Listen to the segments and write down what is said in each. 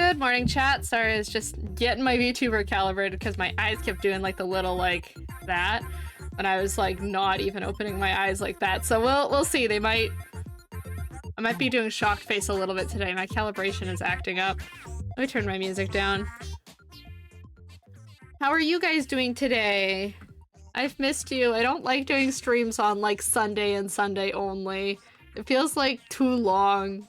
Good morning, chat. Sorry, I was just getting my VTuber calibrated because my eyes kept doing like the little like that when I was like not even opening my eyes like that. So we'll see. I might be doing shocked face a little bit today. My calibration is acting up. Let me turn my music down. How are you guys doing today? I've missed you. I don't like doing streams on like Sunday and Sunday only. It feels like too long.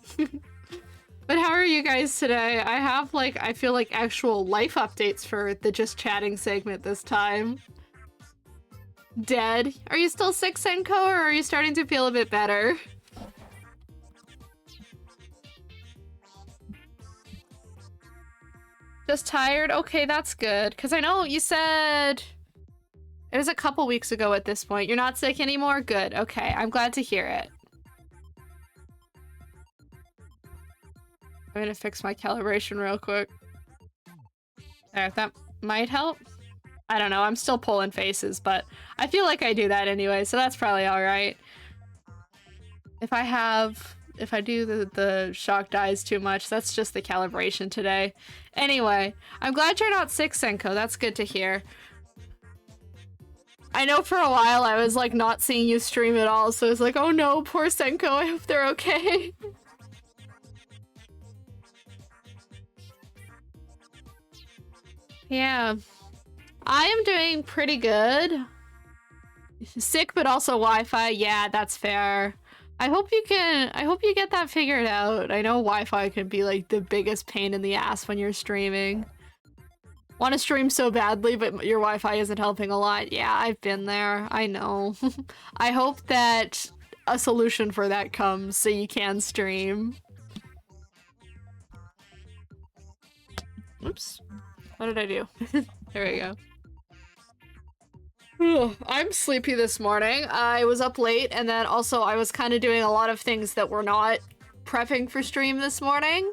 But how are you guys today? I have like, I feel like actual life updates for the just chatting segment this time. Dead. Are you still sick, Senko, or are you starting to feel a bit better? Just tired? Okay, that's good. Because I know you said it was a couple weeks ago at this point. You're not sick anymore? Good. Okay, I'm glad to hear it. I'm gonna fix my calibration real quick. There, that might help. I don't know, I'm still pulling faces, but I feel like I do that anyway, so that's probably alright. If I do the shocked eyes too much, that's just the calibration today. Anyway, I'm glad you're not sick, Senko. That's good to hear. I know for a while I was like not seeing you stream at all, so I was like, oh no, poor Senko, I hope they're okay. Yeah, I am doing pretty good. Sick, but also Wi-Fi. Yeah, that's fair. I hope you get that figured out. I know Wi-Fi can be like the biggest pain in the ass when you're streaming. Want to stream so badly, but your Wi-Fi isn't helping a lot. Yeah, I've been there. I know. I hope that a solution for that comes so you can stream. Oops. What did I do? There we go. I'm sleepy this morning. I was up late, and then also I was kind of doing a lot of things that were not prepping for stream this morning.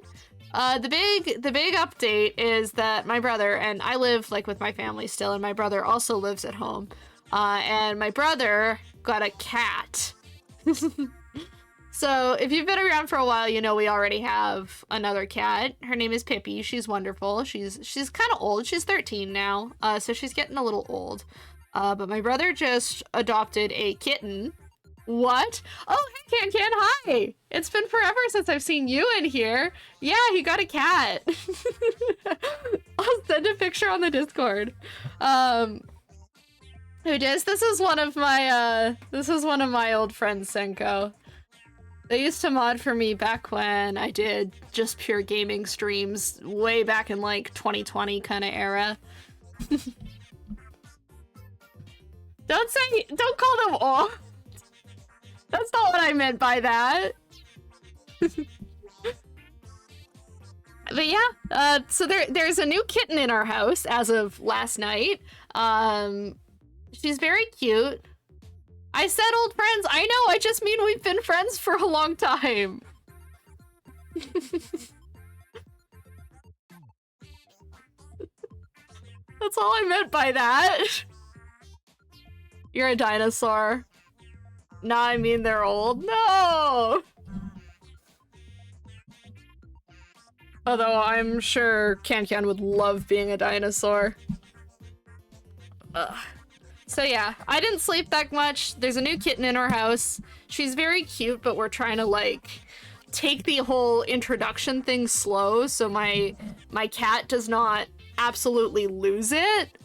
The big update is that my brother, and I live like with my family still, and my brother also lives at home. And my brother got a cat. So if you've been around for a while, you know we already have another cat. Her name is Pippi. She's wonderful. She's kind of old. She's 13 now, so she's getting a little old. But my brother just adopted a kitten. What? Oh, hey, Can, hi! It's been forever since I've seen you in here. Yeah, he got a cat. I'll send a picture on the Discord. Who does? This is one of my old friends, Senko. They used to mod for me back when I did just pure gaming streams way back in like 2020 kind of era. Don't call them old. That's not what I meant by that. But yeah, so there's a new kitten in our house as of last night. She's very cute. I said old friends. I know, I just mean we've been friends for a long time. That's all I meant by that. You're a dinosaur. Nah, I mean they're old. No! Although I'm sure Can would love being a dinosaur. Ugh. So yeah, I didn't sleep that much. There's a new kitten in our house. She's very cute, but we're trying to like take the whole introduction thing slow so my cat does not absolutely lose it.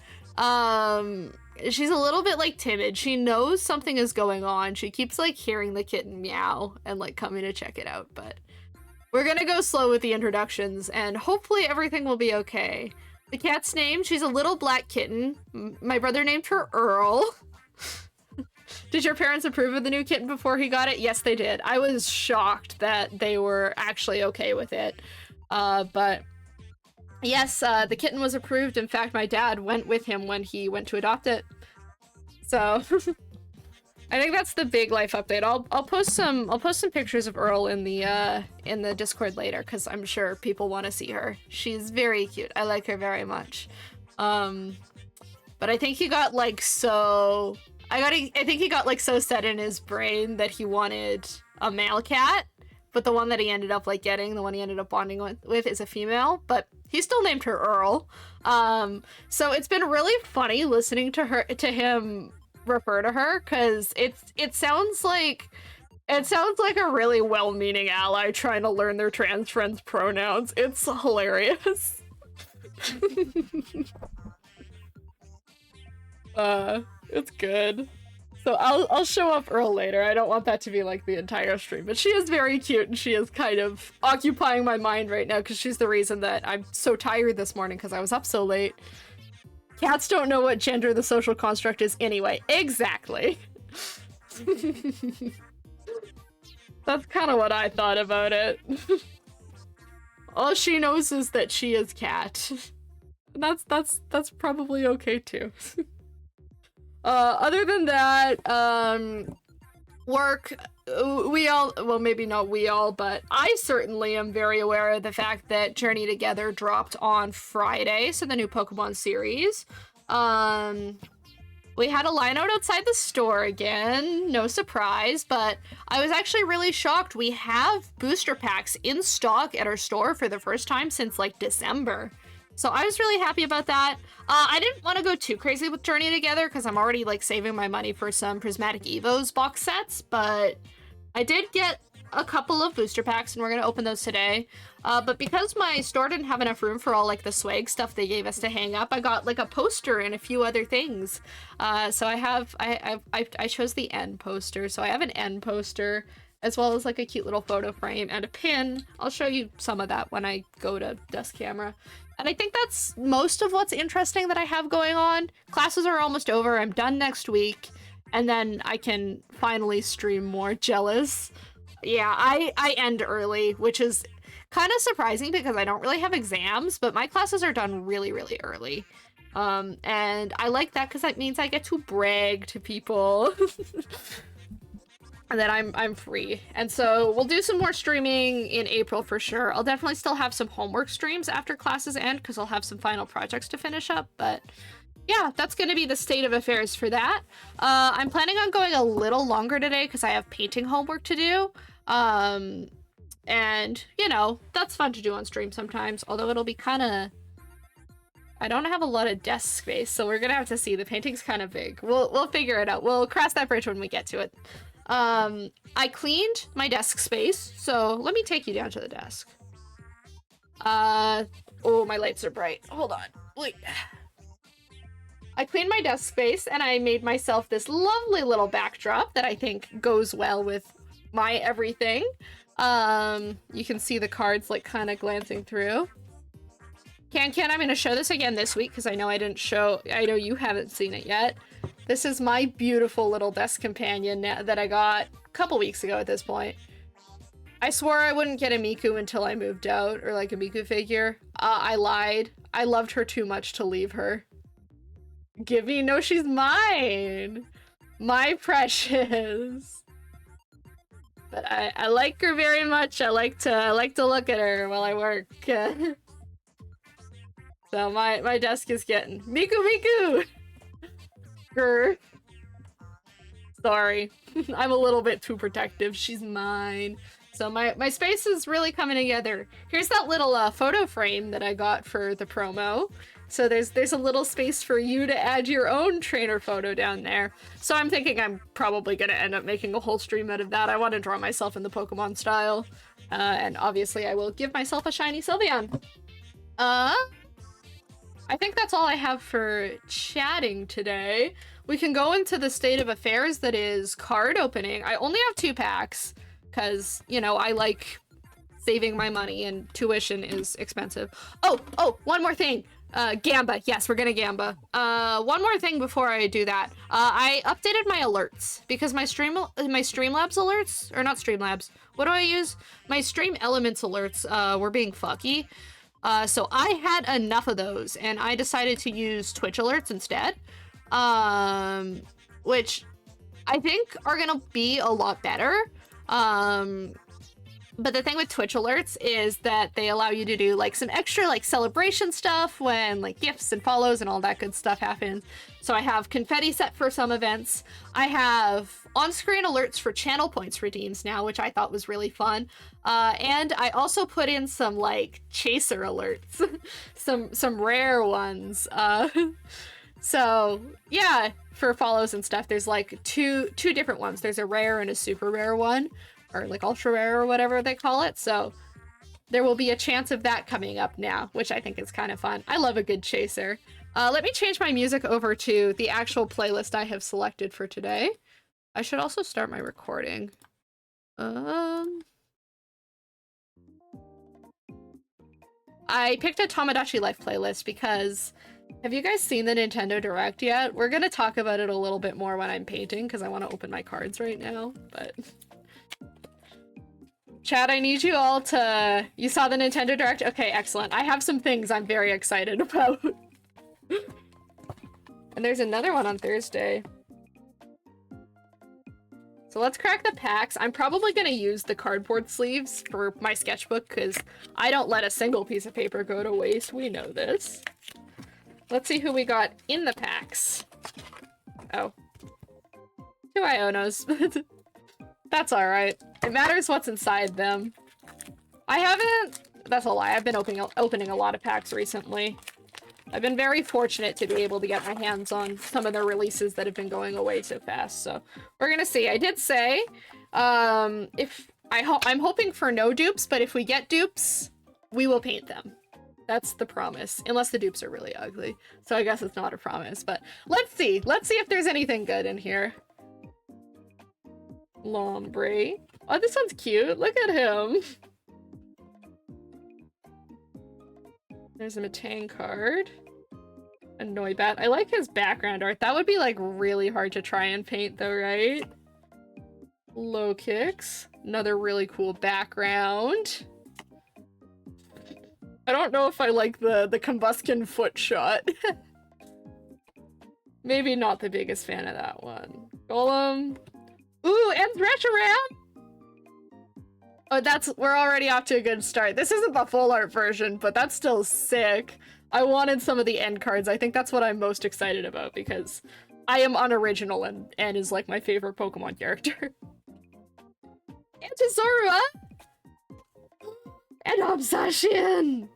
She's a little bit like timid. She knows something is going on. She keeps like hearing the kitten meow and like coming to check it out, but we're gonna go slow with the introductions and hopefully everything will be okay. The cat's name, she's a little black kitten. My brother named her Earl. Did your parents approve of the new kitten before he got it? Yes, they did. I was shocked that they were actually okay with it. But yes, the kitten was approved. In fact, my dad went with him when he went to adopt it. So I think that's the big life update. I'll post some pictures of Earl in the Discord later because I'm sure people want to see her. She's very cute. I like her very much. But I think he got like so I think he got like so set in his brain that he wanted a male cat, but the one that he ended up like getting, the one he ended up bonding with is a female, but he still named her Earl. So it's been really funny listening to him refer to her, because it sounds like a really well-meaning ally trying to learn their trans friends' pronouns. It's hilarious. It's good. So I'll show up Earl later. I don't want that to be like the entire stream, but she is very cute and she is kind of occupying my mind right now because she's the reason that I'm so tired this morning because I was up so late. Cats don't know what gender the social construct is anyway. Exactly. That's kind of what I thought about it. All she knows is that she is cat. That's probably okay too. Other than that, work, we all, well, maybe not we all, but I certainly am very aware of the fact that Journey Together dropped on Friday, so the new Pokemon series. We had a line out outside the store again, no surprise, but I was actually really shocked. We have booster packs in stock at our store for the first time since like December. So I was really happy about that. I didn't want to go too crazy with Journey Together because I'm already like saving my money for some Prismatic Evos box sets, but I did get a couple of booster packs and we're going to open those today. But because my store didn't have enough room for all like the swag stuff they gave us to hang up, I got like a poster and a few other things. So I chose the N poster. So I have an N poster as well as like a cute little photo frame and a pin. I'll show you some of that when I go to desk camera. And I think that's most of what's interesting that I have going on. Classes are almost over. I'm done next week. And then I can finally stream more. Jealous. Yeah, I end early, which is kind of surprising because I don't really have exams, but my classes are done really, really early. And I like that because that means I get to brag to people. And then I'm free. And so we'll do some more streaming in April for sure. I'll definitely still have some homework streams after classes end because I'll have some final projects to finish up. But yeah, that's going to be the state of affairs for that. I'm planning on going a little longer today because I have painting homework to do. And, you know, that's fun to do on stream sometimes. Although it'll be kind of... I don't have a lot of desk space, so we're going to have to see. The painting's kind of big. We'll figure it out. We'll cross that bridge when we get to it. I cleaned my desk space, so let me take you down to the desk. Oh, my lights are bright. Hold on. Wait. I cleaned my desk space and I made myself this lovely little backdrop that I think goes well with my everything. You can see the cards like kind of glancing through. I'm gonna show this again this week because I know you haven't seen it yet. This is my beautiful little desk companion that I got a couple weeks ago at this point. I swore I wouldn't get a Miku until I moved out, or like a Miku figure. I lied. I loved her too much to leave her. Gibby, no, she's mine! My precious. But I like her very much. I like to look at her while I work. So my desk is getting Miku! Grr. Sorry. I'm a little bit too protective. She's mine. So my space is really coming together. Here's that little photo frame that I got for the promo. So there's a little space for you to add your own trainer photo down there. So I'm thinking I'm probably gonna end up making a whole stream out of that. I want to draw myself in the Pokemon style. And obviously I will give myself a shiny Sylveon. I think that's all I have for chatting today. We can go into the state of affairs that is card opening. I only have 2 packs because, you know, I like saving my money and tuition is expensive. Oh, one more thing. Gamba. Yes, we're gonna Gamba. One more thing before I do that. I updated my alerts because my Streamlabs alerts, or not Streamlabs. What do I use? My Stream Elements alerts were being fucky. So I had enough of those and I decided to use Twitch alerts instead. Which I think are gonna be a lot better. But the thing with Twitch alerts is that they allow you to do like some extra like celebration stuff when like gifts and follows and all that good stuff happens. So I have confetti set for some events. I have on-screen alerts for channel points redeems now, which I thought was really fun. And I also put in some like chaser alerts, some rare ones. So yeah, for follows and stuff, there's like two different ones. There's a rare and a super rare one. Or like ultra rare or whatever they call it. So there will be a chance of that coming up now, which I think is kind of fun. I love a good chaser. Let me change my music over to the actual playlist I have selected for today. I should also start my recording. I picked a Tomodachi Life playlist because have you guys seen the Nintendo Direct yet? We're gonna talk about it a little bit more when I'm painting because I want to open my cards right now, but Chad, I need you all to... You saw the Nintendo Direct? Okay, excellent. I have some things I'm very excited about. And there's another one on Thursday. So let's crack the packs. I'm probably going to use the cardboard sleeves for my sketchbook because I don't let a single piece of paper go to waste. We know this. Let's see who we got in the packs. Oh. 2 Ionos. That's alright. It matters what's inside them. I haven't... That's a lie. I've been opening a lot of packs recently. I've been very fortunate to be able to get my hands on some of the releases that have been going away so fast, so we're gonna see. I did say, I'm hoping for no dupes, but if we get dupes, we will paint them. That's the promise, unless the dupes are really ugly. So I guess it's not a promise, but let's see. Let's see if there's anything good in here. Lombre. Oh, this one's cute. Look at him. There's a Matang card. A Noibat. I like his background art. That would be like really hard to try and paint though, right? Low kicks. Another really cool background. I don't know if I like the combustion foot shot. Maybe not the biggest fan of that one. Golem. Ooh, and Reshiram! Oh, we're already off to a good start. This isn't the full art version, but that's still sick. I wanted some of the end cards. I think that's what I'm most excited about because I am unoriginal and is like my favorite Pokemon character. And Zorua! And Obsession!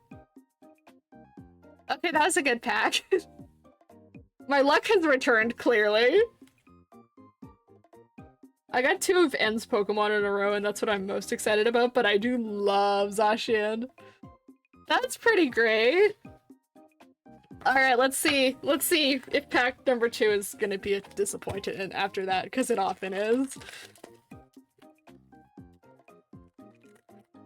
Okay, that was a good pack. My luck has returned, clearly. I got 2 of N's Pokemon in a row, and that's what I'm most excited about, but I do love Zacian. That's pretty great. Alright, let's see. Let's see if pack number 2 is gonna be a disappointment after that, because it often is.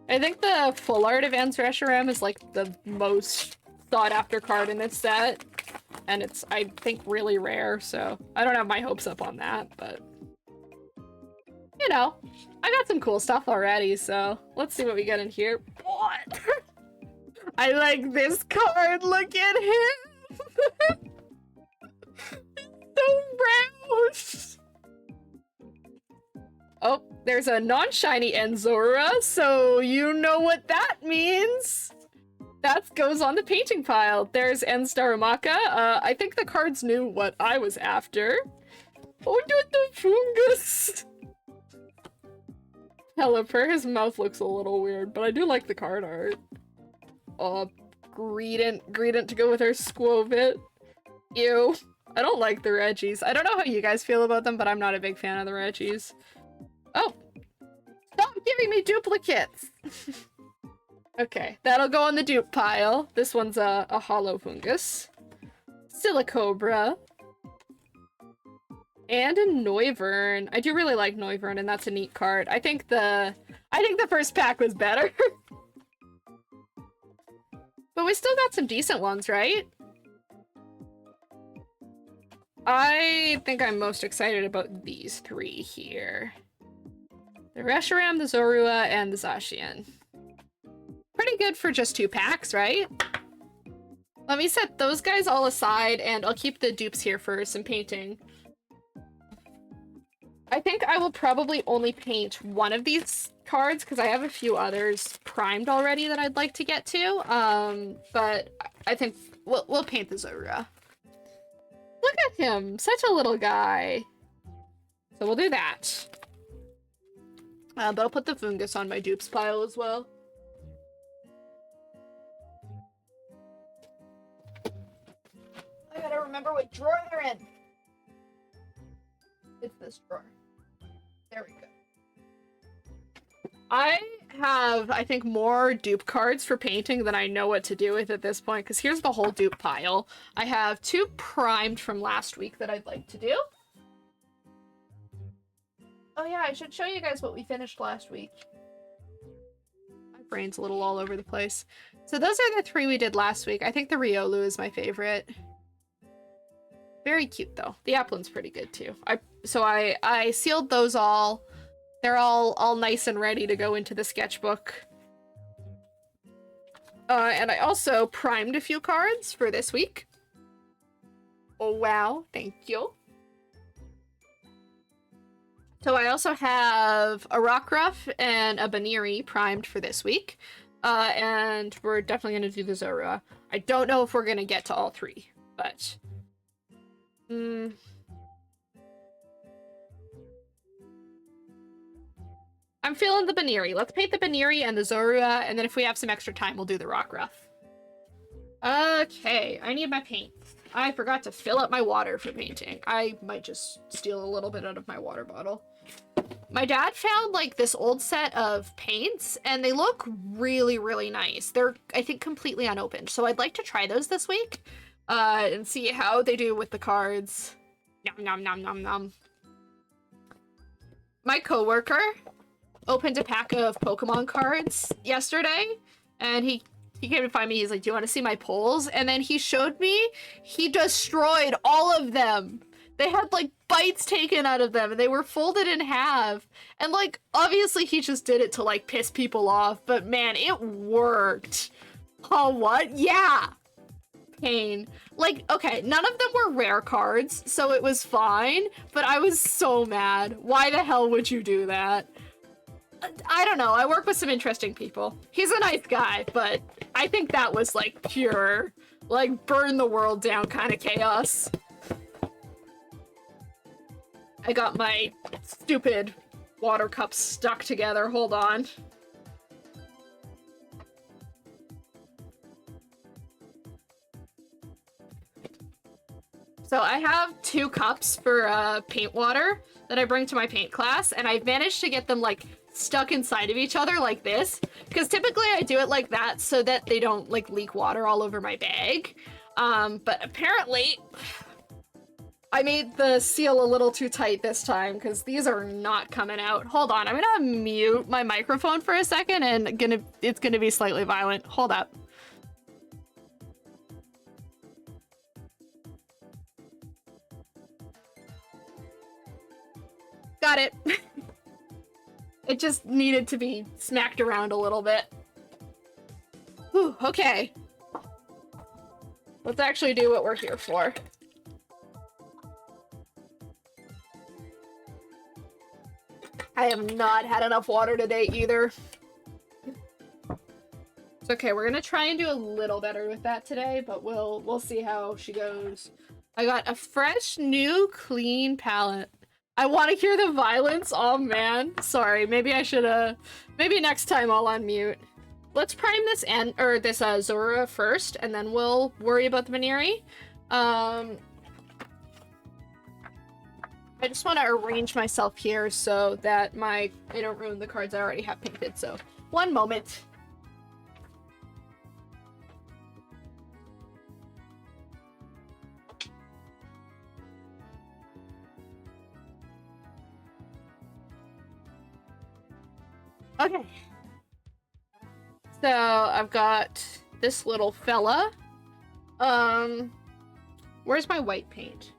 I think the full art of N's Reshiram is like the most sought after card in this set, and it's, I think, really rare, so I don't have my hopes up on that, but... You know, I got some cool stuff already, so let's see what we get in here. What? I like this card. Look at him. So round. Oh, there's a non-shiny Enzora, so you know what that means. That goes on the painting pile. There's Enstaramaka. I think the cards knew what I was after. Oh, the fungus. Pelipper, his mouth looks a little weird, but I do like the card art. Oh, Greedent to go with our Squovit. Ew. I don't like the Reggies. I don't know how you guys feel about them, but I'm not a big fan of the Reggies. Oh! Stop giving me duplicates! Okay, that'll go on the dupe pile. This one's a Hollow Fungus. Silicobra. And a Noivern. I do really like Noivern, and that's a neat card. I think the first pack was better. But we still got some decent ones, right? I think I'm most excited about these 3 here. The Reshiram, the Zorua, and the Zacian. Pretty good for just 2 packs, right? Let me set those guys all aside, and I'll keep the dupes here for some painting. I think I will probably only paint one of these cards because I have a few others primed already that I'd like to get to. But I think we'll paint the Zorua. Look at him, such a little guy. So we'll do that. But I'll put the fungus on my dupes pile as well. I gotta remember what drawer they're in. It's this drawer. There we go. I have, I think, more dupe cards for painting than I know what to do with at this point, because here's the whole dupe pile. I have 2 primed from last week that I'd like to do. Oh yeah, I should show you guys what we finished last week. My brain's a little all over the place. So those are the 3 we did last week. I think the Riolu is my favorite. Very cute though. The Applin's pretty good too. I sealed those all. They're all nice and ready to go into the sketchbook. And I also primed a few cards for this week. Oh wow, thank you. So I also have a Rockruff and a Baniri primed for this week. And we're definitely going to do the Zorua. I don't know if we're going to get to all 3, but... I'm feeling the Baniri. Let's paint the Baniri and the Zorua, and then if we have some extra time, we'll do the Rockruff. Okay, I need my paint. I forgot to fill up my water for painting. I might just steal a little bit out of my water bottle. My dad found, like, this old set of paints, and they look really, really nice. They're, I think, completely unopened, so I'd like to try those this week, and see how they do with the cards. Nom nom nom nom nom. My coworker opened a pack of Pokemon cards yesterday, and he came to find me. He's like, do you want to see my pulls? And then he showed me, he destroyed all of them. They had, like, bites taken out of them, and they were folded in half. And, like, obviously he just did it to, like, piss people off, but man, it worked. Oh, what? Yeah. Pain. Like, okay, none of them were rare cards, so it was fine, but I was so mad. Why the hell would you do that? I don't know, I work with some interesting people. He's a nice guy, but I think that was, like, pure, like, burn the world down kind of chaos. I got my stupid water cups stuck together. Hold on. So I have 2 cups for paint water that I bring to my paint class, and I've managed to get them, like, stuck inside of each other like this, because typically I do it like that so that they don't, like, leak water all over my bag. But apparently I made the seal a little too tight this time, because these are not coming out. Hold on, I'm gonna mute my microphone for a second, and it's gonna be slightly violent. Hold up. Got it. It just needed to be smacked around a little bit. Whew, okay. Let's actually do what we're here for. I have not had enough water today either. It's okay, we're gonna try and do a little better with that today, but we'll see how she goes. I got a fresh, new, clean palette. I want to hear the violence. Oh man, sorry. Maybe I should maybe next time I'll unmute. Let's prime this Zorua first, and then we'll worry about the Baniri. I just want to arrange myself here so that I don't ruin the cards I already have painted. So, one moment. Okay. So, I've got this little fella. Where's my white paint?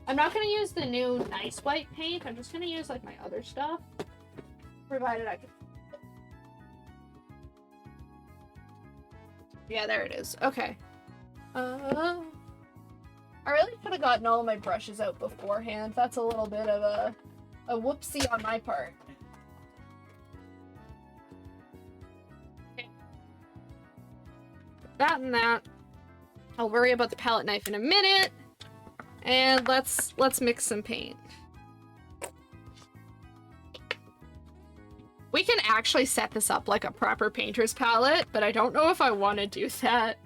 I'm not gonna use the new nice white paint. I'm just gonna use, like, my other stuff. Provided I can... Yeah, there it is. Okay. I really should have gotten all of my brushes out beforehand. That's a little bit of a whoopsie on my part. that and that. I'll worry about the palette knife in a minute. And let's mix some paint. We can actually set this up like a proper painter's palette, but I don't know if I want to do that.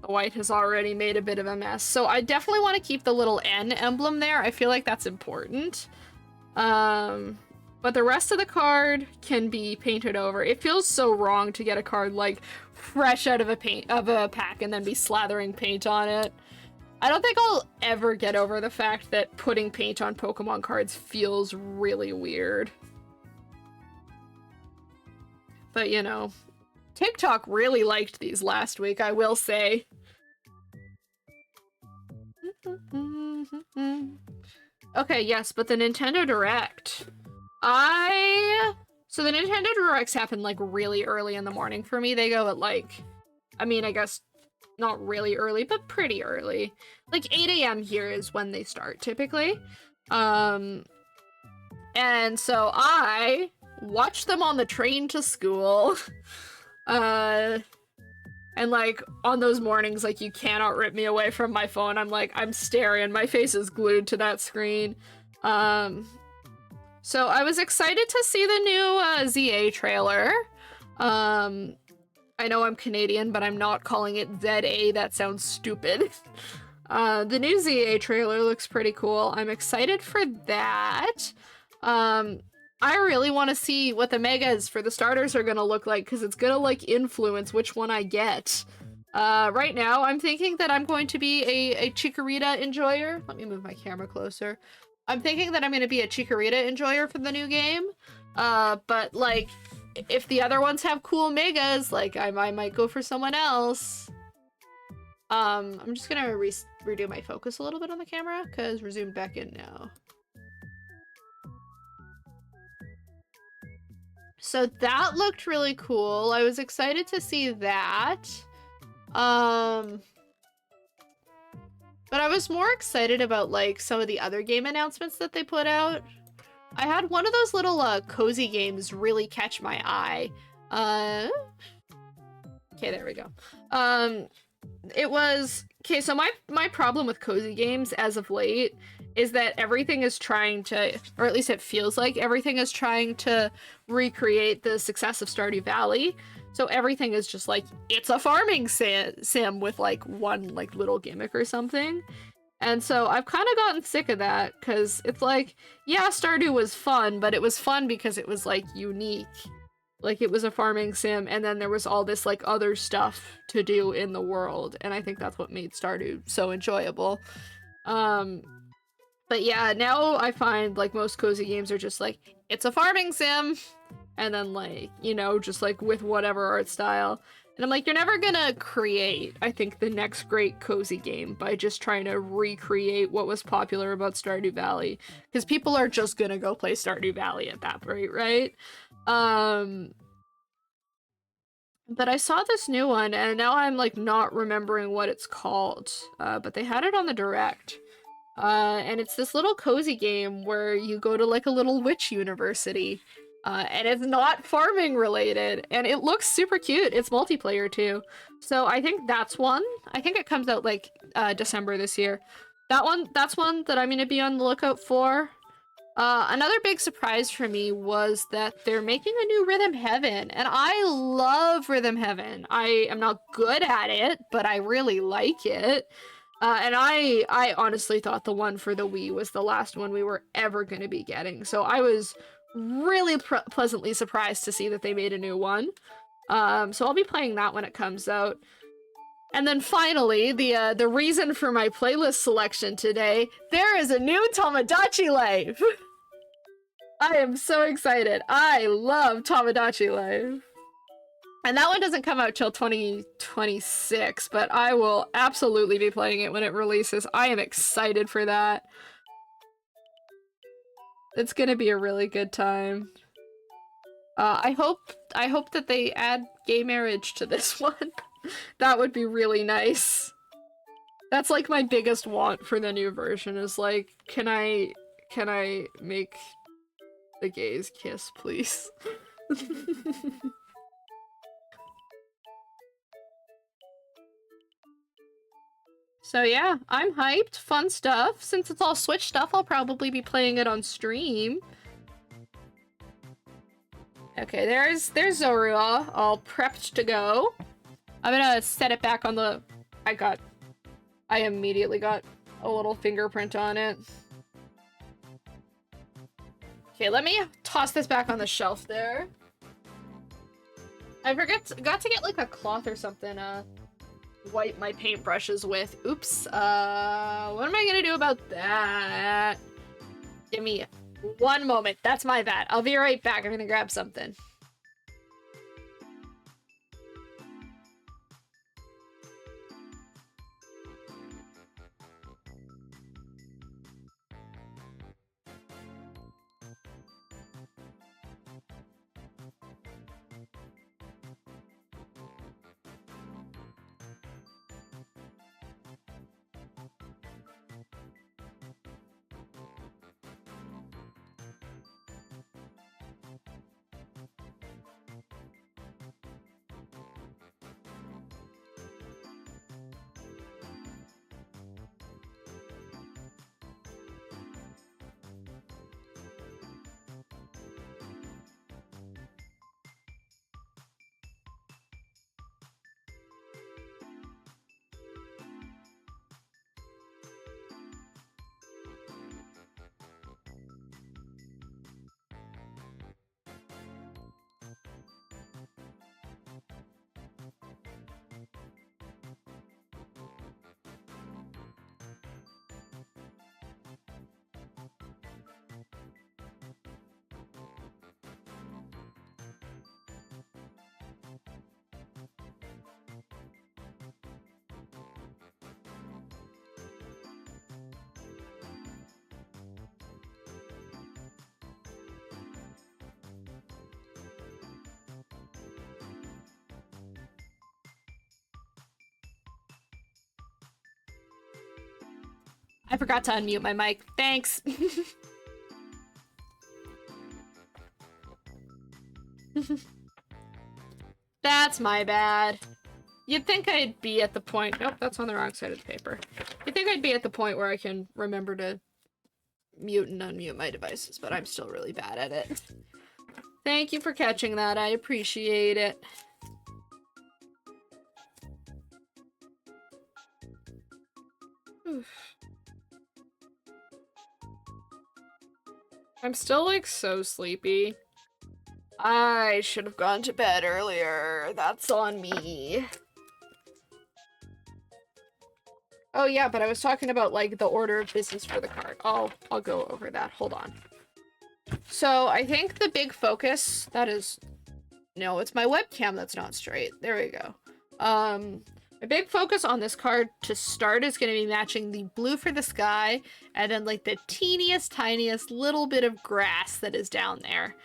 The white has already made a bit of a mess. So I definitely want to keep the little N emblem there. I feel like that's important. But the rest of the card can be painted over. It feels so wrong to get a card like fresh out of a pack and then be slathering paint on it. I don't think I'll ever get over the fact that putting paint on Pokemon cards feels really weird. But you know, TikTok really liked these last week, I will say. Okay, yes, but the Nintendo Direct. So the Nintendo Directs happen like really early in the morning for me. They go at like, I mean, I guess not really early, but pretty early. Like 8 a.m. here is when they start typically. And so I watch them on the train to school. And like on those mornings, like you cannot rip me away from my phone. I'm staring, my face is glued to that screen. So I was excited to see the new ZA trailer. I know I'm Canadian, but I'm not calling it ZA. That sounds stupid. The new ZA trailer looks pretty cool. I'm excited for that. I really want to see what the megas for the starters are gonna look like, because it's gonna like influence which one I get. Right now, I'm thinking that I'm going to be a Chikorita enjoyer. Let me move my camera closer. I'm thinking that I'm going to be a Chikorita enjoyer for the new game. But like, if the other ones have cool megas, like I might go for someone else. I'm just gonna redo my focus a little bit on the camera, because we're zoomed back in now. So that looked really cool. I was excited to see that. But I was more excited about like some of the other game announcements that they put out. I had one of those little cozy games really catch my eye. Okay, there we go. It was okay, so my problem with cozy games as of late is that everything is trying to, or at least it feels like everything is trying to recreate the success of Stardew Valley. So everything is just like, it's a farming sim with like one like little gimmick or something. And so I've kind of gotten sick of that, because it's like, yeah, Stardew was fun, but it was fun because it was like unique. Like it was a farming sim, and then there was all this like other stuff to do in the world, and I think that's what made Stardew so enjoyable. But yeah, now I find like most cozy games are just like, it's a farming sim, and then like, you know, just like with whatever art style. And I'm like, you're never gonna create, I think, the next great cozy game by just trying to recreate what was popular about Stardew Valley. Because people are just gonna go play Stardew Valley at that rate, right? But I saw this new one, and now I'm like not remembering what it's called. But they had it on the Direct. And it's this little cozy game where you go to like a little witch university. And it's not farming related, and it looks super cute. It's multiplayer too. So I think that's one. I think it comes out like December this year. That's one that I'm gonna be on the lookout for. Another big surprise for me was that they're making a new Rhythm Heaven, and I love Rhythm Heaven. I am not good at it, but I really like it. And I honestly thought the one for the Wii was the last one we were ever gonna be getting. So I was really pleasantly surprised to see that they made a new one. So I'll be playing that when it comes out. And then finally, the reason for my playlist selection today, there is a new Tomodachi Life! I am so excited. I love Tomodachi Life. And that one doesn't come out till 2026, but I will absolutely be playing it when it releases. I am excited for that. It's gonna be a really good time. I hope that they add gay marriage to this one. That would be really nice. That's like my biggest want for the new version, is like, can I make the gays kiss, please? So yeah, I'm hyped. Fun stuff. Since it's all Switch stuff, I'll probably be playing it on stream. Okay, there's Zorua, all prepped to go. I'm gonna set it back on the... I immediately got a little fingerprint on it. Okay, let me toss this back on the shelf there. I got to get like a cloth or something wipe my paintbrushes with. Oops. What am I gonna do about that? Give me 1 moment. That's my bad. I'll be right back. I'm gonna grab something. I forgot to unmute my mic. Thanks. That's my bad. You'd think I'd be at the point... Nope, that's on the wrong side of the paper. You'd think I'd be at the point where I can remember to mute and unmute my devices, but I'm still really bad at it. Thank you for catching that. I appreciate it. Oof. I'm still, like, so sleepy. I should have gone to bed earlier. That's on me. Oh yeah, but I was talking about, like, the order of business for the card. I'll go over that. Hold on. So, I think the big focus... That is... No, it's my webcam that's not straight. There we go. My big focus on this card to start is going to be matching the blue for the sky and then like the teeniest, tiniest little bit of grass that is down there.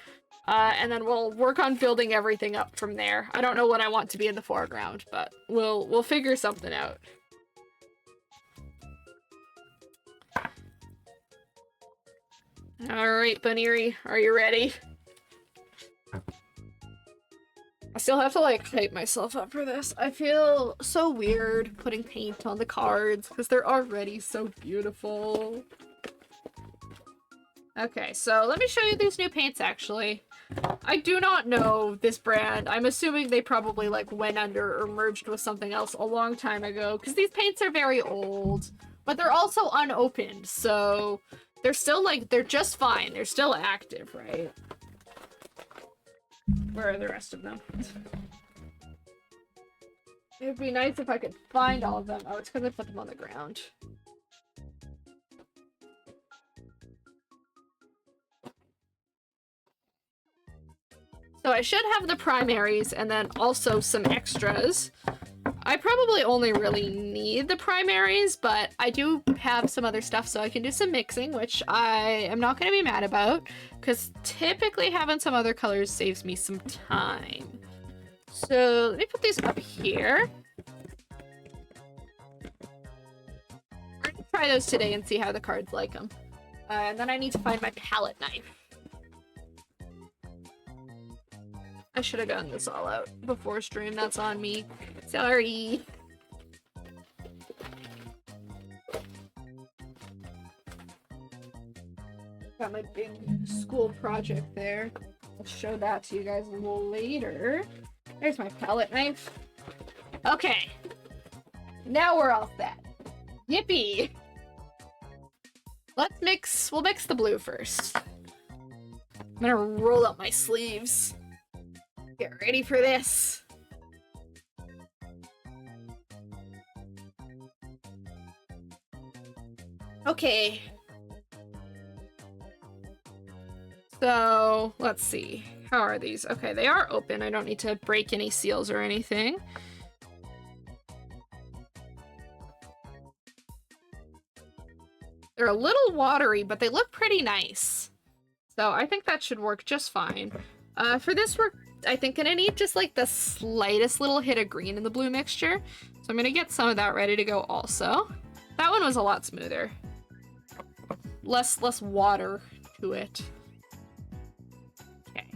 And then we'll work on building everything up from there. I don't know what I want to be in the foreground, but we'll figure something out. Alright, Bunnery, are you ready? I still have to, like, hype myself up for this. I feel so weird putting paint on the cards because they're already so beautiful. Okay, so let me show you these new paints, actually. I do not know this brand. I'm assuming they probably, like, went under or merged with something else a long time ago because these paints are very old, but they're also unopened, so they're still, like, they're just fine. They're still active, right? Where are the rest of them? It would be nice if I could find all of them. Oh, it's because I put them on the ground. So I should have the primaries and then also some extras. I probably only really need the primaries, but I do have some other stuff so I can do some mixing, which I am not going to be mad about, because typically having some other colors saves me some time. So let me put these up here. We're going to try those today and see how the cards like them. And then I need to find my palette knife. I should have gotten this all out before stream. That's on me. Sorry. big school project there. I'll show that to you guys a little later. There's my palette knife. Okay. Now we're all set. Yippee! We'll mix the blue first. I'm gonna roll up my sleeves. Get ready for this. Okay. So, let's see. How are these? Okay, they are open. I don't need to break any seals or anything. They're a little watery, but they look pretty nice. So I think that should work just fine. For this, we're, I think, gonna need just like the slightest little hit of green in the blue mixture. So I'm gonna get some of that ready to go also. That one was a lot smoother. Less water to it. Okay.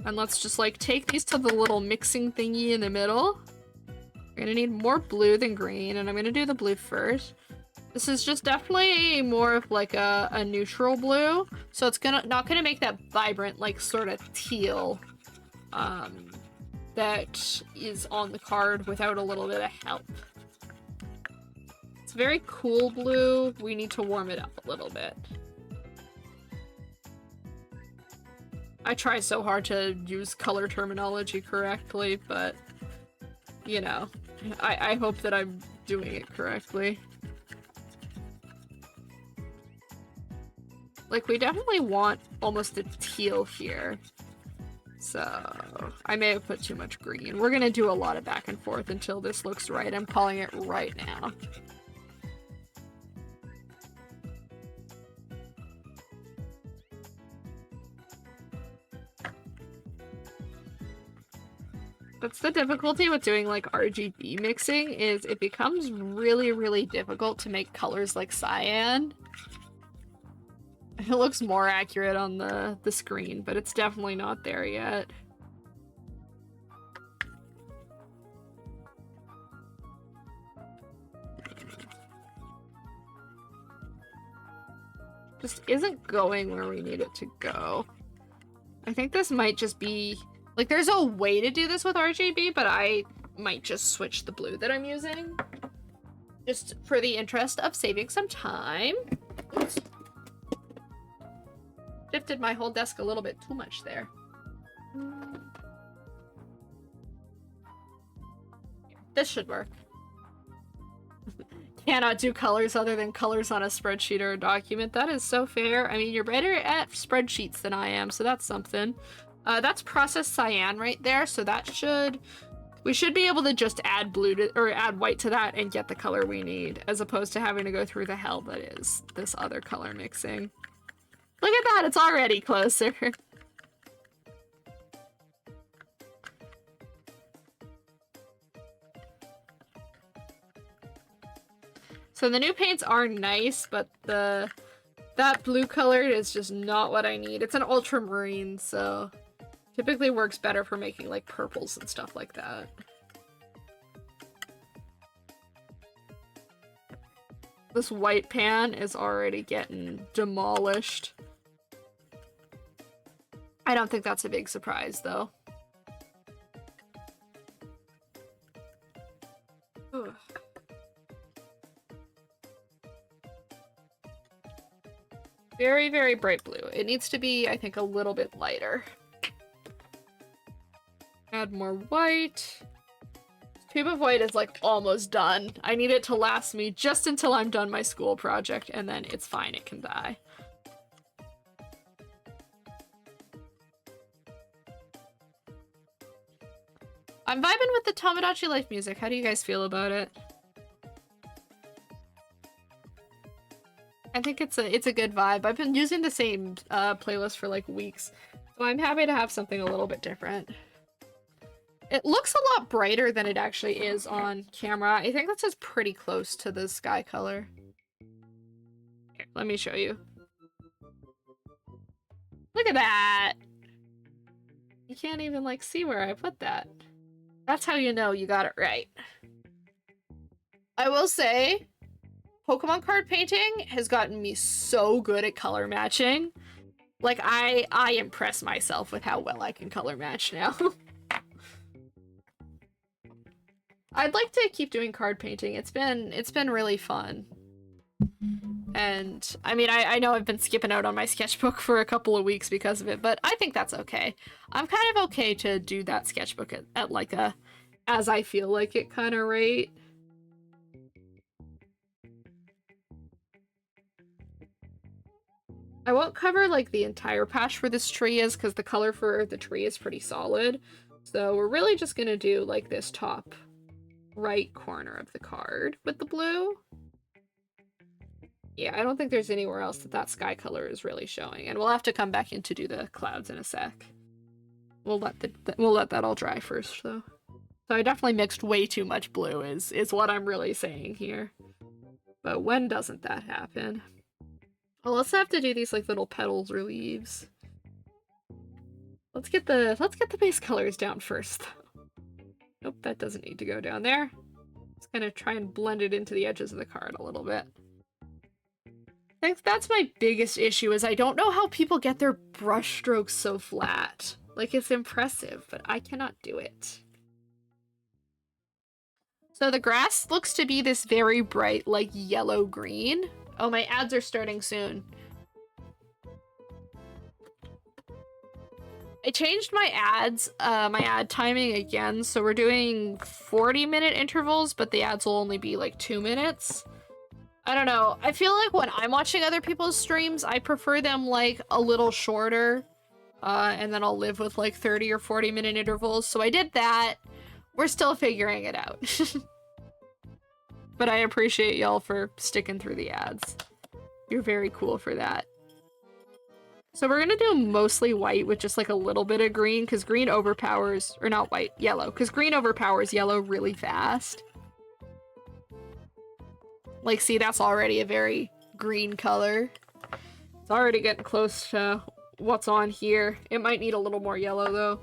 And let's just like take these to the little mixing thingy in the middle. We're gonna need more blue than green, and I'm gonna do the blue first. This is just definitely more of like a neutral blue, so it's not gonna make that vibrant, like sort of teal that is on the card without a little bit of help. It's very cool blue. We need to warm it up a little bit. I try so hard to use color terminology correctly, but you know, I hope that I'm doing it correctly. Like, we definitely want almost a teal here. So, I may have put too much green. We're gonna do a lot of back and forth until this looks right. I'm calling it right now. That's the difficulty with doing like RGB mixing, is it becomes really, really difficult to make colors like cyan. It looks more accurate on the screen, but it's definitely not there yet. Just isn't going where we need it to go. I think this might just be... Like, there's a way to do this with RGB, but I might just switch the blue that I'm using. Just for the interest of saving some time. Oops. Shifted my whole desk a little bit too much there. This should work. Cannot do colors other than colors on a spreadsheet or a document. That is so fair. I mean, you're better at spreadsheets than I am, so that's something. That's processed cyan right there, so that should... We should be able to just add blue to, or add white to that and get the color we need, as opposed to having to go through the hell that is this other color mixing. Look at that, it's already closer. So the new paints are nice, but that blue color is just not what I need. It's an ultramarine, so typically works better for making like purples and stuff like that. This white pan is already getting demolished. I don't think that's a big surprise, though. Ugh. Very, very bright blue. It needs to be, I think, a little bit lighter. Add more white. This tube of white is like almost done. I need it to last me just until I'm done my school project, and then it's fine, it can die. I'm vibing with the Tomodachi Life music. How do you guys feel about it? I think it's a good vibe. I've been using the same playlist for like weeks, so I'm happy to have something a little bit different. It looks a lot brighter than it actually is on camera. I think that's just pretty close to the sky color. Here, let me show you. Look at that! You can't even like see where I put that. That's how you know you got it right. I will say, Pokemon card painting has gotten me so good at color matching. Like, I impress myself with how well I can color match now. I'd like to keep doing card painting. It's been really fun. And I mean, I know I've been skipping out on my sketchbook for a couple of weeks because of it, but I think that's okay. I'm kind of okay to do that sketchbook at like a as I feel like it kind of rate. I won't cover like the entire patch where this tree is because the color for the tree is pretty solid. So we're really just gonna do like this top right corner of the card with the blue. Yeah, I don't think there's anywhere else that sky color is really showing, and we'll have to come back in to do the clouds in a sec. We'll let that all dry first, though. So I definitely mixed way too much blue is what I'm really saying here. But when doesn't that happen? Well, let's have to do these like little petals or leaves. Let's get the base colors down first. Nope, that doesn't need to go down there. Just gonna try and blend it into the edges of the card a little bit. I think that's my biggest issue is I don't know how people get their brush strokes so flat. Like, it's impressive, but I cannot do it. So the grass looks to be this very bright, like, yellow-green. Oh, my ads are starting soon. I changed my ads, my ad timing again, so we're doing 40-minute intervals, but the ads will only be, like, 2 minutes. I don't know. I feel like when I'm watching other people's streams, I prefer them, like, a little shorter. And then I'll live with, like, 30 or 40-minute intervals. So I did that. We're still figuring it out. But I appreciate y'all for sticking through the ads. You're very cool for that. So we're gonna do mostly white with just, like, a little bit of green, because green overpowers... Or not white, yellow. Because green overpowers yellow really fast. Like, see, that's already a very green color. It's already getting close to what's on here. It might need a little more yellow, though.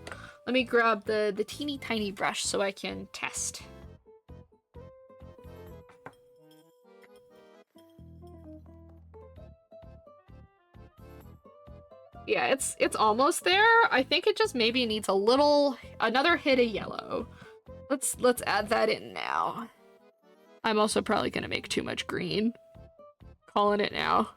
Let me grab the teeny tiny brush so I can test. Yeah, it's almost there. I think it just maybe needs another hit of yellow. Let's add that in now. I'm also probably gonna make too much green. Calling it now.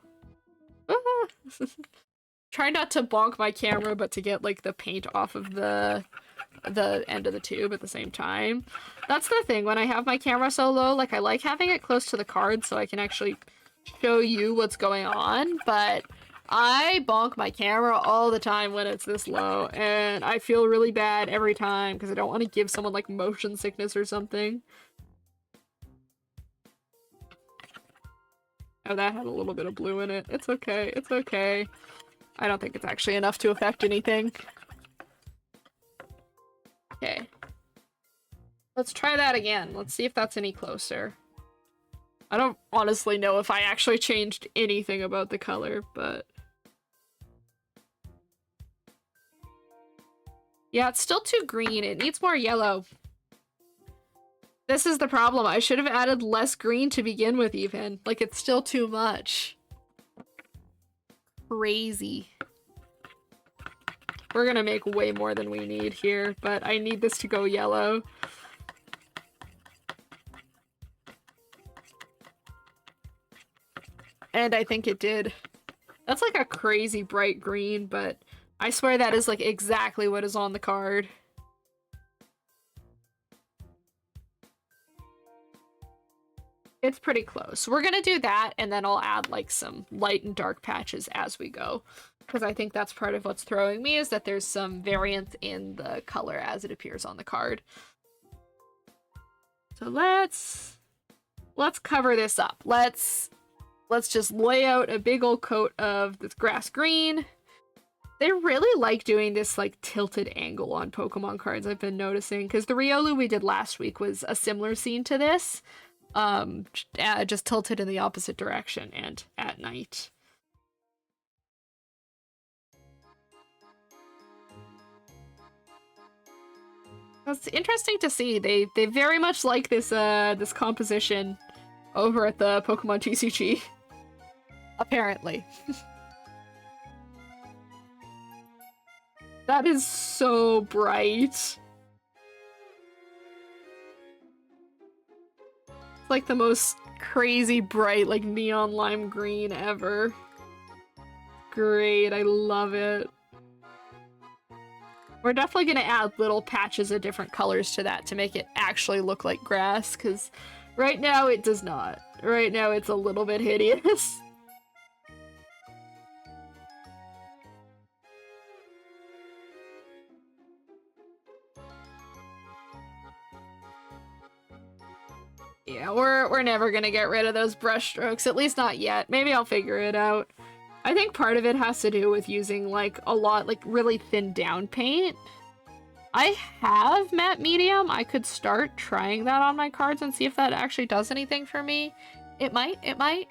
Try not to bonk my camera, but to get, like, the paint off of the end of the tube at the same time. That's the thing, when I have my camera so low, like, I like having it close to the card so I can actually show you what's going on, but I bonk my camera all the time when it's this low, and I feel really bad every time because I don't want to give someone, like, motion sickness or something. Oh, that had a little bit of blue in it. It's okay. It's okay. I don't think it's actually enough to affect anything. Okay. Let's try that again. Let's see if that's any closer. I don't honestly know if I actually changed anything about the color, but... Yeah, it's still too green. It needs more yellow. This is the problem. I should have added less green to begin with, even. Like, it's still too much. Crazy. We're gonna make way more than we need here, but I need this to go yellow. And I think it did. That's like a crazy bright green, but I swear that is, like, exactly what is on the card. It's pretty close. We're gonna do that, and then I'll add, like, some light and dark patches as we go. Because I think that's part of what's throwing me, is that there's some variance in the color as it appears on the card. So let's cover this up. Let's just lay out a big old coat of this grass green. They really like doing this, like, tilted angle on Pokemon cards, I've been noticing, because the Riolu we did last week was a similar scene to this. Just tilted in the opposite direction and at night. It's interesting to see. They very much like this this composition over at the Pokemon TCG. Apparently. That is so bright. It's like the most crazy bright, like neon lime green ever. Great, I love it. We're definitely gonna add little patches of different colors to that to make it actually look like grass, because right now it does not. Right now it's a little bit hideous. Yeah, we're never gonna get rid of those brush strokes, at least not yet. Maybe I'll figure it out. I think part of it has to do with using like a lot, like really thinned down paint. I have matte medium. I could start trying that on my cards and see if that actually does anything for me. It might, it might.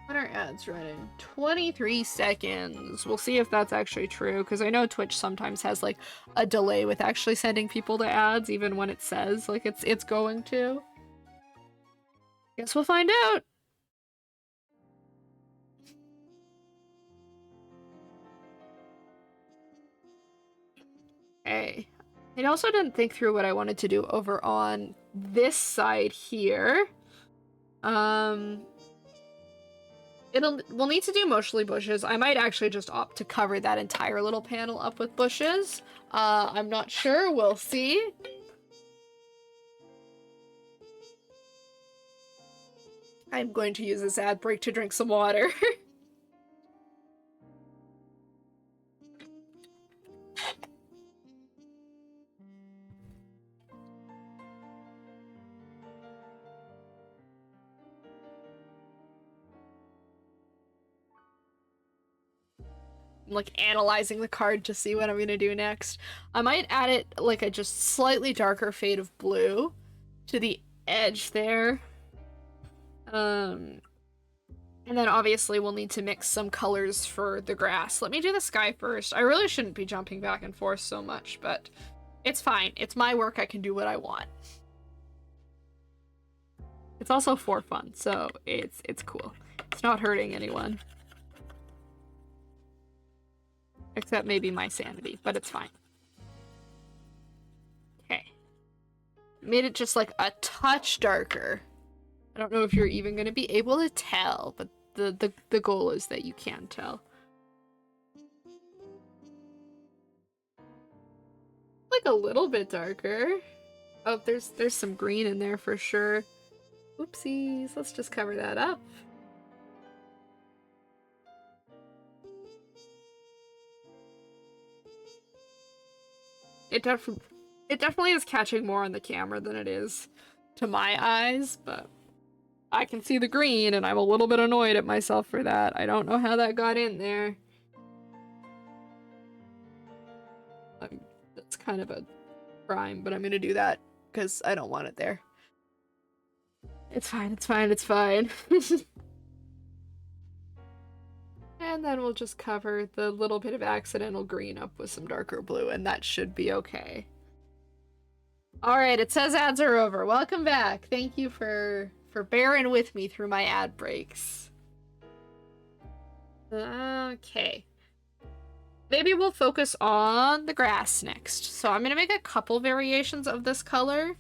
When are ads running? 23 seconds. We'll see if that's actually true, because I know Twitch sometimes has like a delay with actually sending people to ads, even when it says like it's going to. Guess we'll find out. Okay. I also didn't think through what I wanted to do over on this side here. We'll need to do mostly bushes. I might actually just opt to cover that entire little panel up with bushes. I'm not sure. We'll see. I'm going to use this ad break to drink some water. I'm like analyzing the card to see what I'm gonna do next. I might add it like a just slightly darker fade of blue to the edge there. And then obviously we'll need to mix some colors for the grass. Let me do the sky first. I really shouldn't be jumping back and forth so much, but it's fine. It's my work. I can do what I want. It's also for fun, so it's cool. It's not hurting anyone. Except maybe my sanity, but it's fine. Okay. Made it just like a touch darker. I don't know if you're even going to be able to tell, but the goal is that you can tell. Like a little bit darker. Oh, there's some green in there for sure. Oopsies. Let's just cover that up. It definitely is catching more on the camera than it is to my eyes, but I can see the green and I'm a little bit annoyed at myself for that. I don't know how that got in there. That's kind of a crime, but I'm gonna do that because I don't want it there. It's fine, it's fine, it's fine. And then we'll just cover the little bit of accidental green up with some darker blue, and that should be okay. Alright, it says ads are over. Welcome back. Thank you for bearing with me through my ad breaks. Okay. Maybe we'll focus on the grass next. So I'm gonna make a couple variations of this color.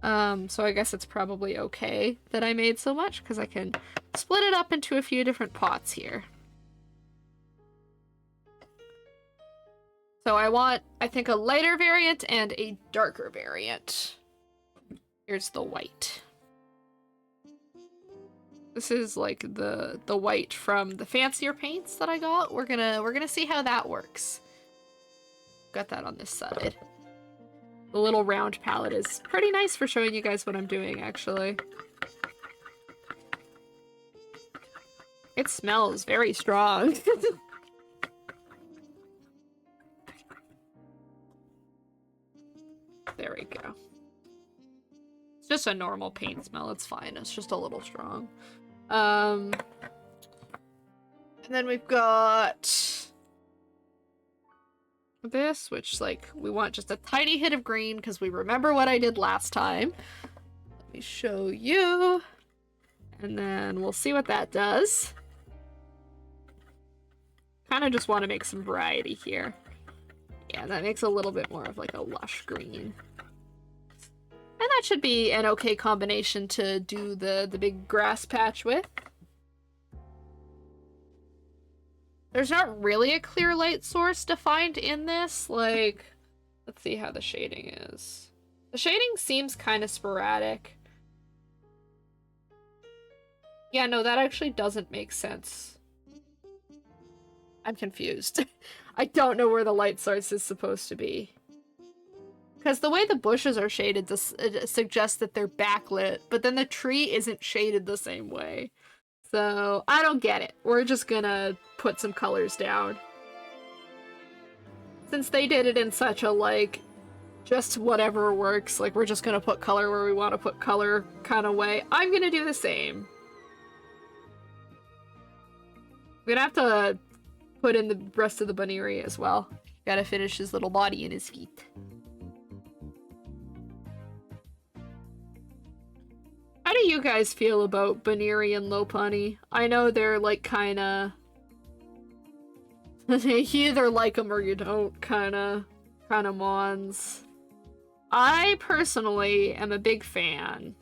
So I guess it's probably okay that I made so much, because I can split it up into a few different pots here. So I want, I think, a lighter variant and a darker variant. Here's the white. This is like the white from the fancier paints that I got. We're gonna see how that works. Got that on this side. The little round palette is pretty nice for showing you guys what I'm doing, actually. It smells very strong. There we go. It's just a normal paint smell, it's fine. It's just a little strong. And then we've got this, which, like, we want just a tiny hit of green because we remember what I did last time. Let me show you. And then we'll see what that does. Kind of just want to make some variety here. Yeah, that makes a little bit more of like a lush green. And that should be an okay combination to do the big grass patch with. There's not really a clear light source defined in this. Like, let's see how the shading is. The shading seems kind of sporadic. Yeah, no, that actually doesn't make sense. I'm confused. I don't know where the light source is supposed to be. Because the way the bushes are shaded suggests that they're backlit, but then the tree isn't shaded the same way. So, I don't get it. We're just gonna put some colors down. Since they did it in such a, like, just whatever works, like, we're just gonna put color where we want to put color kind of way, I'm gonna do the same. We're gonna have to put in the rest of the Bunnery as well. Gotta finish his little body and his feet. How do you guys feel about Bunnery and Lopunny? I know they're like kinda... you either like them or you don't, kinda mons. I personally am a big fan.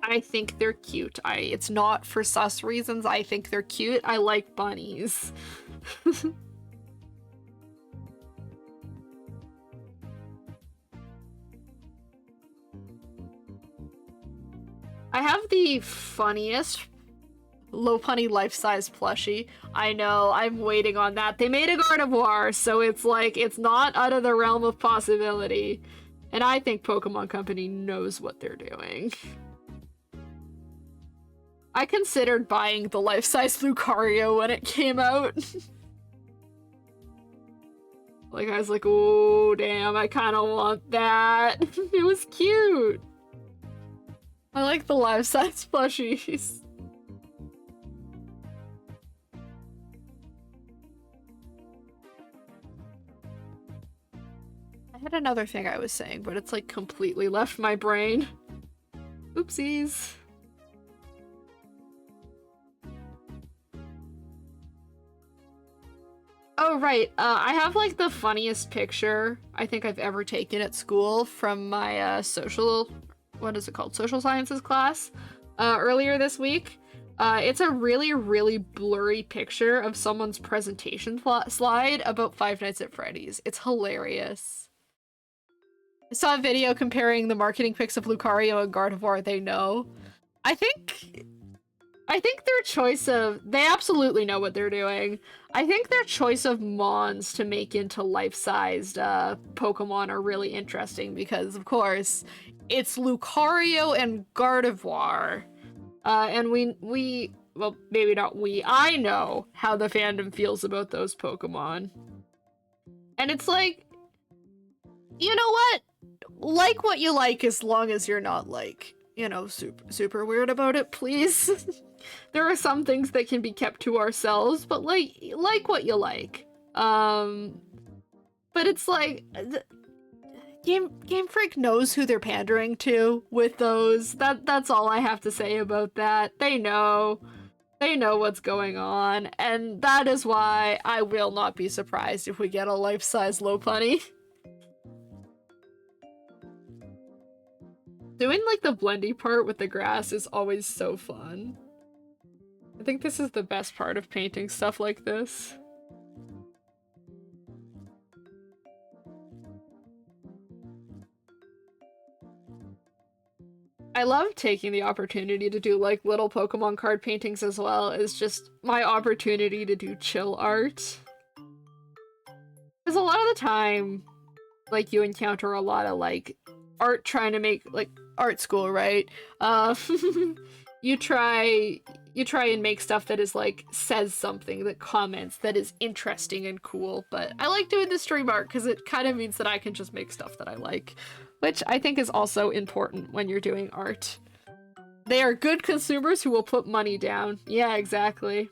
I think they're cute. It's not for sus reasons. I think they're cute. I like bunnies. I have the funniest Lopunny life-size plushie. I know, I'm waiting on that. They made a Gardevoir, so it's like, it's not out of the realm of possibility. And I think Pokemon Company knows what they're doing. I considered buying the life-size Lucario when it came out. Like, I was like, oh, damn, I kind of want that. It was cute. I like the life-size plushies. I had another thing I was saying, but it's like completely left my brain. Oopsies. Oh, right. I have, like, the funniest picture I think I've ever taken at school from my, what is it called? Social sciences class, earlier this week. It's a really, really blurry picture of someone's presentation slide about Five Nights at Freddy's. It's hilarious. I saw a video comparing the marketing pics of Lucario and Gardevoir they know. I think their choice of... They absolutely know what they're doing. I think their choice of Mons to make into life-sized Pokemon are really interesting because, of course, it's Lucario and Gardevoir. And we... Well, maybe not we. I know how the fandom feels about those Pokemon. And it's like... You know what? Like what you like as long as you're not, like, you know, super weird about it, please. There are some things that can be kept to ourselves, but like what you like. But it's like Game Freak knows who they're pandering to with those. That's all I have to say about that. They know what's going on, and that is why I will not be surprised if we get a life-size Lopunny. Doing, like, the blendy part with the grass is always so fun. I think this is the best part of painting stuff like this. I love taking the opportunity to do, like, little Pokemon card paintings as well. It's just my opportunity to do chill art. Because a lot of the time, like, you encounter a lot of, like, art trying to make, like, art school, right? You try and make stuff that is, like, says something, that comments, that is interesting and cool, but I like doing the stream art because it kind of means that I can just make stuff that I like, which I think is also important when you're doing art. They are good consumers who will put money down. Yeah, exactly.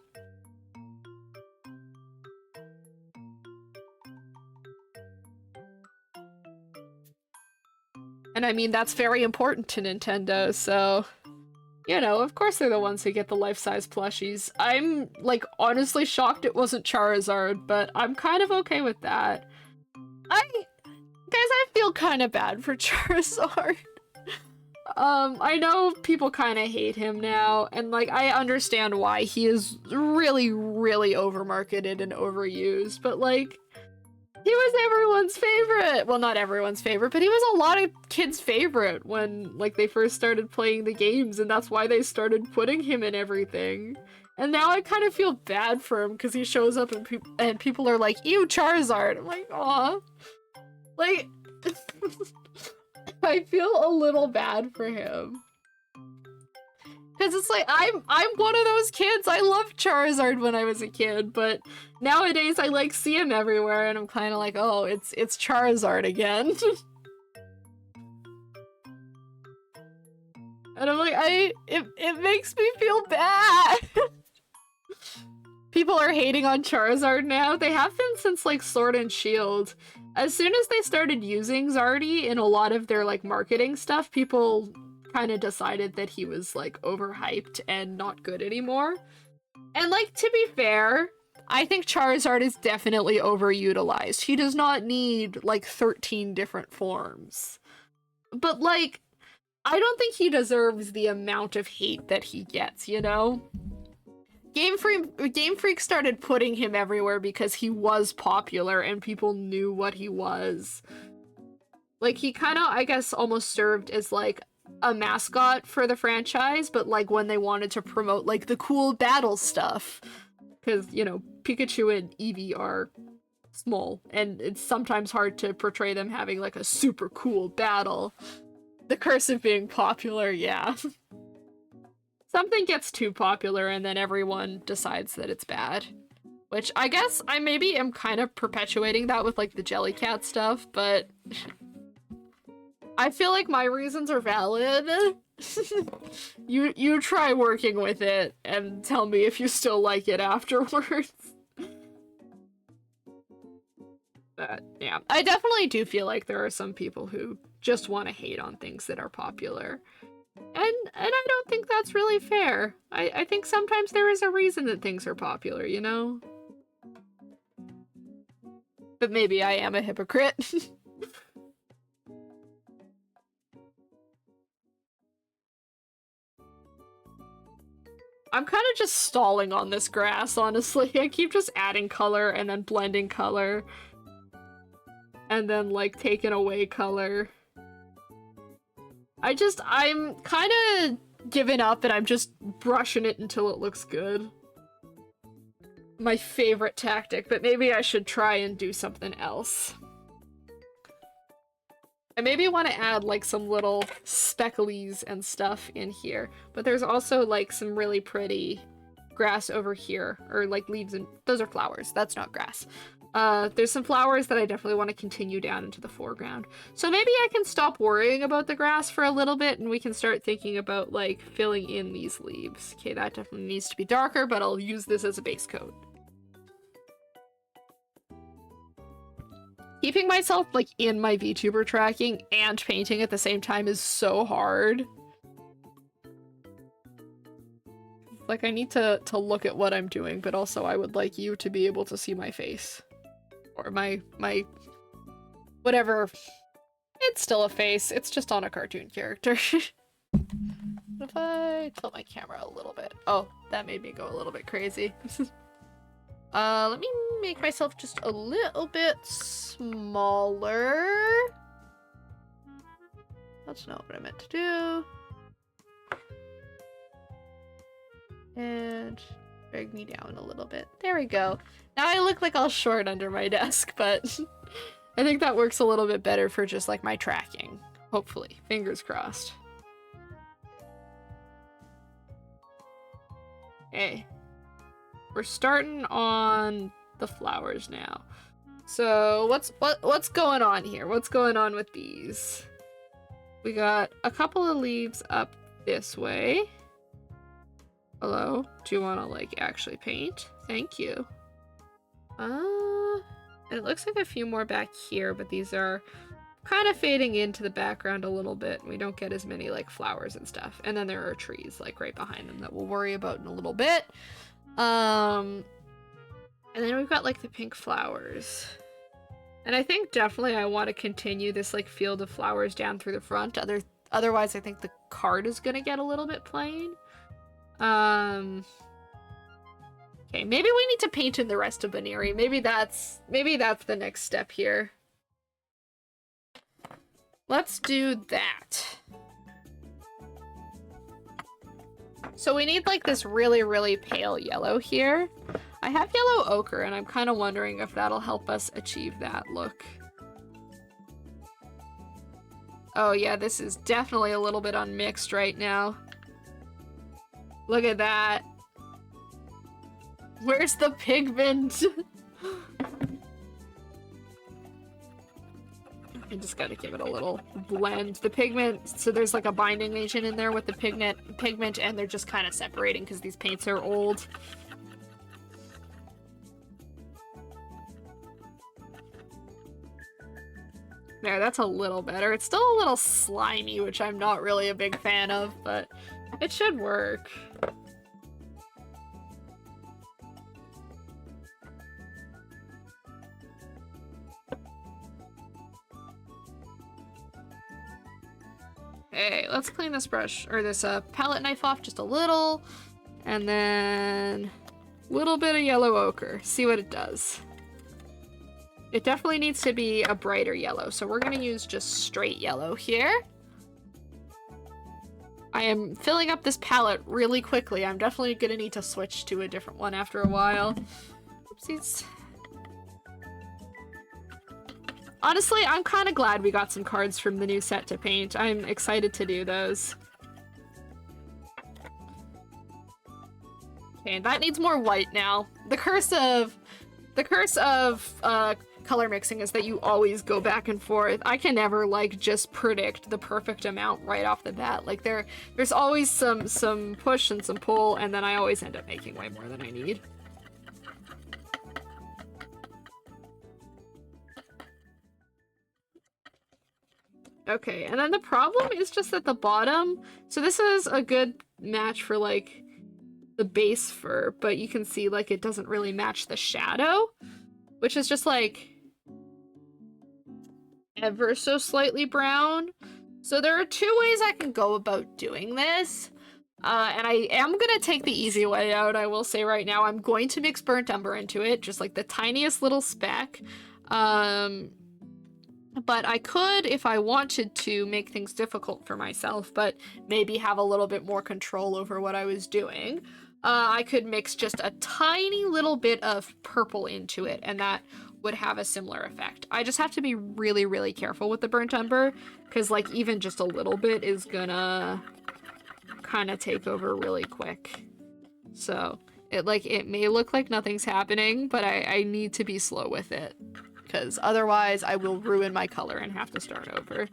And I mean, that's very important to Nintendo, so... You know, of course they're the ones who get the life-size plushies. I'm, like, honestly shocked it wasn't Charizard, but I'm kind of okay with that. I feel kind of bad for Charizard. I know people kind of hate him now, and, like, I understand why. He is really, really overmarketed and overused, but, like, he was everyone's favorite! Well, not everyone's favorite, but he was a lot of kids' favorite when, like, they first started playing the games, and that's why they started putting him in everything. And now I kind of feel bad for him, because he shows up and people are like, ew, Charizard! I'm like, aw. Like, I feel a little bad for him. Because it's like, I'm one of those kids. I loved Charizard when I was a kid, but nowadays I like see him everywhere and I'm kind of like, oh, it's Charizard again. And I'm like, it makes me feel bad. People are hating on Charizard now. They have been since like Sword and Shield. As soon as they started using Zardy in a lot of their like marketing stuff, people kind of decided that he was like overhyped and not good anymore. And like, to be fair, I think Charizard is definitely overutilized. He does not need like 13 different forms. But like, I don't think he deserves the amount of hate that he gets, you know? Game Freak started putting him everywhere because he was popular and people knew what he was. Like, he kind of, I guess, almost served as like a mascot for the franchise, but like when they wanted to promote like the cool battle stuff, because, you know, Pikachu and Eevee are small and it's sometimes hard to portray them having like a super cool battle. The curse of being popular, yeah. Something gets too popular and then everyone decides that it's bad, which I guess I maybe am kind of perpetuating that with like the Jellycat stuff, but I feel like my reasons are valid. You try working with it and tell me if you still like it afterwards. But yeah, I definitely do feel like there are some people who just want to hate on things that are popular. And I don't think that's really fair. I think sometimes there is a reason that things are popular, you know? But maybe I am a hypocrite. I'm kind of just stalling on this grass, honestly. I keep just adding color and then blending color. And then, like, taking away color. I'm kind of giving up and I'm just brushing it until it looks good. My favorite tactic, but maybe I should try and do something else. I maybe want to add like some little specklies and stuff in here, but there's also like some really pretty grass over here, or like leaves, and those are flowers. That's not grass. There's some flowers that I definitely want to continue down into the foreground. So maybe I can stop worrying about the grass for a little bit and we can start thinking about like filling in these leaves. Okay, that definitely needs to be darker, but I'll use this as a base coat. Keeping myself like in my VTuber tracking and painting at the same time is so hard. Like, I need to look at what I'm doing, but also I would like you to be able to see my face. Or my whatever. It's still a face, it's just on a cartoon character. If I tilt my camera a little bit. Oh, that made me go a little bit crazy. Let me make myself just a little bit smaller. That's not what I meant to do. And drag me down a little bit. There we go. Now I look like all short under my desk, but I think that works a little bit better for just like my tracking. Hopefully. Fingers crossed. Okay. We're starting on the flowers now. So what's going on here? What's going on with these? We got a couple of leaves up this way. Hello? Do you want to like actually paint? Thank you. It looks like a few more back here, but these are kind of fading into the background a little bit. We don't get as many like flowers and stuff. And then there are trees like right behind them that we'll worry about in a little bit. And then we've got like the pink flowers. And I think definitely I want to continue this like field of flowers down through the front. Otherwise I think the card is gonna get a little bit plain. Okay, maybe we need to paint in the rest of Baneri. Maybe that's the next step here. Let's do that. So we need like this really, really pale yellow here. I have yellow ochre and I'm kind of wondering if that'll help us achieve that look. Oh yeah, this is definitely a little bit unmixed right now. Look at that. Where's the pigment? I just gotta give it a little blend. The pigment, so there's like a binding agent in there with the pigment, and they're just kind of separating because these paints are old. There, that's a little better. It's still a little slimy, which I'm not really a big fan of, but it should work. Okay, let's clean this brush, or this palette knife off just a little, and then a little bit of yellow ochre. See what it does. It definitely needs to be a brighter yellow, so we're gonna use just straight yellow here. I am filling up this palette really quickly. I'm definitely gonna need to switch to a different one after a while. Oopsies. Honestly, I'm kind of glad we got some cards from the new set to paint. I'm excited to do those. Okay, that needs more white now. The curse of color mixing is that you always go back and forth. I can never like just predict the perfect amount right off the bat. Like there's always some push and some pull, and then I always end up making way more than I need. Okay, and then the problem is just at the bottom. So this is a good match for like the base fur, but you can see like it doesn't really match the shadow, which is just like ever so slightly brown. So there are two ways I can go about doing this. And I am gonna take the easy way out, I will say right now. I'm going to mix burnt umber into it, just like the tiniest little speck. But I could, if I wanted to, make things difficult for myself, but maybe have a little bit more control over what I was doing. I could mix just a tiny little bit of purple into it, and that would have a similar effect. I just have to be really, really careful with the burnt umber, because like even just a little bit is gonna kind of take over really quick. So it may look like nothing's happening, but I need to be slow with it, because otherwise I will ruin my color and have to start over.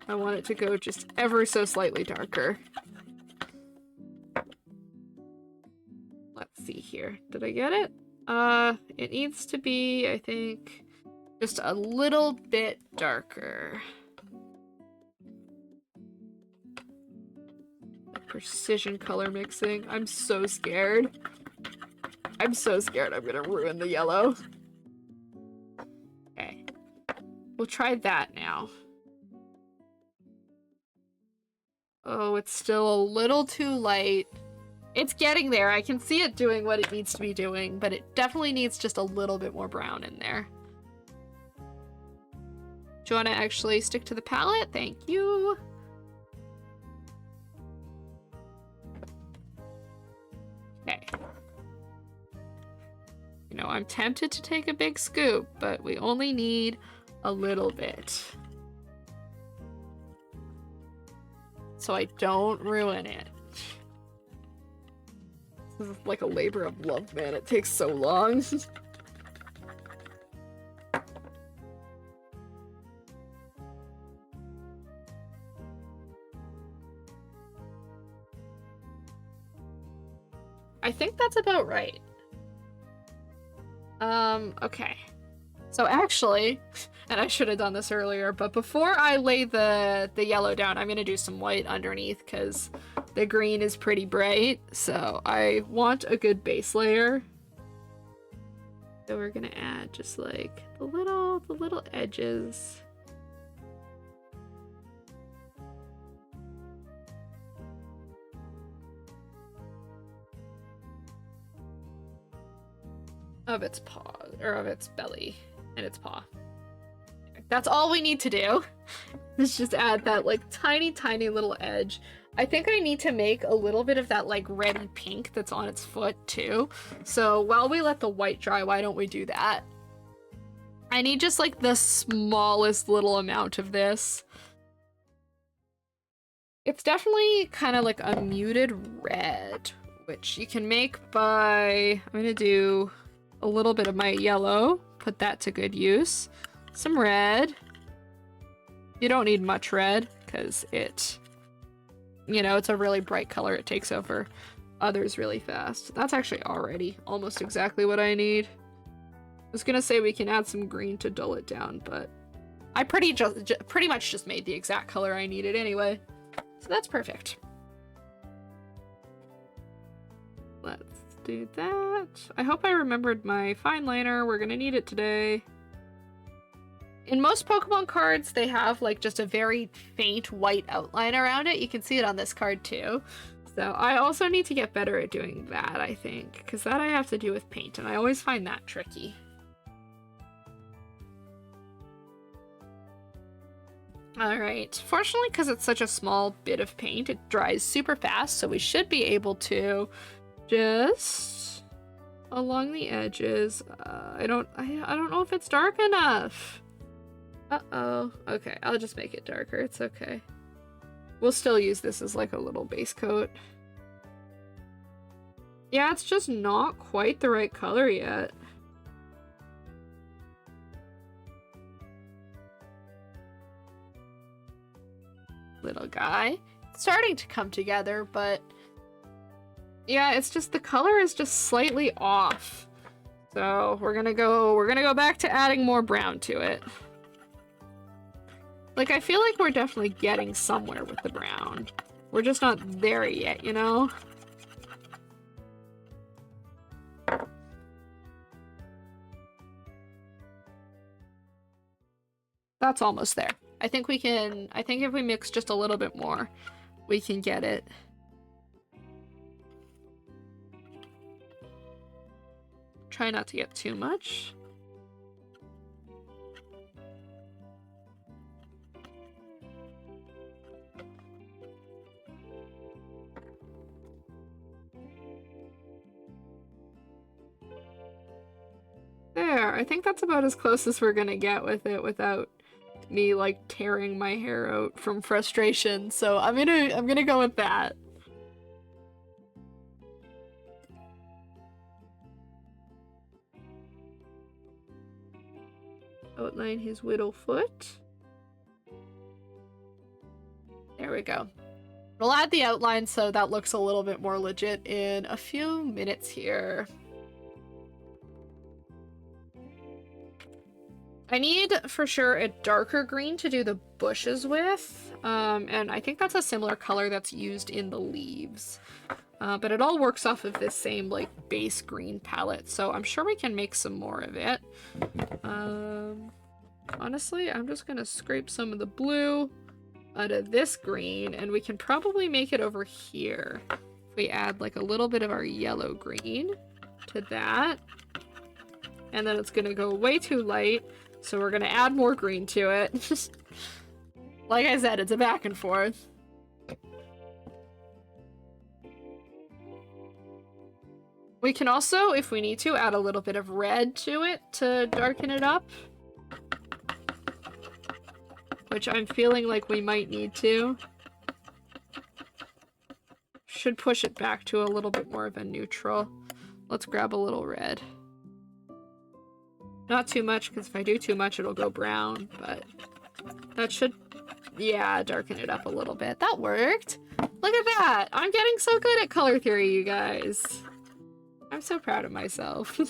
I want it to go just ever so slightly darker. Let's see here. Did I get it? It needs to be, I think, just a little bit darker. Precision color mixing. I'm so scared. I'm so scared I'm gonna ruin the yellow. Okay. We'll try that now. Oh, it's still a little too light. It's getting there. I can see it doing what it needs to be doing, but it definitely needs just a little bit more brown in there. Do you want to actually stick to the palette? Thank you. Okay. You know, I'm tempted to take a big scoop, but we only need a little bit. So I don't ruin it. This is like a labor of love, man. It takes so long. I think that's about right. Okay. So actually, and I should have done this earlier, but before I lay the yellow down, I'm gonna do some white underneath because the green is pretty bright. So I want a good base layer. So we're gonna add just like the little edges. Of its paw, or of its belly and its paw. That's all we need to do. Let's just add that like tiny little edge. I think I need to make a little bit of that like reddy pink that's on its foot too. So while we let the white dry, why don't we do that? I need just like the smallest little amount of this. It's definitely kind of like a muted red, which you can make by, I'm gonna do a little bit of my yellow, put that to good use. Some red. You don't need much red because it, you know, it's a really bright color. It takes over others really fast. That's actually already almost exactly what I need. I was gonna say we can add some green to dull it down, but I pretty much just made the exact color I needed anyway. So that's perfect. Let's do that. I hope I remembered my fine liner. We're gonna need it today. In most Pokemon cards, they have like just a very faint white outline around it. You can see it on this card too. So I also need to get better at doing that, I think, because that I have to do with paint, and I always find that tricky. Alright, fortunately because it's such a small bit of paint, it dries super fast, so we should be able to just along the edges. I don't know if it's dark enough. Uh-oh. Okay, I'll just make it darker. It's okay. We'll still use this as like a little base coat. Yeah, it's just not quite the right color yet. Little guy. It's starting to come together, but yeah, it's just the color is just slightly off. So we're gonna go back to adding more brown to it. Like, I feel like we're definitely getting somewhere with the brown. We're just not there yet, you know? That's almost there. I think if we mix just a little bit more, we can get it. Try not to get too much. There, I think that's about as close as we're gonna get with it without me like tearing my hair out from frustration. So I'm gonna go with that. Outline his widow foot. There we go. We'll add the outline so that looks a little bit more legit in a few minutes here. I need, for sure, a darker green to do the bushes with, and I think that's a similar color that's used in the leaves. But it all works off of this same, like, base green palette, so I'm sure we can make some more of it. Honestly, I'm just gonna scrape some of the blue out of this green, and we can probably make it over here. If we add, like, a little bit of our yellow green to that. And then it's gonna go way too light. So we're gonna add more green to it. Like I said, it's a back and forth. We can also, if we need to, add a little bit of red to it to darken it up. Which I'm feeling like we might need to. Should push it back to a little bit more of a neutral. Let's grab a little red. Not too much, because if I do too much, it'll go brown, but that should, yeah, darken it up a little bit. That worked! Look at that! I'm getting so good at color theory, you guys. I'm so proud of myself.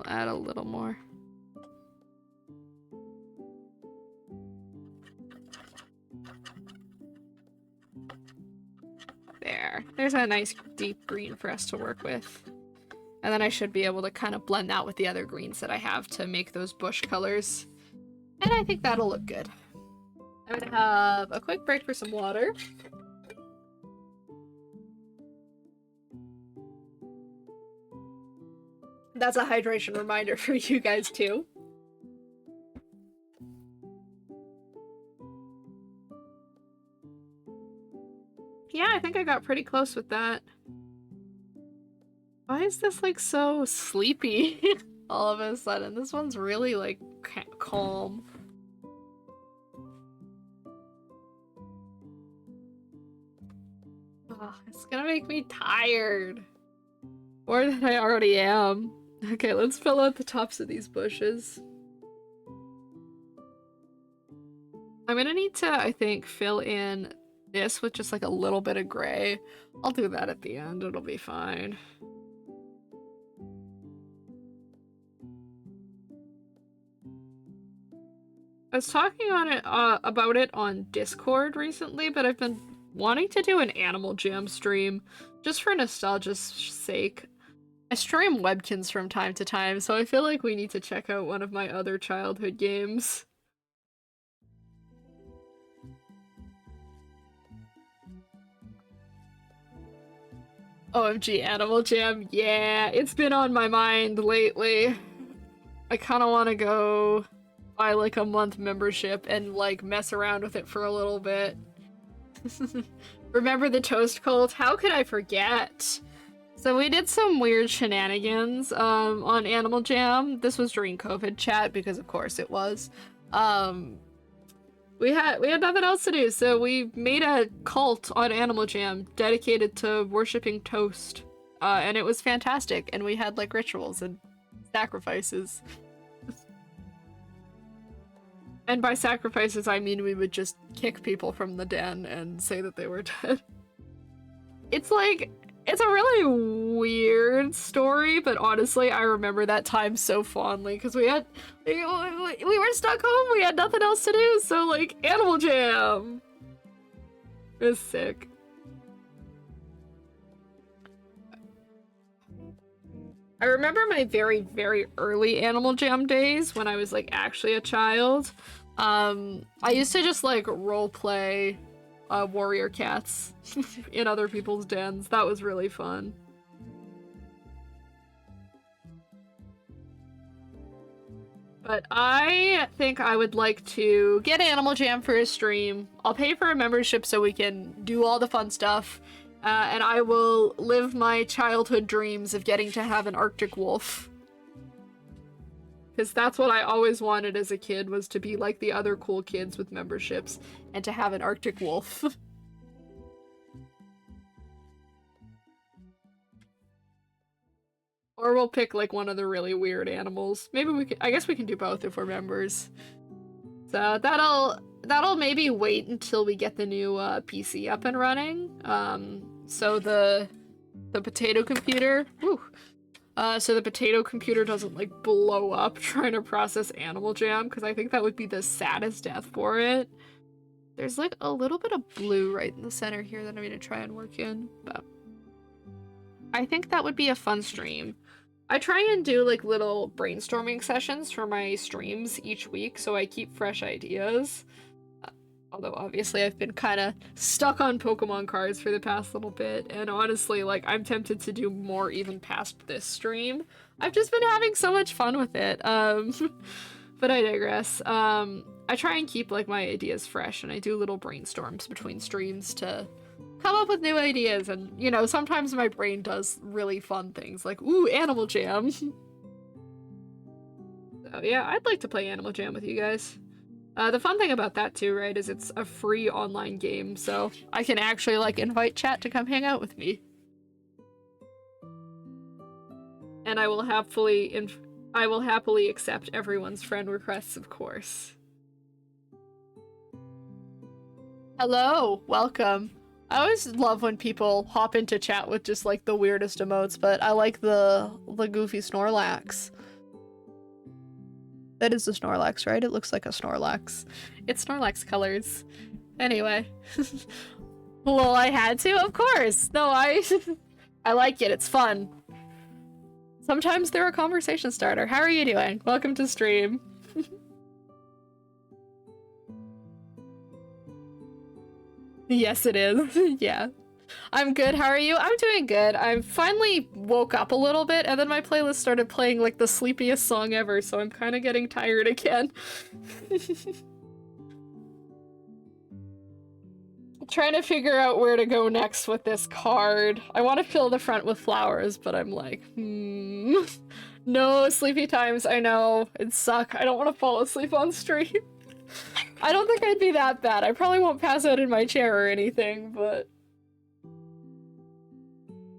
I'll add a little more. There. There's a nice deep green for us to work with. And then I should be able to kind of blend that with the other greens that I have to make those bush colors. And I think that'll look good. I'm gonna have a quick break for some water. That's a hydration reminder for you guys too. Yeah, I think I got pretty close with that. Why is this like so sleepy all of a sudden? This one's really like calm. Oh, it's gonna make me tired. More than I already am. Okay, let's fill out the tops of these bushes. I'm gonna need to, I think, fill in this with just like a little bit of gray. I'll do that at the end, it'll be fine. I was talking on it about it on Discord recently, but I've been wanting to do an Animal Jam stream just for nostalgia's sake. I stream Webkins from time to time, so I feel like we need to check out one of my other childhood games. OMG Animal Jam, yeah, it's been on my mind lately. I kind of want to go buy like a month membership and like mess around with it for a little bit. Remember the Toast Cult? How could I forget? So we did some weird shenanigans on Animal Jam. This was during COVID chat because of course it was. We had nothing else to do, so we made a cult on Animal Jam dedicated to worshipping toast. And it was fantastic, and we had like rituals and sacrifices. And by sacrifices, I mean we would just kick people from the den and say that they were dead. It's like, it's a really weird story, but honestly, I remember that time so fondly because we were stuck home, we had nothing else to do, so like, Animal Jam! It was sick. I remember my very, very early Animal Jam days when I was like actually a child. I used to just like roleplay warrior cats in other people's dens. That was really fun. But I think I would like to get Animal Jam for a stream. I'll pay for a membership so we can do all the fun stuff. And I will live my childhood dreams of getting to have an Arctic wolf. Because that's what I always wanted as a kid, was to be like the other cool kids with memberships and to have an Arctic wolf. Or we'll pick like one of the really weird animals. Maybe we can, I guess we can do both if we're members. So that'll maybe wait until we get the new PC up and running. So the potato computer, so the potato computer doesn't like blow up trying to process Animal Jam, because I think that would be the saddest death for it. There's like a little bit of blue right in the center here that I'm gonna try and work in, but I think that would be a fun stream. I try and do like little brainstorming sessions for my streams each week so I keep fresh ideas. Although obviously I've been kind of stuck on Pokemon cards for the past little bit, and honestly, like, I'm tempted to do more even past this stream. I've just been having so much fun with it, but I digress. I try and keep, like, my ideas fresh, and I do little brainstorms between streams to come up with new ideas, and, you know, sometimes my brain does really fun things, like, ooh, Animal Jam! So yeah, I'd like to play Animal Jam with you guys. The fun thing about that too, right, is it's a free online game, so I can actually, like, invite chat to come hang out with me. And I will happily accept everyone's friend requests, of course. Hello, welcome. I always love when people hop into chat with just, like, the weirdest emotes, but I like the goofy Snorlax. That is a Snorlax, right? It looks like a Snorlax. It's Snorlax colors. Anyway. Well, I had to, of course. No, I like it. It's fun. Sometimes they're a conversation starter. How are you doing? Welcome to stream. Yes, it is. Yeah. I'm good. How are you? I'm doing good. I finally woke up a little bit, and then my playlist started playing like the sleepiest song ever, so I'm kind of getting tired again. Trying to figure out where to go next with this card. I want to fill the front with flowers, but I'm like, No, sleepy times, I know. It suck. I don't want to fall asleep on stream. I don't think I'd be that bad. I probably won't pass out in my chair or anything, but...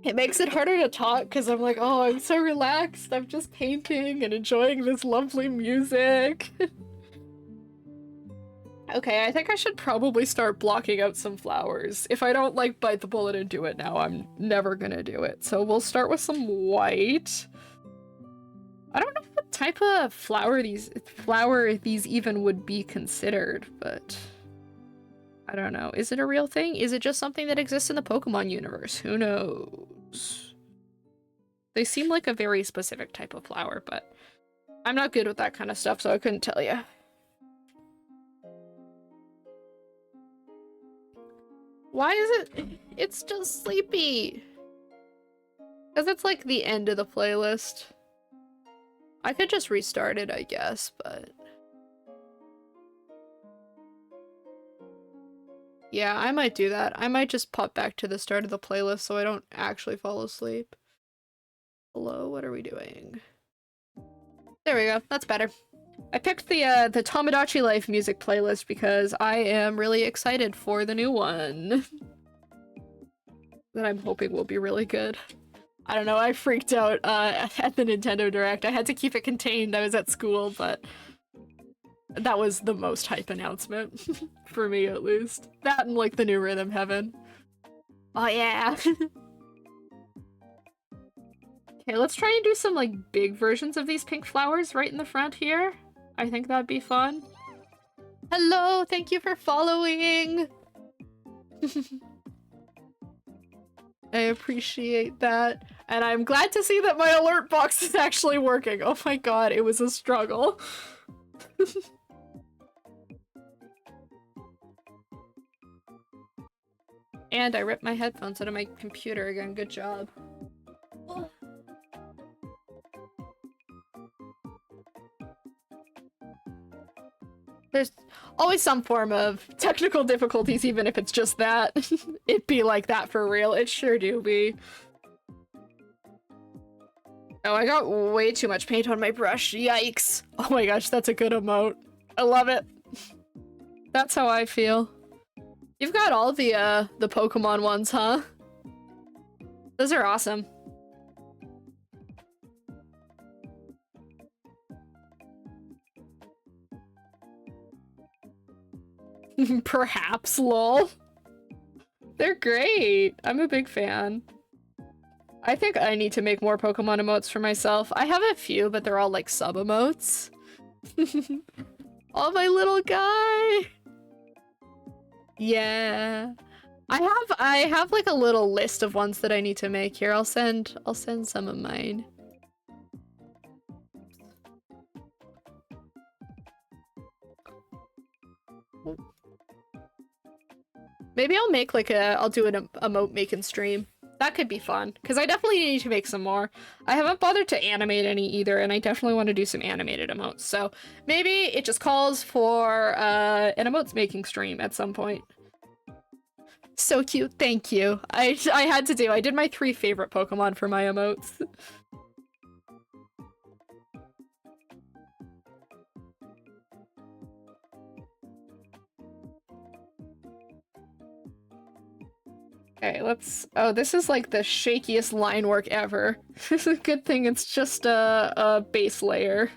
It makes it harder to talk because I'm like, oh, I'm so relaxed. I'm just painting and enjoying this lovely music. Okay, I think I should probably start blocking out some flowers. If I don't, like, bite the bullet and do it now, I'm never gonna do it. So we'll start with some white. I don't know what type of flower these even would be considered, but... I don't know. Is it a real thing? Is it just something that exists in the Pokemon universe? Who knows? They seem like a very specific type of flower, but I'm not good with that kind of stuff, so I couldn't tell you. Why is it? It's just sleepy. Because it's like the end of the playlist. I could just restart it, I guess, but... Yeah, I might do that. I might just pop back to the start of the playlist so I don't actually fall asleep. Hello, what are we doing? There we go, that's better. I picked the Tomodachi Life music playlist because I am really excited for the new one. That I'm hoping will be really good. I don't know, I freaked out at the Nintendo Direct. I had to keep it contained, I was at school, but... That was the most hype announcement. For me, at least. That and, like, the new Rhythm Heaven. Oh, yeah! Okay, let's try and do some, like, big versions of these pink flowers right in the front here. I think that'd be fun. Hello! Thank you for following! I appreciate that. And I'm glad to see that my alert box is actually working. Oh my god, it was a struggle. And I ripped my headphones out of my computer again. Good job. There's always some form of technical difficulties, even if it's just that. It be like that for real. It sure do be. Oh, I got way too much paint on my brush. Yikes. Oh my gosh, that's a good emote. I love it. That's how I feel. You've got all the Pokemon ones, huh? Those are awesome. Perhaps, lol. They're great. I'm a big fan. I think I need to make more Pokemon emotes for myself. I have a few, but they're all like sub-emotes. Oh, my little guy! Yeah. I have like a little list of ones that I need to make here. I'll send some of mine. Maybe I'll make like I'll do an emote making stream. That could be fun, because I definitely need to make some more. I haven't bothered to animate any either, and I definitely want to do some animated emotes. So maybe it just calls for an emotes making stream at some point. So cute, thank you. I had to do. I did my 3 favorite Pokemon for my emotes. Okay, let's... Oh, this is like the shakiest line work ever. Good thing it's just a base layer.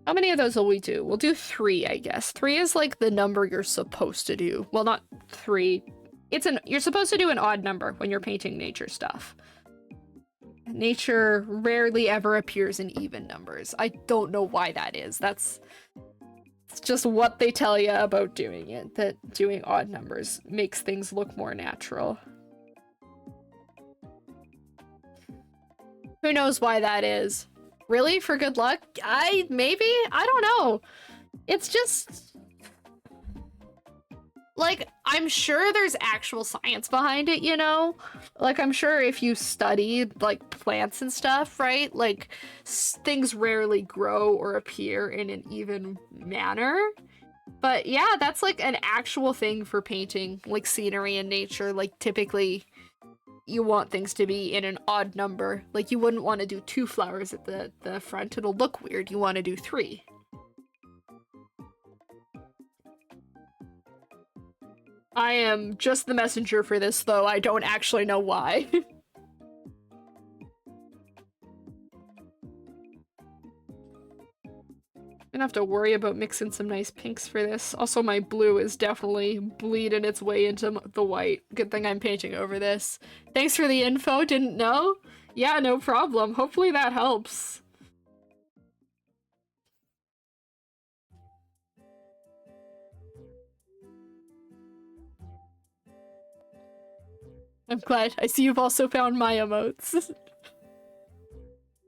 How many of those will we do? We'll do 3, I guess. 3 is like the number you're supposed to do. Well, not 3. You're supposed to do an odd number when you're painting nature stuff. Nature rarely ever appears in even numbers. I don't know why that is. It's just what they tell you about doing it, that doing odd numbers makes things look more natural. Who knows why that is? Really? For good luck? Maybe? I don't know. It's just... like, I'm sure there's actual science behind it, you know? Like, I'm sure if you studied, like, plants and stuff, right? Like, things rarely grow or appear in an even manner. But yeah, that's, like, an actual thing for painting, like, scenery and nature. Like, typically, you want things to be in an odd number. Like, you wouldn't want to do 2 flowers at the front. It'll look weird. You want to do 3. I am just the messenger for this, though. I don't actually know why. I'm gonna have to worry about mixing some nice pinks for this. Also, my blue is definitely bleeding its way into the white. Good thing I'm painting over this. Thanks for the info, didn't know? Yeah, no problem. Hopefully that helps. I'm glad. I see you've also found my emotes.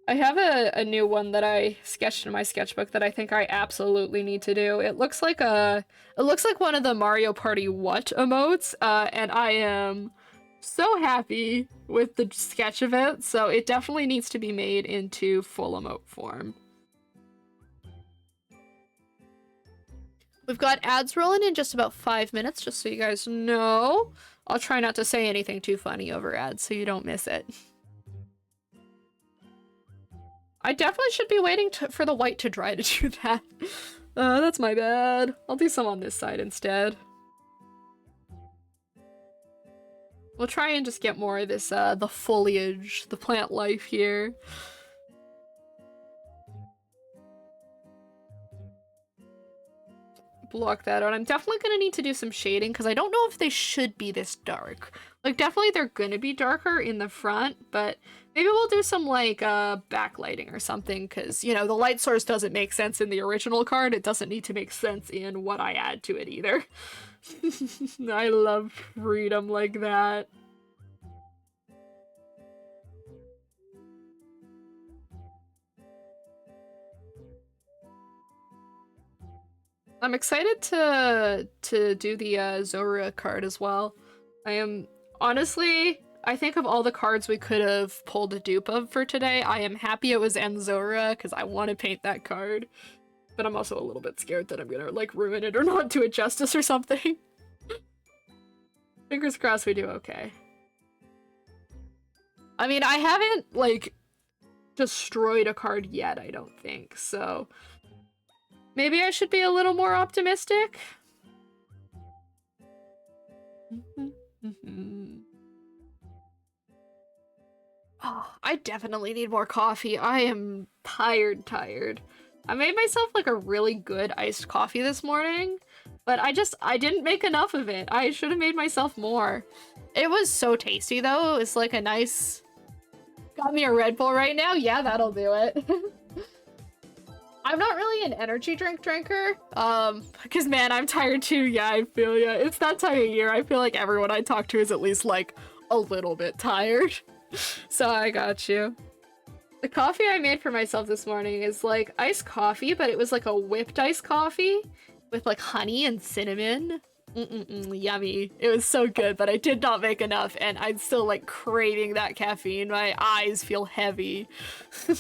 I have a new one that I sketched in my sketchbook that I think I absolutely need to do. It looks like one of the Mario Party What emotes, and I am so happy with the sketch of it, so it definitely needs to be made into full emote form. We've got ads rolling in just about 5 minutes, just so you guys know. I'll try not to say anything too funny over ads so you don't miss it. I definitely should be waiting for the white to dry to do that. That's my bad. I'll do some on this side instead. We'll try and just get more of this, the foliage, the plant life here. Block that out. I'm definitely gonna need to do some shading because I don't know if they should be this dark. Like, definitely they're gonna be darker in the front, but maybe we'll do some, like, backlighting or something, because, you know, the light source doesn't make sense in the original card. It doesn't need to make sense in what I add to it either. I love freedom like that. I'm excited to do the Zora card as well. I am honestly, I think of all the cards we could have pulled a dupe of for today, I am happy it was Zora because I want to paint that card. But I'm also a little bit scared that I'm gonna, like, ruin it or not do it justice or something. Fingers crossed we do okay. I mean, I haven't, like, destroyed a card yet, I don't think, so maybe I should be a little more optimistic? Oh, I definitely need more coffee. I am tired. I made myself, like, a really good iced coffee this morning, but I didn't make enough of it. I should have made myself more. It was so tasty, though. It was, like, a nice... Got me a Red Bull right now? Yeah, that'll do it. I'm not really an energy drink drinker, because, man, I'm tired too. Yeah, I feel ya. It's that time of year. I feel like everyone I talk to is at least, like, a little bit tired. So I got you. The coffee I made for myself this morning is, like, iced coffee, but it was, like, a whipped iced coffee with, like, honey and cinnamon. Yummy. It was so good, but I did not make enough, and I'm still, like, craving that caffeine. My eyes feel heavy.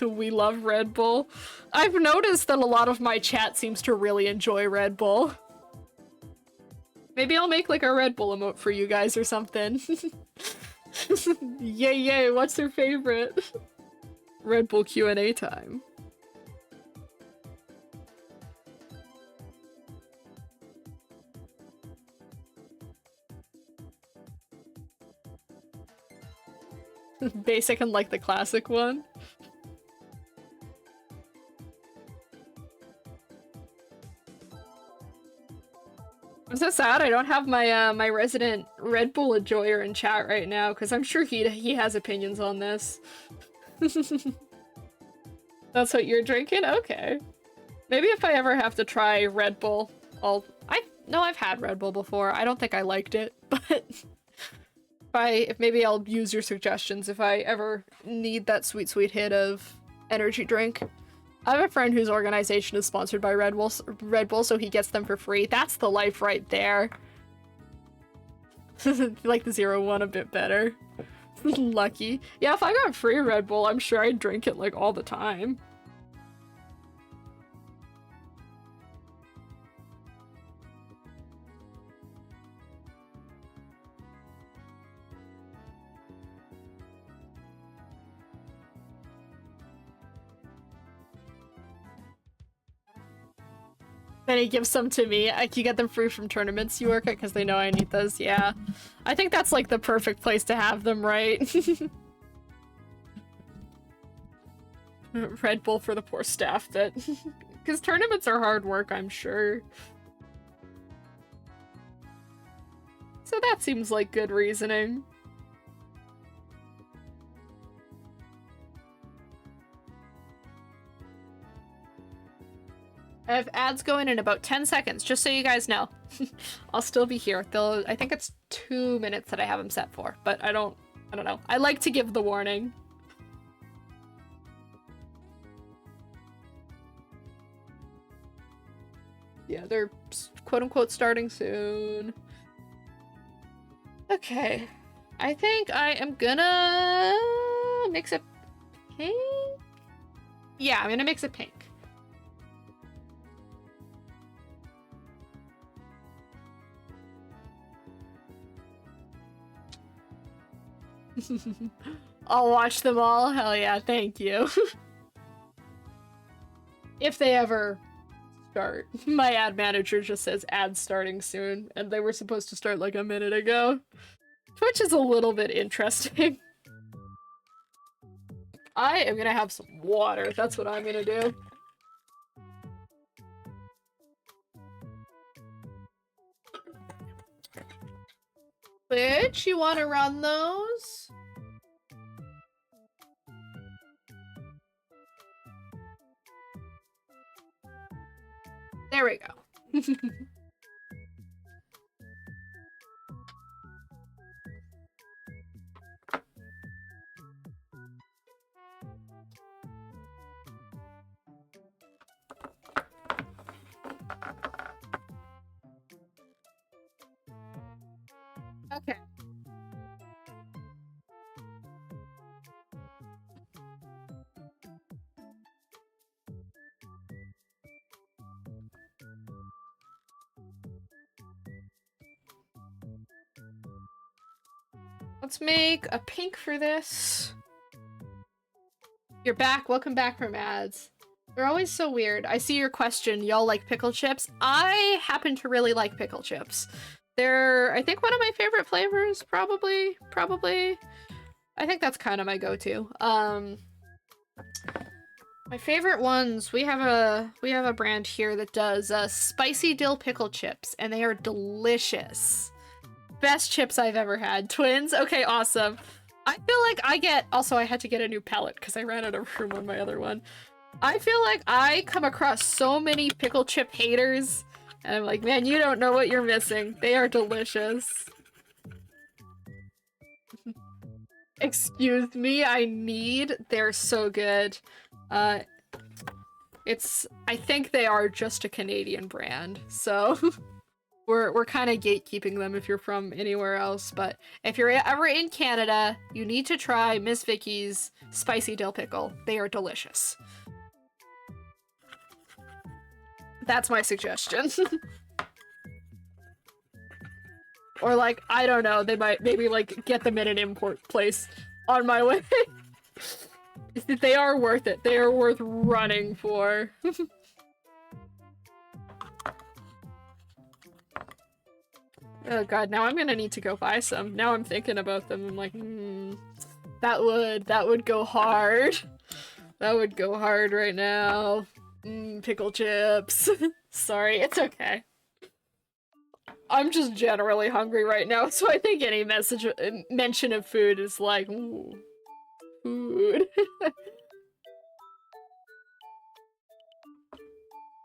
We love Red Bull. I've noticed that a lot of my chat seems to really enjoy Red Bull. Maybe I'll make, like, a Red Bull emote for you guys or something. Yay, what's your favorite? Red Bull Q&A time. Basic and, like, the classic one. I'm so sad I don't have my my resident Red Bull enjoyer in chat right now, because I'm sure he has opinions on this. That's what you're drinking? Okay. Maybe if I ever have to try Red Bull, I've had Red Bull before. I don't think I liked it, but if maybe I'll use your suggestions if I ever need that sweet, sweet hit of energy drink. I have a friend whose organization is sponsored by Red Bull, so he gets them for free. That's the life right there. Like the 0-1 a bit better. Lucky. Yeah, if I got free Red Bull, I'm sure I'd drink it like all the time. Then he gives some to me. You get them free from tournaments you work at because they know I need those. Yeah. I think that's like the perfect place to have them, right? Red Bull for the poor staff that... Because tournaments are hard work, I'm sure. So that seems like good reasoning. I have ads going in about 10 seconds, just so you guys know. I'll still be here. I think it's 2 minutes that I have them set for, but I don't know. I like to give the warning. Yeah, they're quote-unquote starting soon. Okay. I think I am gonna mix a pink? Yeah, I'm gonna mix a pink. I'll watch them all. Hell yeah, thank you. If they ever start. My ad manager just says ads starting soon, and they were supposed to start like a minute ago. Which is a little bit interesting. I am gonna have some water. That's what I'm gonna do. Bitch, you wanna run those? There we go. Okay. Let's make a pink for this. You're back. Welcome back from ads. They're always so weird. I see your question. Y'all like pickle chips? I happen to really like pickle chips. They're, I think, one of my favorite flavors, probably. I think that's kind of my go-to. My favorite ones, we have a brand here that does spicy dill pickle chips, and they are delicious. Best chips I've ever had. Twins? Okay, awesome. I feel like also I had to get a new palette because I ran out of room on my other one. I feel like I come across so many pickle chip haters, and I'm like, man, you don't know what you're missing. They are delicious. Excuse me, they're so good. I think they are just a Canadian brand, so we're kind of gatekeeping them if you're from anywhere else, but if you're ever in Canada, you need to try Miss Vicky's spicy dill pickle. They are delicious. That's my suggestion. Or like, I don't know, they might maybe like get them in an import place on my way. They are worth it. They are worth running for. Oh god, now I'm gonna need to go buy some. Now I'm thinking about them. I'm like, that would go hard. That would go hard right now. Pickle chips. Sorry, it's okay. I'm just generally hungry right now, so I think any mention of food is like, ooh. Food.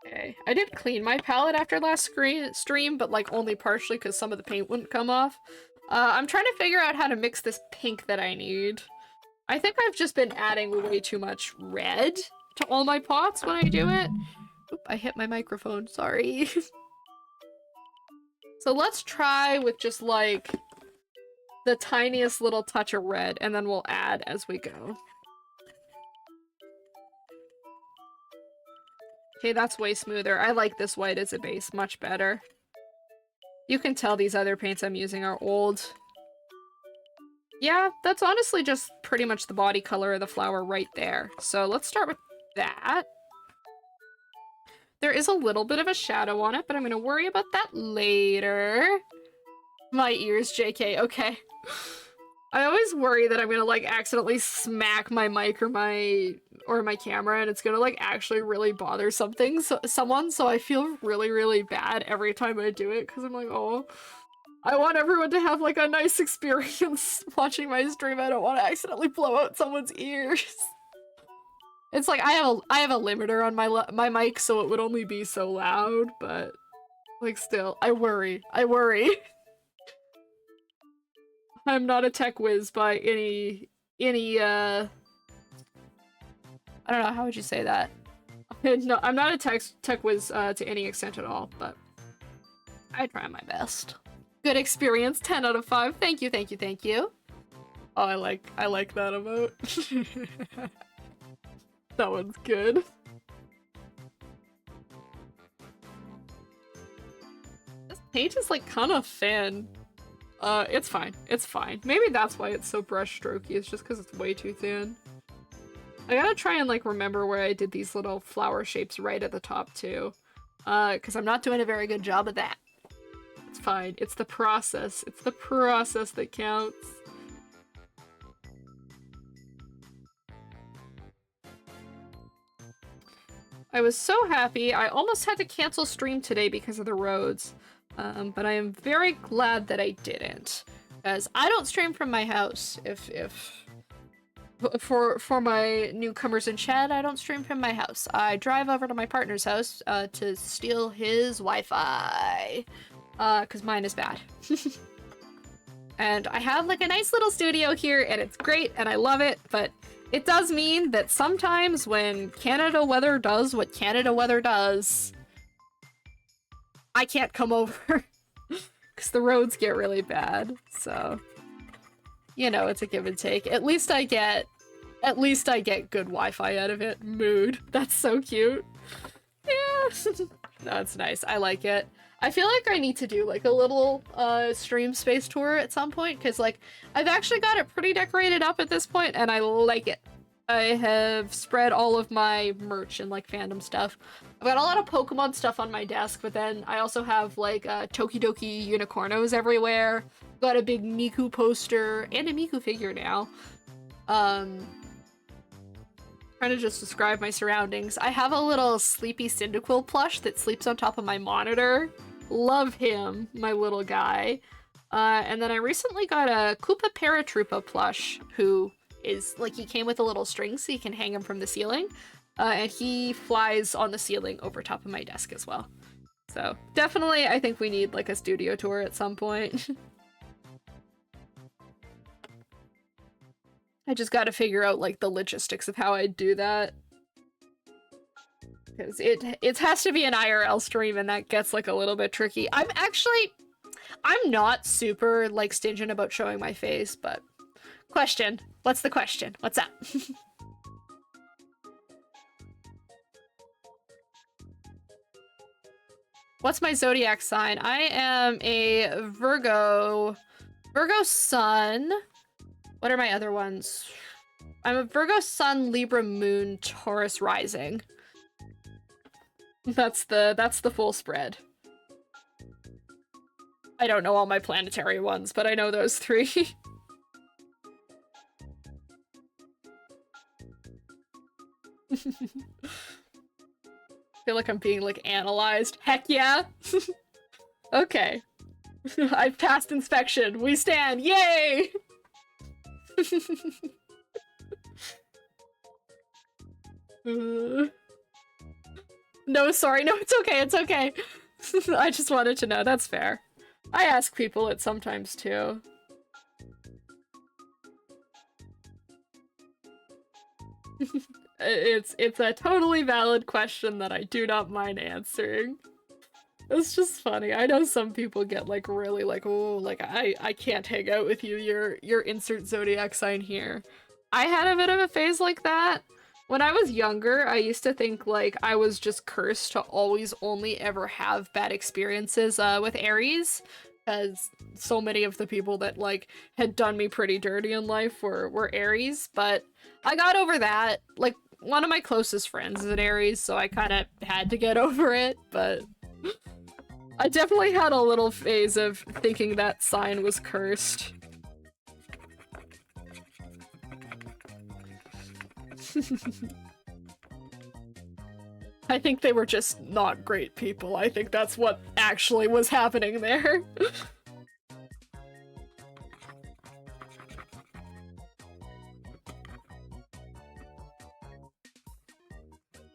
Okay, I did clean my palette after last stream, but like only partially because some of the paint wouldn't come off. I'm trying to figure out how to mix this pink that I need. I think I've just been adding way too much red to all my pots when I do it. Oop, I hit my microphone, sorry. So let's try with just like the tiniest little touch of red, and then we'll add as we go. Okay, that's way smoother. I like this white as a base much better. You can tell these other paints I'm using are old. Yeah, that's honestly just pretty much the body color of the flower right there. So let's start with that. There is a little bit of a shadow on it, but I'm gonna worry about that later. My ears, JK, okay. I always worry that I'm gonna like accidentally smack my mic or my camera and it's gonna like actually really bother someone, so I feel really bad every time I do it because I'm like, oh, I want everyone to have like a nice experience watching my stream. I don't want to accidentally blow out someone's ears. It's like I have a limiter on my mic, so it would only be so loud, but like still, I worry. I'm not a tech whiz by any I don't know, how would you say that? No, I'm not a tech whiz to any extent at all, but I try my best. Good experience, 10 out of 5. Thank you. Oh, I like that emote. That one's good. This paint is like kind of thin. It's fine. Maybe that's why it's so brush strokey. It's just because it's way too thin. I gotta try and like remember where I did these little flower shapes right at the top too. Because I'm not doing a very good job of that. It's fine. It's the process. It's the process that counts. I was so happy. I almost had to cancel stream today because of the roads. But I am very glad that I didn't, as I don't stream from my house. For my newcomers in chat, I don't stream from my house. I drive over to my partner's house to steal his Wi-Fi, because mine is bad. And I have like a nice little studio here, and it's great, and I love it, but it does mean that sometimes when Canada weather does what Canada weather does, I can't come over because the roads get really bad. So, you know, it's a give and take. At least I get good Wi-Fi out of it. Mood. That's so cute. Yeah. No, it's nice. I like it. I feel like I need to do like a little stream space tour at some point because like I've actually got it pretty decorated up at this point and I like it. I have spread all of my merch and like fandom stuff. I've got a lot of Pokemon stuff on my desk, but then I also have like Tokidoki Unicornos everywhere. Got a big Miku poster and a Miku figure now. Trying to just describe my surroundings. I have a little Sleepy Cyndaquil plush that sleeps on top of my monitor. Love him, my little guy. And then I recently got a Koopa Paratroopa plush who is like, he came with a little string so you can hang him from the ceiling. And he flies on the ceiling over top of my desk as well. So definitely I think we need like a studio tour at some point. I just gotta figure out like the logistics of how I'd do that. Because it has to be an IRL stream and that gets like a little bit tricky. I'm not super like stingent about showing my face, but question. What's the question? What's up? What's my zodiac sign? I am a Virgo sun. What are my other ones? I'm a Virgo sun, Libra moon, Taurus rising. That's the full spread. I don't know all my planetary ones, but I know those three. Feel like I'm being like analyzed. Heck yeah. Okay. I've passed inspection. We stand. Yay! No, sorry. No, it's okay. It's okay. I just wanted to know. That's fair. I ask people it sometimes too. It's a totally valid question that I do not mind answering. It's just funny. I know some people get like really like, oh, like I can't hang out with you. You're insert zodiac sign here. I had a bit of a phase like that. When I was younger, I used to think like I was just cursed to always only ever have bad experiences with Aries, because so many of the people that like had done me pretty dirty in life were Aries, but I got over that. Like one of my closest friends is an Aries, so I kind of had to get over it, but I definitely had a little phase of thinking that sign was cursed. I think they were just not great people. I think that's what actually was happening there.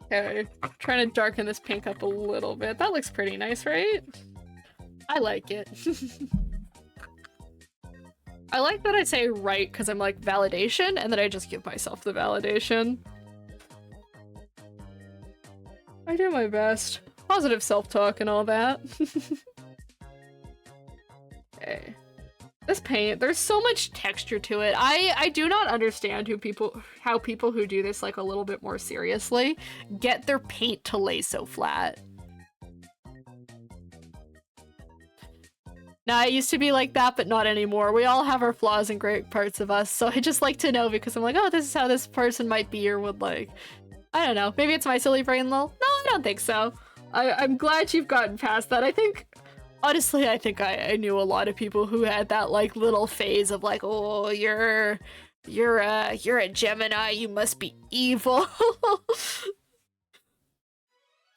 Okay, trying to darken this pink up a little bit. That looks pretty nice, right? I like it. I like that I say right because I'm like validation, and then I just give myself the validation. I do my best. Positive self-talk and all that. Okay. This paint, there's so much texture to it. I do not understand how people who do this like a little bit more seriously get their paint to lay so flat. Now, I used to be like that, but not anymore. We all have our flaws and great parts of us, so I just like to know because I'm like, oh, this is how this person might be or would like. I don't know. Maybe it's my silly brain, lol. No, I don't think so. I'm glad you've gotten past that. I think, honestly, I think I knew a lot of people who had that like little phase of like, oh, you're a Gemini, you must be evil.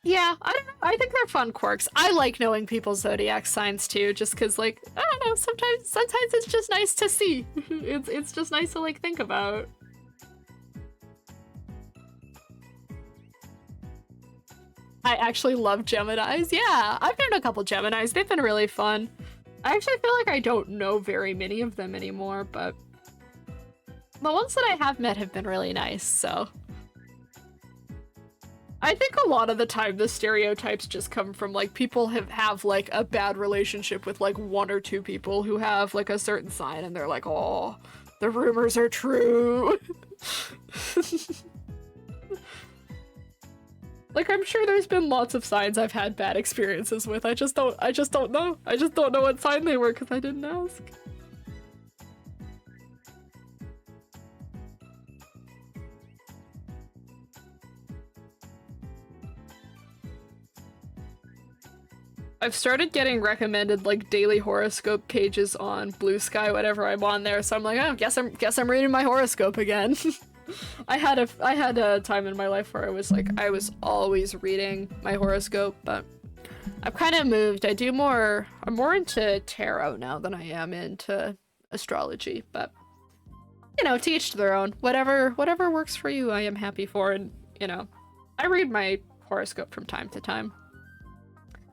Yeah, I don't know. I think they're fun quirks. I like knowing people's zodiac signs too, just because, like, I don't know. Sometimes it's just nice to see. It's just nice to like think about. I actually love Geminis. Yeah, I've known a couple Geminis. They've been really fun. I actually feel like I don't know very many of them anymore, but the ones that I have met have been really nice, so. I think a lot of the time the stereotypes just come from like people have like a bad relationship with like one or two people who have like a certain sign and they're like, oh, the rumors are true. Like I'm sure there's been lots of signs I've had bad experiences with. I just don't know. I just don't know what sign they were because I didn't ask. I've started getting recommended like daily horoscope pages on Blue Sky whenever I'm on there, so I'm like, oh, guess I'm reading my horoscope again. I had a time in my life where I was always reading my horoscope, but I've kind of moved. I'm more into tarot now than I am into astrology, but you know, to each their own. Whatever works for you, I am happy for, and you know, I read my horoscope from time to time.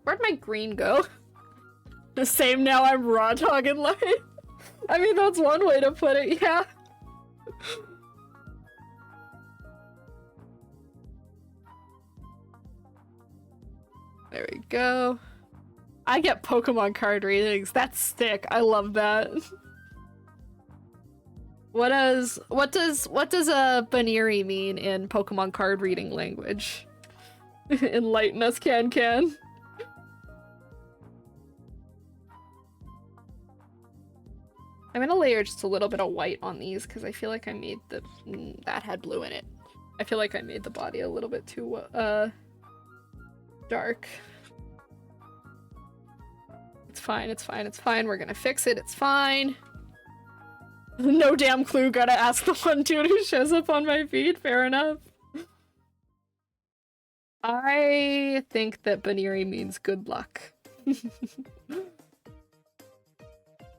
Where'd my green go? The same now, I'm raw dogging life. I mean, that's one way to put it, yeah. There we go. I get Pokemon card readings. That's sick. I love that. What does a Baniri mean in Pokemon card reading language? Enlighten us, Can. I'm gonna layer just a little bit of white on these because I feel like I made that had blue in it. I feel like I made the body a little bit too dark. It's fine. We're gonna fix it. It's fine. No damn clue. Gotta ask the one dude who shows up on my feed. Fair enough. I think that Baniri means good luck.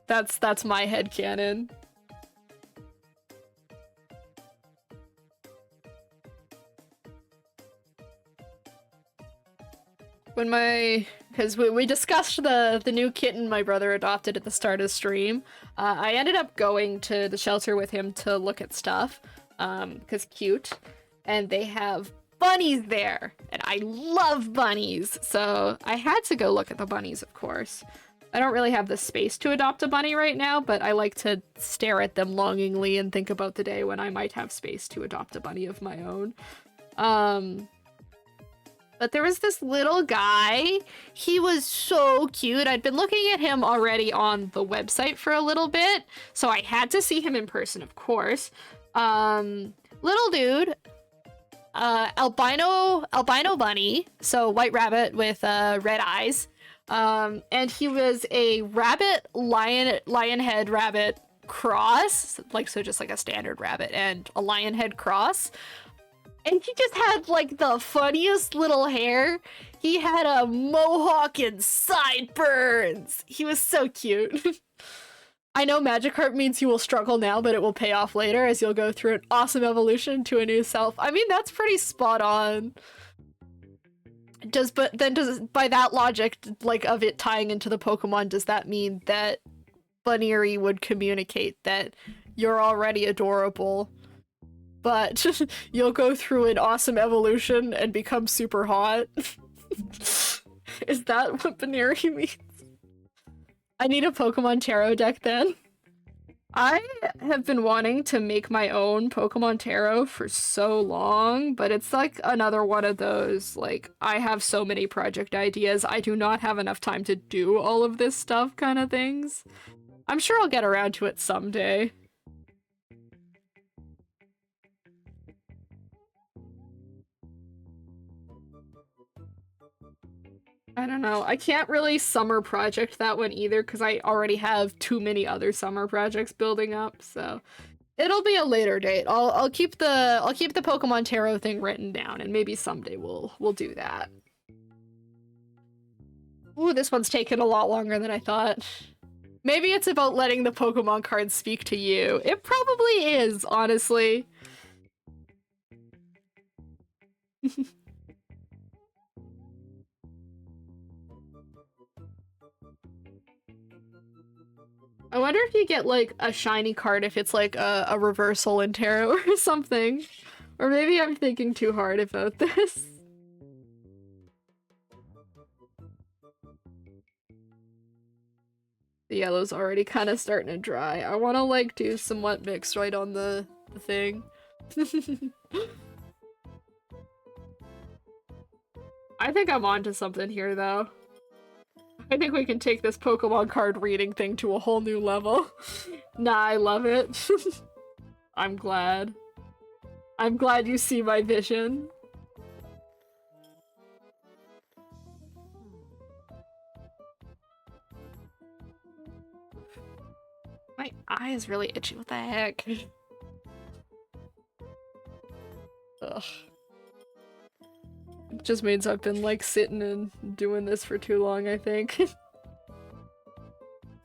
That's my headcanon. when because we discussed the new kitten my brother adopted at the start of the stream. I ended up going to the shelter with him to look at stuff, because cute, and they have bunnies there, and I love bunnies, so I had to go look at the bunnies, of course. I don't really have the space to adopt a bunny right now, but I like to stare at them longingly and think about the day when I might have space to adopt a bunny of my own. But there was this little guy. He was so cute. I'd been looking at him already on the website for a little bit, so I had to see him in person, of course. Little dude, albino bunny, so white rabbit with red eyes. And he was a lion head rabbit cross, like, so just like a standard rabbit and a lion head cross. And he just had like the funniest little hair. He had a mohawk and sideburns. He was so cute. I know Magikarp means you will struggle now, but it will pay off later as you'll go through an awesome evolution to a new self. I mean, that's pretty spot on. Does by that logic, like, of it tying into the Pokemon, does that mean that Bunnery would communicate that you're already adorable, but you'll go through an awesome evolution and become super hot? Is that what Bunnery means? I need a Pokemon Tarot deck then. I have been wanting to make my own Pokemon Tarot for so long, but it's like another one of those, like, I have so many project ideas, I do not have enough time to do all of this stuff kind of things. I'm sure I'll get around to it someday. I don't know. I can't really summer project that one either because I already have too many other summer projects building up, so it'll be a later date. I'll keep the Pokemon Tarot thing written down, and maybe someday we'll do that. Ooh, this one's taken a lot longer than I thought. Maybe it's about letting the Pokemon cards speak to you. It probably is, honestly. I wonder if you get, like, a shiny card if it's, like, a reversal in tarot or something. Or maybe I'm thinking too hard about this. The yellow's already kind of starting to dry. I want to, like, do some wet mix right on the thing. I think I'm onto something here, though. I think we can take this Pokemon card reading thing to a whole new level. Nah, I love it. I'm glad. I'm glad you see my vision. My eye is really itchy. What the heck? Ugh. It just means I've been, like, sitting and doing this for too long, I think.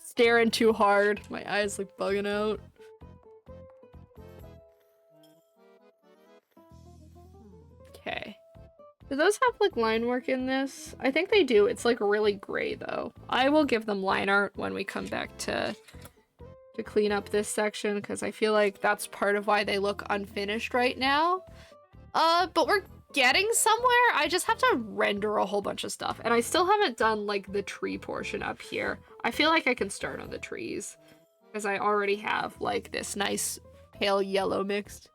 Staring too hard. My eyes, like, bugging out. Okay. Do those have, like, line work in this? I think they do. It's, like, really gray, though. I will give them line art when we come back to clean up this section, because I feel like that's part of why they look unfinished right now. But we're getting somewhere. I just have to render a whole bunch of stuff, and I still haven't done, like, the tree portion up here. I feel like I can start on the trees because I already have, like, this nice pale yellow mixed.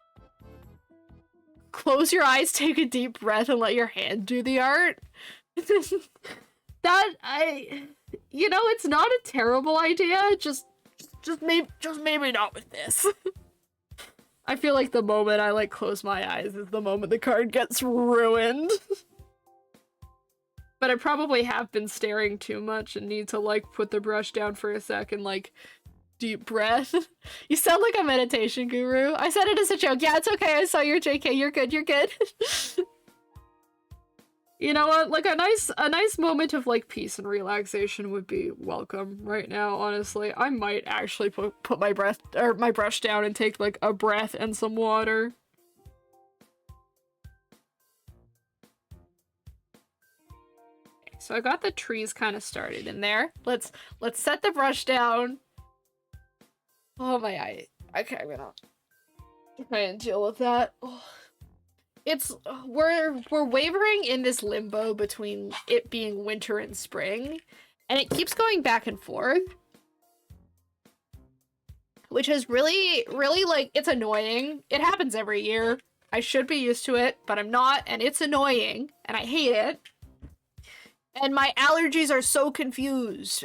Close your eyes, take a deep breath, and let your hand do the art. You know, it's not a terrible idea, just maybe not with this. I feel like the moment I, like, close my eyes is the moment the card gets ruined. But I probably have been staring too much and need to, like, put the brush down for a sec and, like, deep breath. You sound like a meditation guru. I said it as a joke. Yeah, it's okay. I saw your JK. You're good. You're good. You know what? Like, a nice moment of, like, peace and relaxation would be welcome right now, honestly. I might actually put my brush down and take, like, a breath and some water. So I got the trees kind of started in there. Let's set the brush down. Oh my eye. Okay, I'm gonna try and deal with that. Oh. It's we're wavering in this limbo between it being winter and spring, and it keeps going back and forth, which is really like, it's annoying. It happens every year. I should be used to it, but I'm not, and it's annoying, and I hate it. And my allergies are so confused.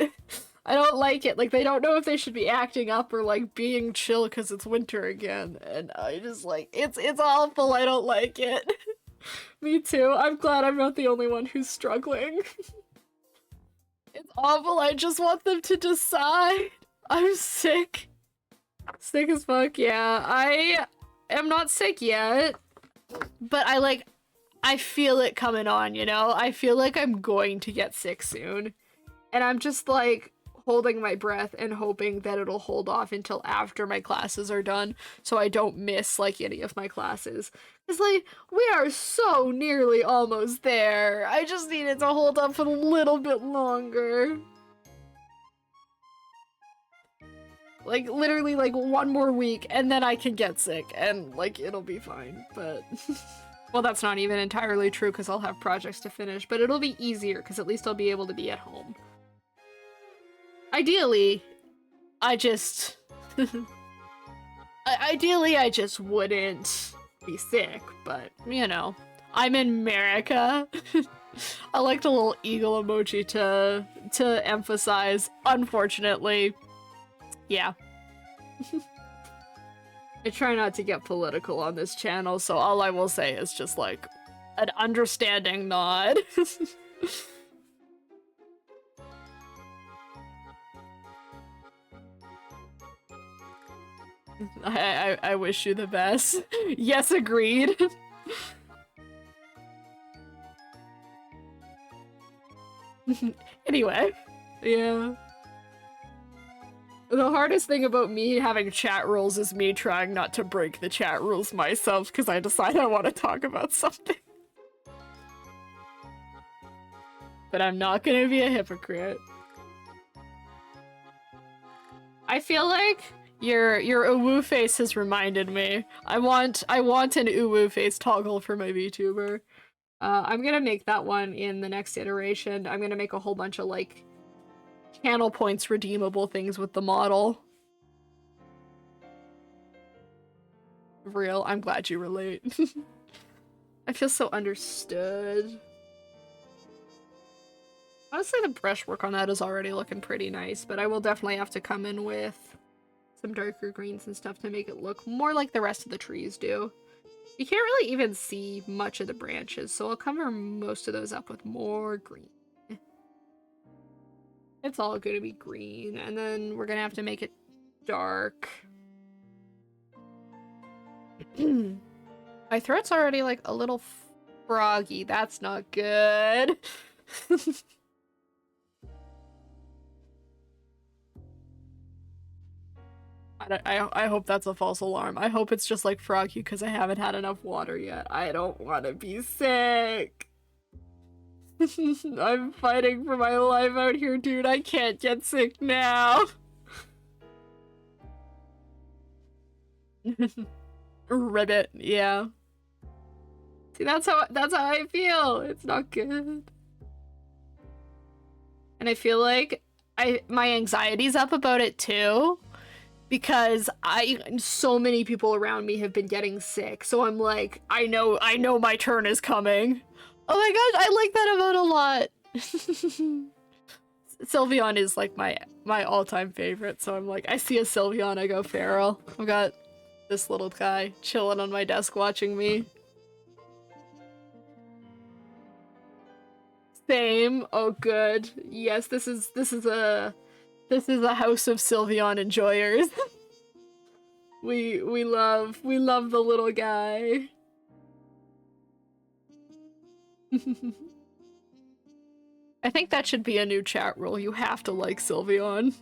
I don't like it. Like, they don't know if they should be acting up or, like, being chill because it's winter again. And I just, like, it's awful. I don't like it. Me too. I'm glad I'm not the only one who's struggling. It's awful. I just want them to decide. I'm sick. Sick as fuck, yeah. I am not sick yet. But I feel it coming on, you know? I feel like I'm going to get sick soon. And I'm just, like, holding my breath and hoping that it'll hold off until after my classes are done so I don't miss, like, any of my classes. It's like, we are so nearly almost there. I just need it to hold up for a little bit longer. Like, literally, like, one more week, and then I can get sick, and, like, it'll be fine, but... Well, that's not even entirely true, because I'll have projects to finish, but it'll be easier, because at least I'll be able to be at home. Ideally, I just... Ideally, I just wouldn't be sick, but, you know. I'm in America. I like the little eagle emoji to emphasize, unfortunately. Yeah. I try not to get political on this channel, so all I will say is just, like, an understanding nod. I wish you the best. Yes, agreed. Anyway, yeah. The hardest thing about me having chat rules is me trying not to break the chat rules myself because I decide I want to talk about something. But I'm not gonna be a hypocrite. I feel like your uwu face has reminded me. I want an uwu face toggle for my VTuber. I'm gonna make that one in the next iteration. I'm gonna make a whole bunch of, like, channel points redeemable things with the model. Real, I'm glad you relate. I feel so understood. Honestly, the brushwork on that is already looking pretty nice, but I will definitely have to come in with some darker greens and stuff to make it look more like the rest of the trees do. You can't really even see much of the branches, so I'll cover most of those up with more green. It's all gonna be green, and then we're gonna have to make it dark. My throat's already, like, a little froggy. That's not good. I hope that's a false alarm. I hope it's just, like, froggy because I haven't had enough water yet. I don't want to be sick. I'm fighting for my life out here, dude. I can't get sick now. Ribbit, yeah. See, that's how I feel. It's not good. And I feel like my anxiety's up about it too, because so many people around me have been getting sick. So I'm like, I know my turn is coming. Oh my gosh, I like that emote a lot. Sylveon is, like, my all-time favorite, so I'm like, I see a Sylveon, I go feral. I've got this little guy chilling on my desk watching me. Same. Oh good. Yes, this is a house of Sylveon enjoyers. we love the little guy. I think that should be a new chat rule. You have to like Sylveon.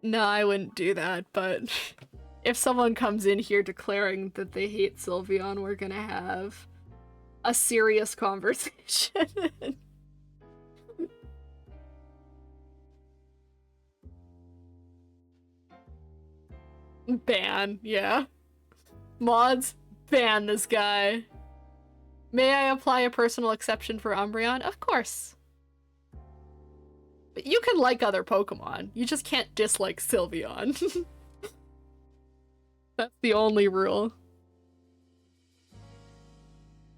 No, I wouldn't do that, but if someone comes in here declaring that they hate Sylveon, we're gonna have a serious conversation. Ban, yeah. Mods, ban this guy. May I apply a personal exception for Umbreon? Of course. But you can like other Pokemon. You just can't dislike Sylveon. That's the only rule.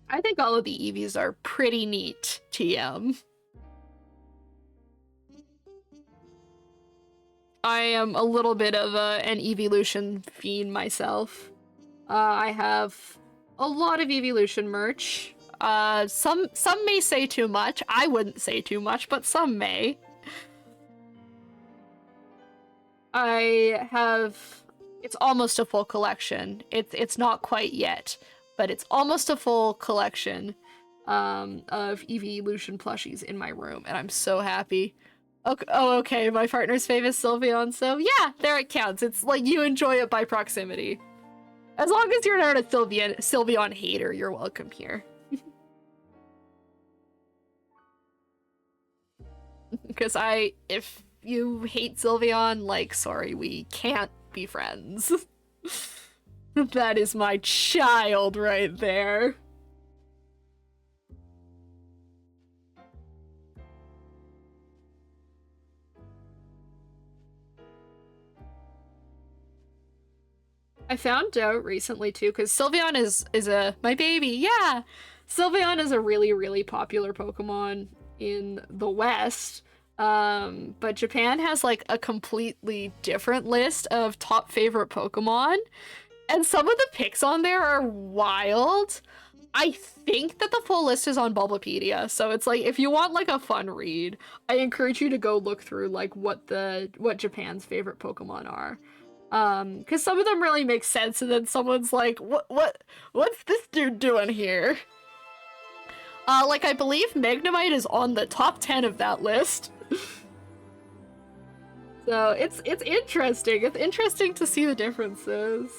I think all of the Eevees are pretty neat, TM. I am a little bit of an evolution fiend myself. I have a lot of evolution merch. Some may say too much. I wouldn't say too much, but some may. I have... It's almost a full collection. It's not quite yet, but it's almost a full collection of evolution plushies in my room, and I'm so happy. Okay, oh, okay, my partner's famous Sylveon, so yeah, there it counts. It's like you enjoy it by proximity. As long as you're not a Sylveon hater, you're welcome here. Because if you hate Sylveon, like, sorry, we can't be friends. That is my child right there. I found out recently too, because Sylveon is my baby, yeah! Sylveon is a really, really popular Pokemon in the West. But Japan has like a completely different list of top favorite Pokemon, and some of the picks on there are wild. I think that the full list is on Bulbapedia, so it's like if you want like a fun read, I encourage you to go look through like what Japan's favorite Pokemon are. Because some of them really make sense, and then someone's like, what's this dude doing here? Like I believe Magnemite is on the top 10 of that list. So it's interesting. It's interesting to see the differences.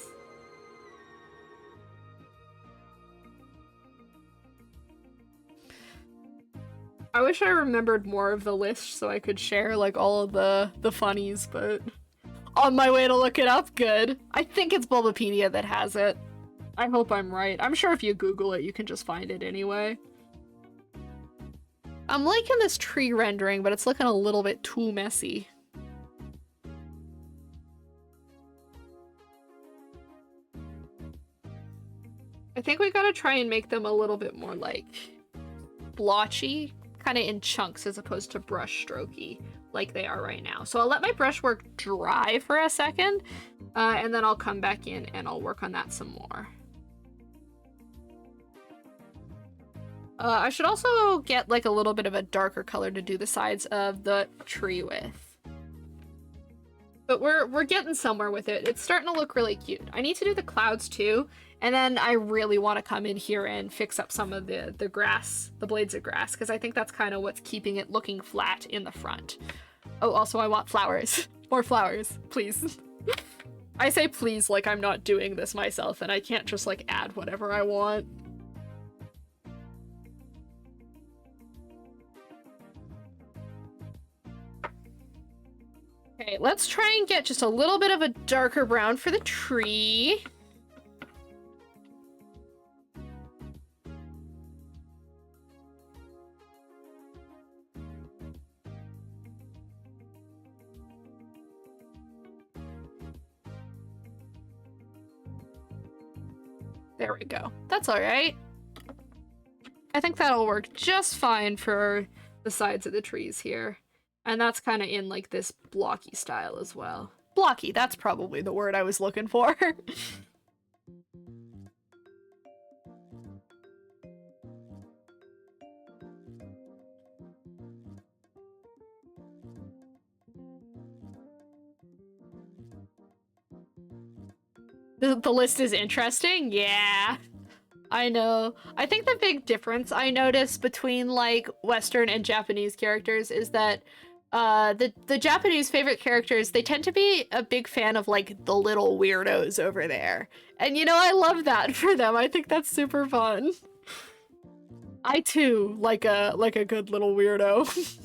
I wish I remembered more of the list so I could share like all of the funnies, but on my way to look it up, good. I think it's Bulbapedia that has it. I hope I'm right. I'm sure if you Google it, you can just find it anyway. I'm liking this tree rendering, but it's looking a little bit too messy. I think we gotta try and make them a little bit more like blotchy, kind of in chunks as opposed to brush strokey like they are right now. So I'll let my brushwork dry for a second, and then I'll come back in and I'll work on that some more. I should also get like a little bit of a darker color to do the sides of the tree with. But we're getting somewhere with it. It's starting to look really cute. I need to do the clouds too, and then I really want to come in here and fix up some of the grass, the blades of grass, because I think that's kind of what's keeping it looking flat in the front. Oh, also I want flowers. More flowers, please. I say please like I'm not doing this myself and I can't just like add whatever I want. Okay, let's try and get just a little bit of a darker brown for the tree. There we go. That's all right. I think that'll work just fine for the sides of the trees here. And that's kind of in like this blocky style as well. Blocky, that's probably the word I was looking for. The list is interesting? Yeah. I know. I think the big difference I notice between like Western and Japanese characters is that the Japanese favorite characters, they tend to be a big fan of like the little weirdos over there. And you know, I love that for them. I think that's super fun. I too like a good little weirdo.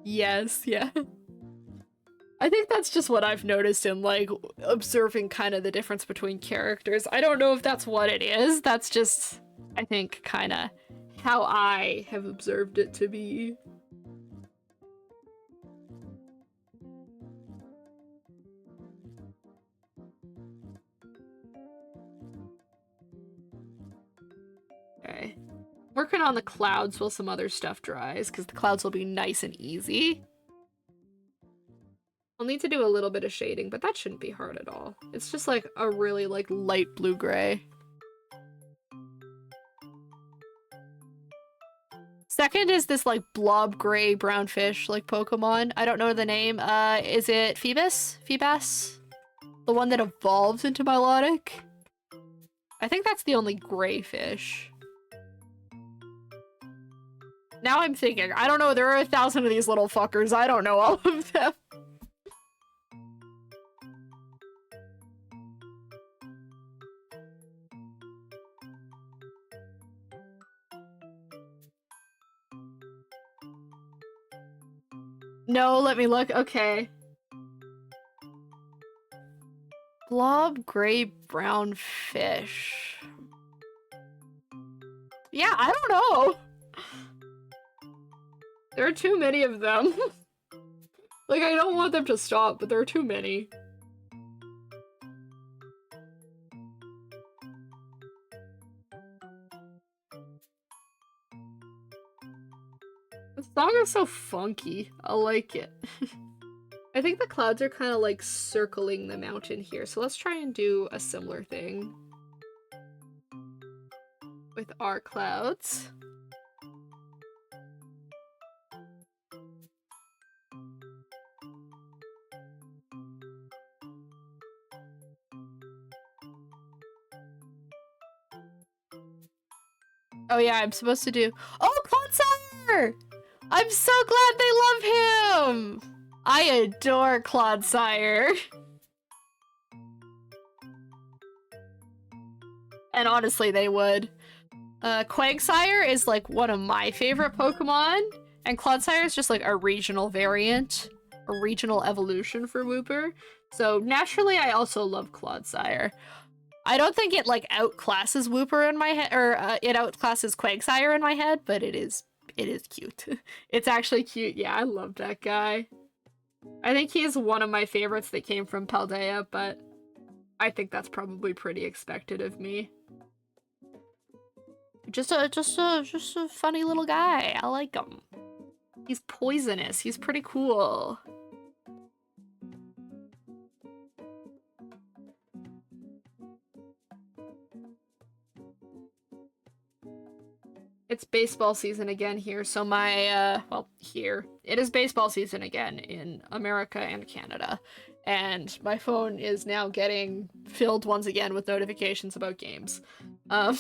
Yes, yeah. I think that's just what I've noticed in, like, observing kind of the difference between characters. I don't know if that's what it is. That's just, I think, kind of how I have observed it to be. Okay. Working on the clouds while some other stuff dries, because the clouds will be nice and easy. I'll need to do a little bit of shading, but that shouldn't be hard at all. It's just like a really like light blue-gray. Second is this like blob gray brown fish like Pokemon. I don't know the name. Is it Phoebus? Phoebus? The one that evolves into Milotic? I think that's the only gray fish. Now I'm thinking, I don't know, there are 1,000 of these little fuckers. I don't know all of them. No, let me look. Okay. Blob gray brown fish. Yeah, I don't know. There are too many of them. Like, I don't want them to stop, but there are too many. This song is so funky. I like it. I think the clouds are kind of like circling the mountain here, so let's try and do a similar thing with our clouds. Oh yeah, I'm supposed to do— oh, Clodsire! I'm so glad they love him! I adore Clodsire. And honestly, they would. Quagsire is like one of my favorite Pokemon, and Clodsire is just like a regional variant, a regional evolution for Wooper. So naturally, I also love Clodsire. I don't think it like outclasses Wooper in my head, or it outclasses Quagsire in my head, but it is cute. It's actually cute. Yeah, I love that guy. I think he is one of my favorites that came from Paldea, but I think that's probably pretty expected of me. Just a funny little guy. I like him. He's poisonous. He's pretty cool. It's baseball season again here, so my, well, here. It is baseball season again in America and Canada, and my phone is now getting filled once again with notifications about games. And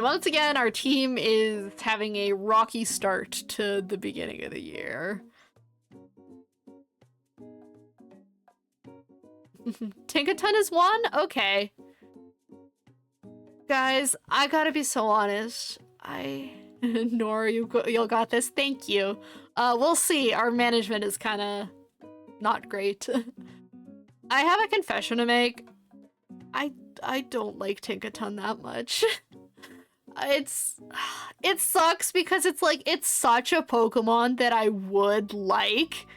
once again, our team is having a rocky start to the beginning of the year. Tinkaton is one? Okay. Guys, I gotta be so honest. Nora, you'll got this. Thank you. We'll see. Our management is kind of not great. I have a confession to make. I don't like Tinkaton that much. It sucks because it's like, it's such a Pokemon that I would like.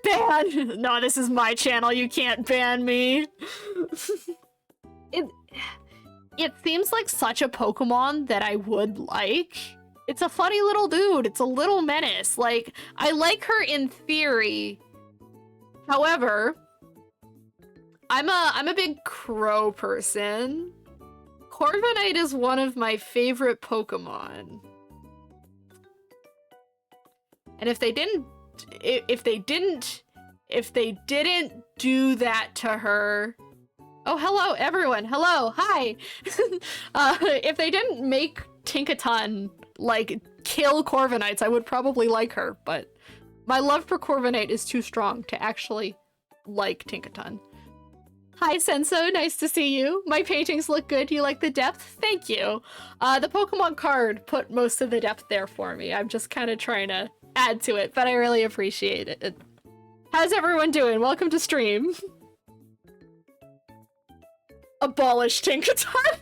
Ban! No, this is my channel. You can't ban me. It seems like such a Pokemon that I would like. It's a funny little dude. It's a little menace. Like, I like her in theory. However, I'm a big crow person. Corviknight is one of my favorite Pokemon. And if they didn't do that to her— oh, hello, everyone. Hello. Hi. If they didn't make Tinkaton, like, kill Corviknights, I would probably like her, but my love for Corviknight is too strong to actually like Tinkaton. Hi, Senso. Nice to see you. My paintings look good. You like the depth? Thank you. The Pokemon card put most of the depth there for me. I'm just kind of trying to add to it, but I really appreciate it. How's everyone doing? Welcome to stream. Abolish Tinkaton.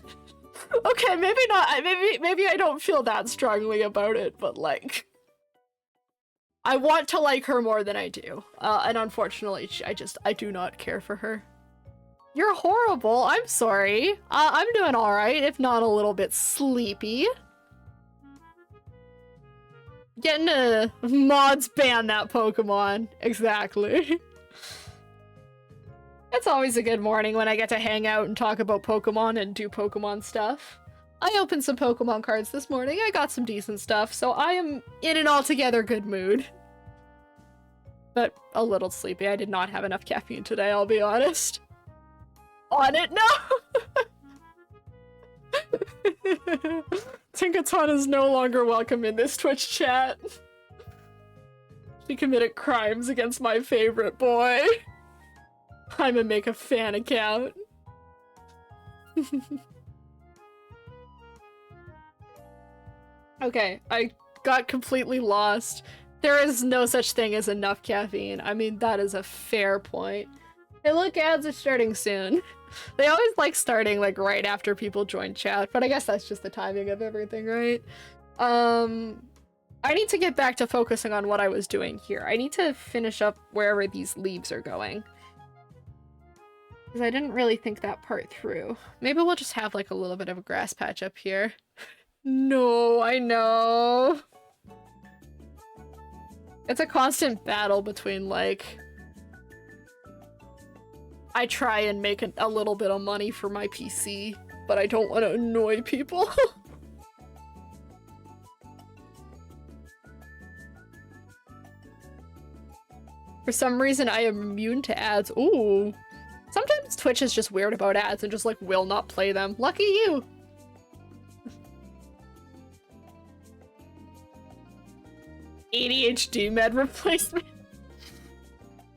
Okay, maybe not. Maybe I don't feel that strongly about it, but like, I want to like her more than I do. And unfortunately, I do not care for her. You're horrible. I'm sorry. I'm doing all right, if not a little bit sleepy. Getting to mods ban that Pokemon. Exactly. It's always a good morning when I get to hang out and talk about Pokemon and do Pokemon stuff. I opened some Pokemon cards this morning. I got some decent stuff, so I am in an altogether good mood. But a little sleepy. I did not have enough caffeine today, I'll be honest. On it? No! Tinkaton is no longer welcome in this Twitch chat. She committed crimes against my favorite boy. I'ma make a fan account. Okay, I got completely lost. There is no such thing as enough caffeine. I mean, that is a fair point. Hey look, ads are starting soon. They always like starting like right after people join chat, but I guess that's just the timing of everything, right? I need to get back to focusing on what I was doing here. I need to finish up wherever these leaves are going. Because I didn't really think that part through. Maybe we'll just have like a little bit of a grass patch up here. No, I know. It's a constant battle between like, I try and make a little bit of money for my PC, but I don't want to annoy people. For some reason, I am immune to ads. Ooh. Sometimes Twitch is just weird about ads and just like will not play them. Lucky you! ADHD med replacement.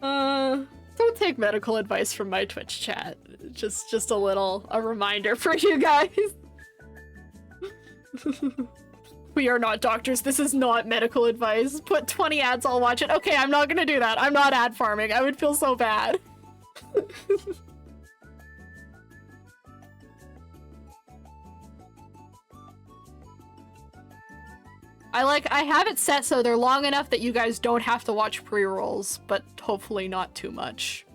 Don't take medical advice from my Twitch chat. Just a reminder for you guys. We are not doctors. This is not medical advice. Put 20 ads, I'll watch it. Okay, I'm not gonna do that. I'm not ad farming. I would feel so bad. I have it set so they're long enough that you guys don't have to watch pre-rolls, but hopefully not too much.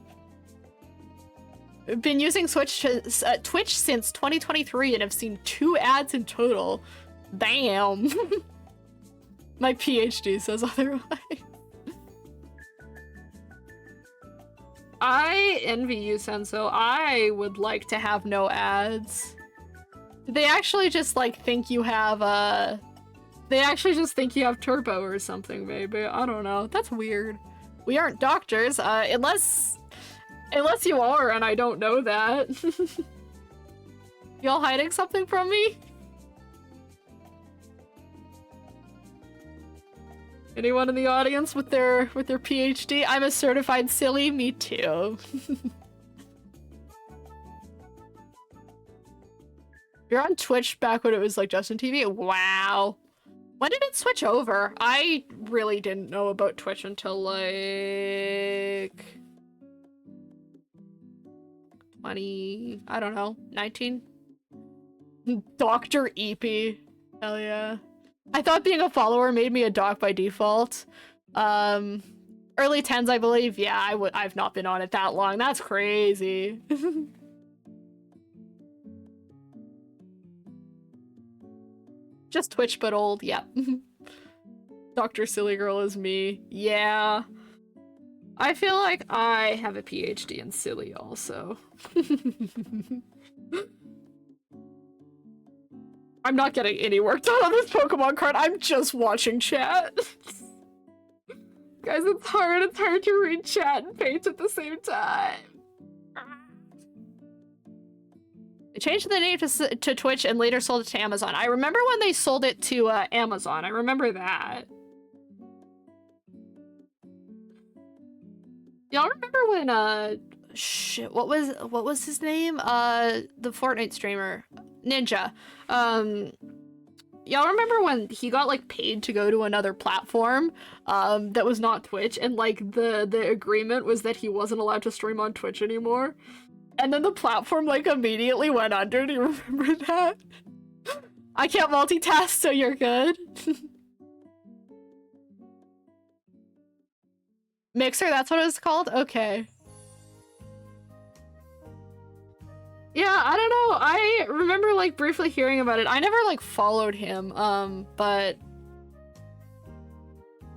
I've been using Twitch since 2023 and have seen 2 ads in total. Damn. My PhD says otherwise. I envy you, Senso. I would like to have no ads. They actually just like think you have they actually just think you have turbo or something, maybe. I don't know. That's weird. We aren't doctors, unless you are and I don't know that. Y'all hiding something from me? Anyone in the audience with their PhD? I'm a certified silly. Me too. You're on Twitch back when it was like Justin TV? Wow. When did it switch over? I really didn't know about Twitch until like 20, I don't know, 19? Dr. Eepy. Hell yeah. I thought being a follower made me a doc by default. Early 10s, I believe. Yeah, I've not been on it that long. That's crazy. Just Twitch, but old. Yep. Dr. Silly Girl is me. Yeah. I feel like I have a PhD in silly also. I'm not getting any work done on this Pokemon card. I'm just watching chat. Guys, it's hard. It's hard to read chat and paint at the same time. They changed the name to Twitch and later sold it to Amazon. I remember when they sold it to Amazon. I remember that. Y'all remember when shit, what was his name? The Fortnite streamer, Ninja. Y'all remember when he got like paid to go to another platform that was not Twitch, and like the agreement was that he wasn't allowed to stream on Twitch anymore? And then the platform like immediately went under. Do you remember that? I can't multitask, so you're good. Mixer, that's what it was called? Okay. Yeah, I don't know. I remember like briefly hearing about it. I never like followed him, but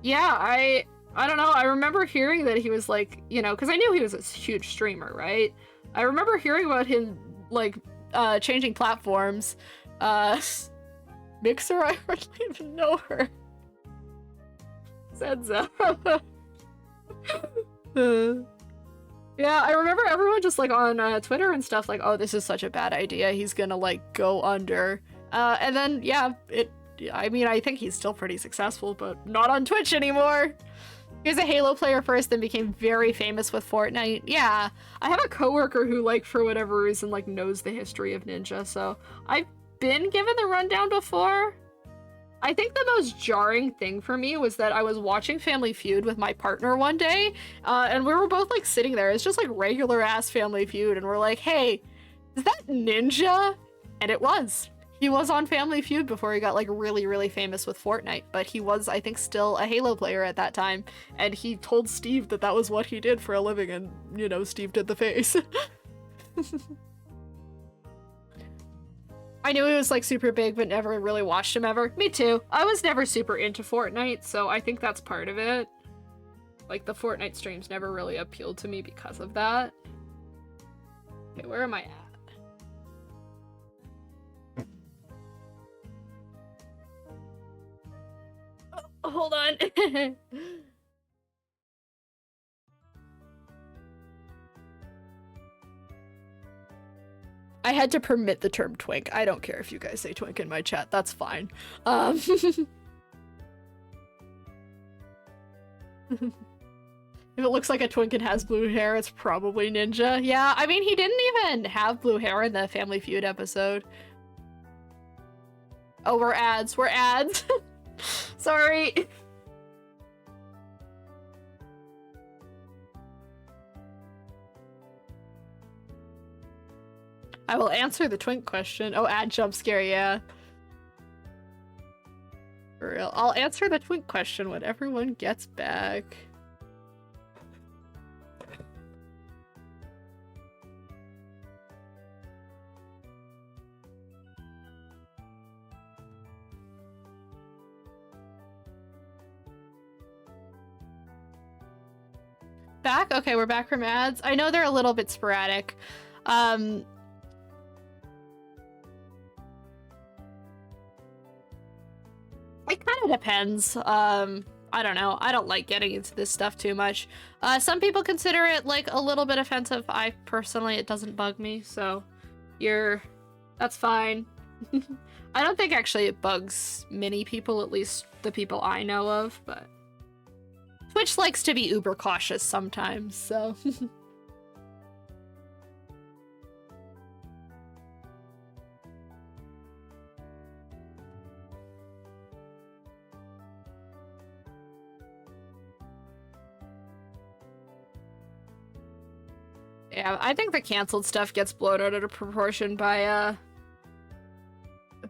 yeah, I don't know. I remember hearing that he was like, you know, because I knew he was a huge streamer, right? I remember hearing about him like changing platforms. Mixer, I hardly even know her. Senza. Yeah, I remember everyone just like on Twitter and stuff like, oh, this is such a bad idea. He's gonna like go under. And then, yeah, I mean, I think he's still pretty successful, but not on Twitch anymore. He was a Halo player first, then became very famous with Fortnite. Yeah, I have a coworker who like, for whatever reason, like knows the history of Ninja, so I've been given the rundown before. I think the most jarring thing for me was that I was watching Family Feud with my partner one day, and we were both like sitting there. It's just like regular ass Family Feud, and we're like, hey, is that Ninja? And it was. He was on Family Feud before he got like really, really famous with Fortnite, but he was, I think, still a Halo player at that time, and he told Steve that that was what he did for a living, and, you know, Steve did the face. I knew he was like super big, but never really watched him ever. Me too. I was never super into Fortnite, so I think that's part of it. Like, the Fortnite streams never really appealed to me because of that. Okay, where am I at? Oh, hold on. I had to permit the term twink. I don't care if you guys say twink in my chat. That's fine. If it looks like a twink and has blue hair, it's probably Ninja. Yeah, I mean, he didn't even have blue hair in the Family Feud episode. Oh, we're ads. We're ads. Sorry. I will answer the twink question. Oh, ad jump scare, yeah. For real. I'll answer the twink question when everyone gets back. Back? Okay, we're back from ads. I know they're a little bit sporadic. It kind of depends. I don't know. I don't like getting into this stuff too much. Some people consider it like a little bit offensive. I personally, it doesn't bug me, so that's fine. I don't think actually it bugs many people, at least the people I know of, but Twitch likes to be uber cautious sometimes, so. Yeah, I think the canceled stuff gets blown out of proportion by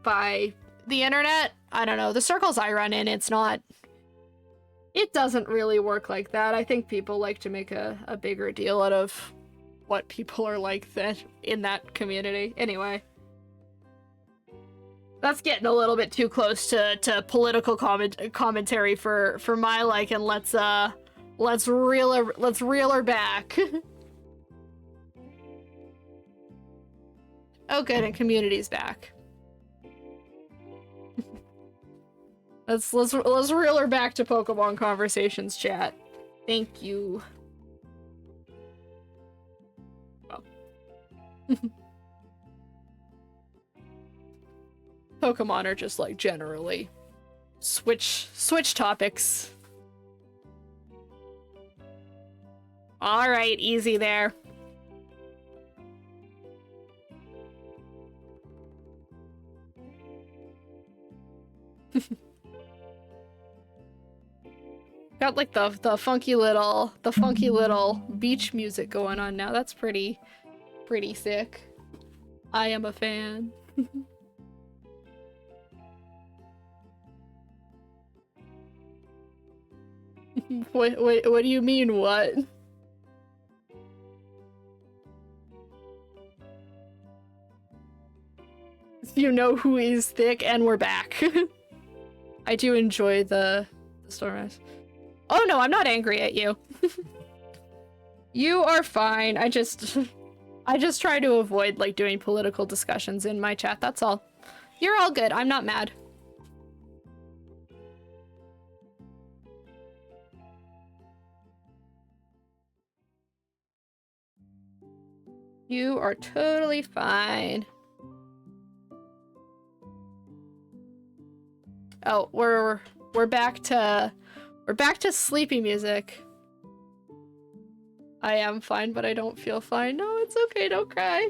the internet. I don't know. The circles I run in, it doesn't really work like that. I think people like to make a bigger deal out of what people are like that in that community. Anyway. That's getting a little bit too close to political commentary for my liking. Let's reel her back. Oh, good, and community's back. let's reel her back to Pokemon conversations, chat. Thank you. Well. Pokemon are just like generally switch topics. All right, easy there. Got like the funky little beach music going on now. That's pretty sick. I am a fan. What do you mean, what? You know who is thick, and we're back. I do enjoy the storm. Oh no, I'm not angry at you. You are fine. I just try to avoid like doing political discussions in my chat, that's all. You're all good. I'm not mad. You are totally fine. Oh, we're back to sleepy music. I am fine, but I don't feel fine. No, it's okay, don't cry.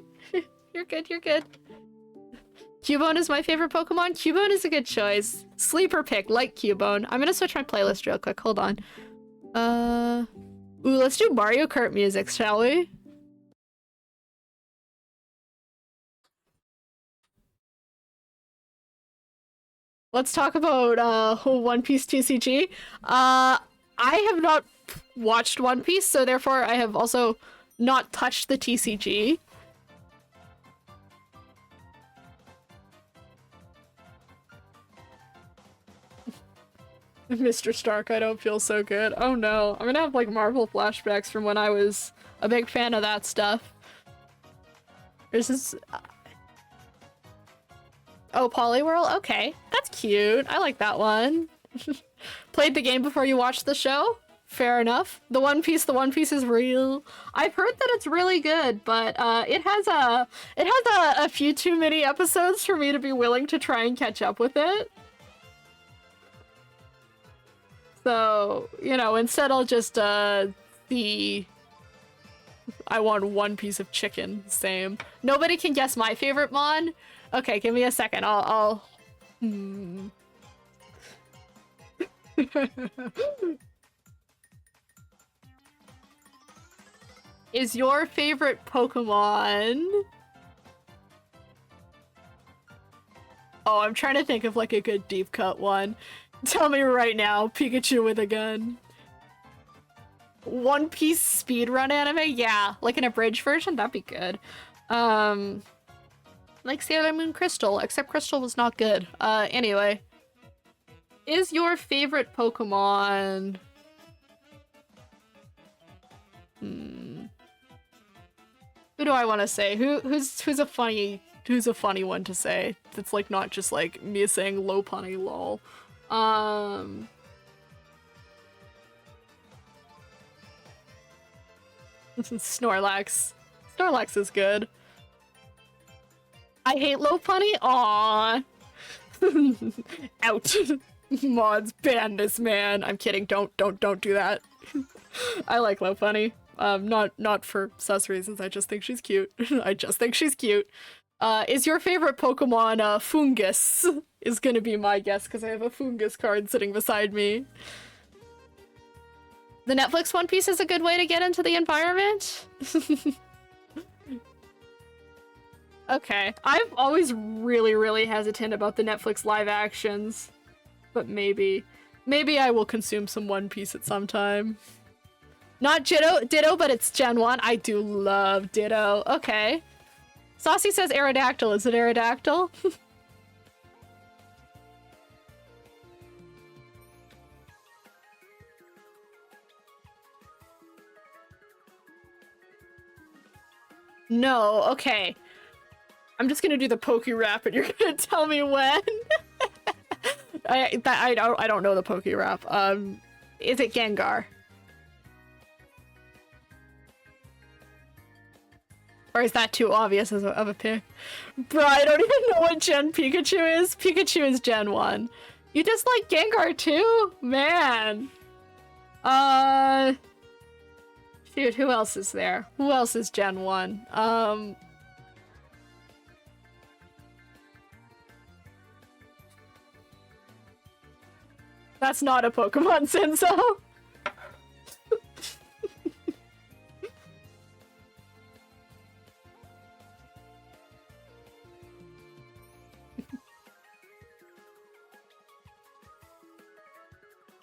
You're good, you're good. Cubone is my favorite Pokemon. Cubone is a good choice. Sleeper pick, like Cubone. I'm gonna switch my playlist real quick, hold on. Ooh, let's do Mario Kart music, shall we? Let's talk about One Piece TCG. I have not watched One Piece, so therefore I have also not touched the TCG. Mr. Stark, I don't feel so good. Oh no, I'm gonna have like Marvel flashbacks from when I was a big fan of that stuff. There's this... Oh, Poliwhirl? Okay. That's cute. I like that one. Played the game before you watched the show? Fair enough. The One Piece is real. I've heard that it's really good, but it has a few too many episodes for me to be willing to try and catch up with it. So, you know, instead I'll just I want one piece of chicken. Same. Nobody can guess my favorite Mon? Okay, give me a second. I'll... Is your favorite Pokemon... Oh, I'm trying to think of like a good deep cut one. Tell me right now, Pikachu with a gun. One Piece speedrun anime? Yeah, like an abridged version? That'd be good. Like Sailor Moon Crystal, except Crystal was not good. Anyway. Is your favorite Pokemon... Who do I want to say? Who's a funny one to say? That's like not just like me saying Lopunny lol. Snorlax. Snorlax is good. I hate Lopunny? Aww. Out. Mods ban this man. I'm kidding. Don't do that. I like Lopunny. Not for sus reasons. I just think she's cute. I just think she's cute. Is your favorite Pokemon Fungus? Is gonna be my guess because I have a Fungus card sitting beside me. The Netflix One Piece is a good way to get into the environment? Okay. I've always really hesitant about the Netflix live actions. But maybe I will consume some One Piece at some time. Not Ditto, but it's Gen 1. I do love Ditto. Okay. Saucy says Aerodactyl. Is it Aerodactyl? No, okay. I'm just gonna do the Poke Rap and you're gonna tell me when. I don't know the Poke Rap. Is it Gengar? Or is that too obvious of a pick? Bro, I don't even know what Gen Pikachu is. Pikachu is Gen 1. You just like Gengar too? Man. Shoot, who else is there? Who else is Gen 1? That's not a Pokemon Senso.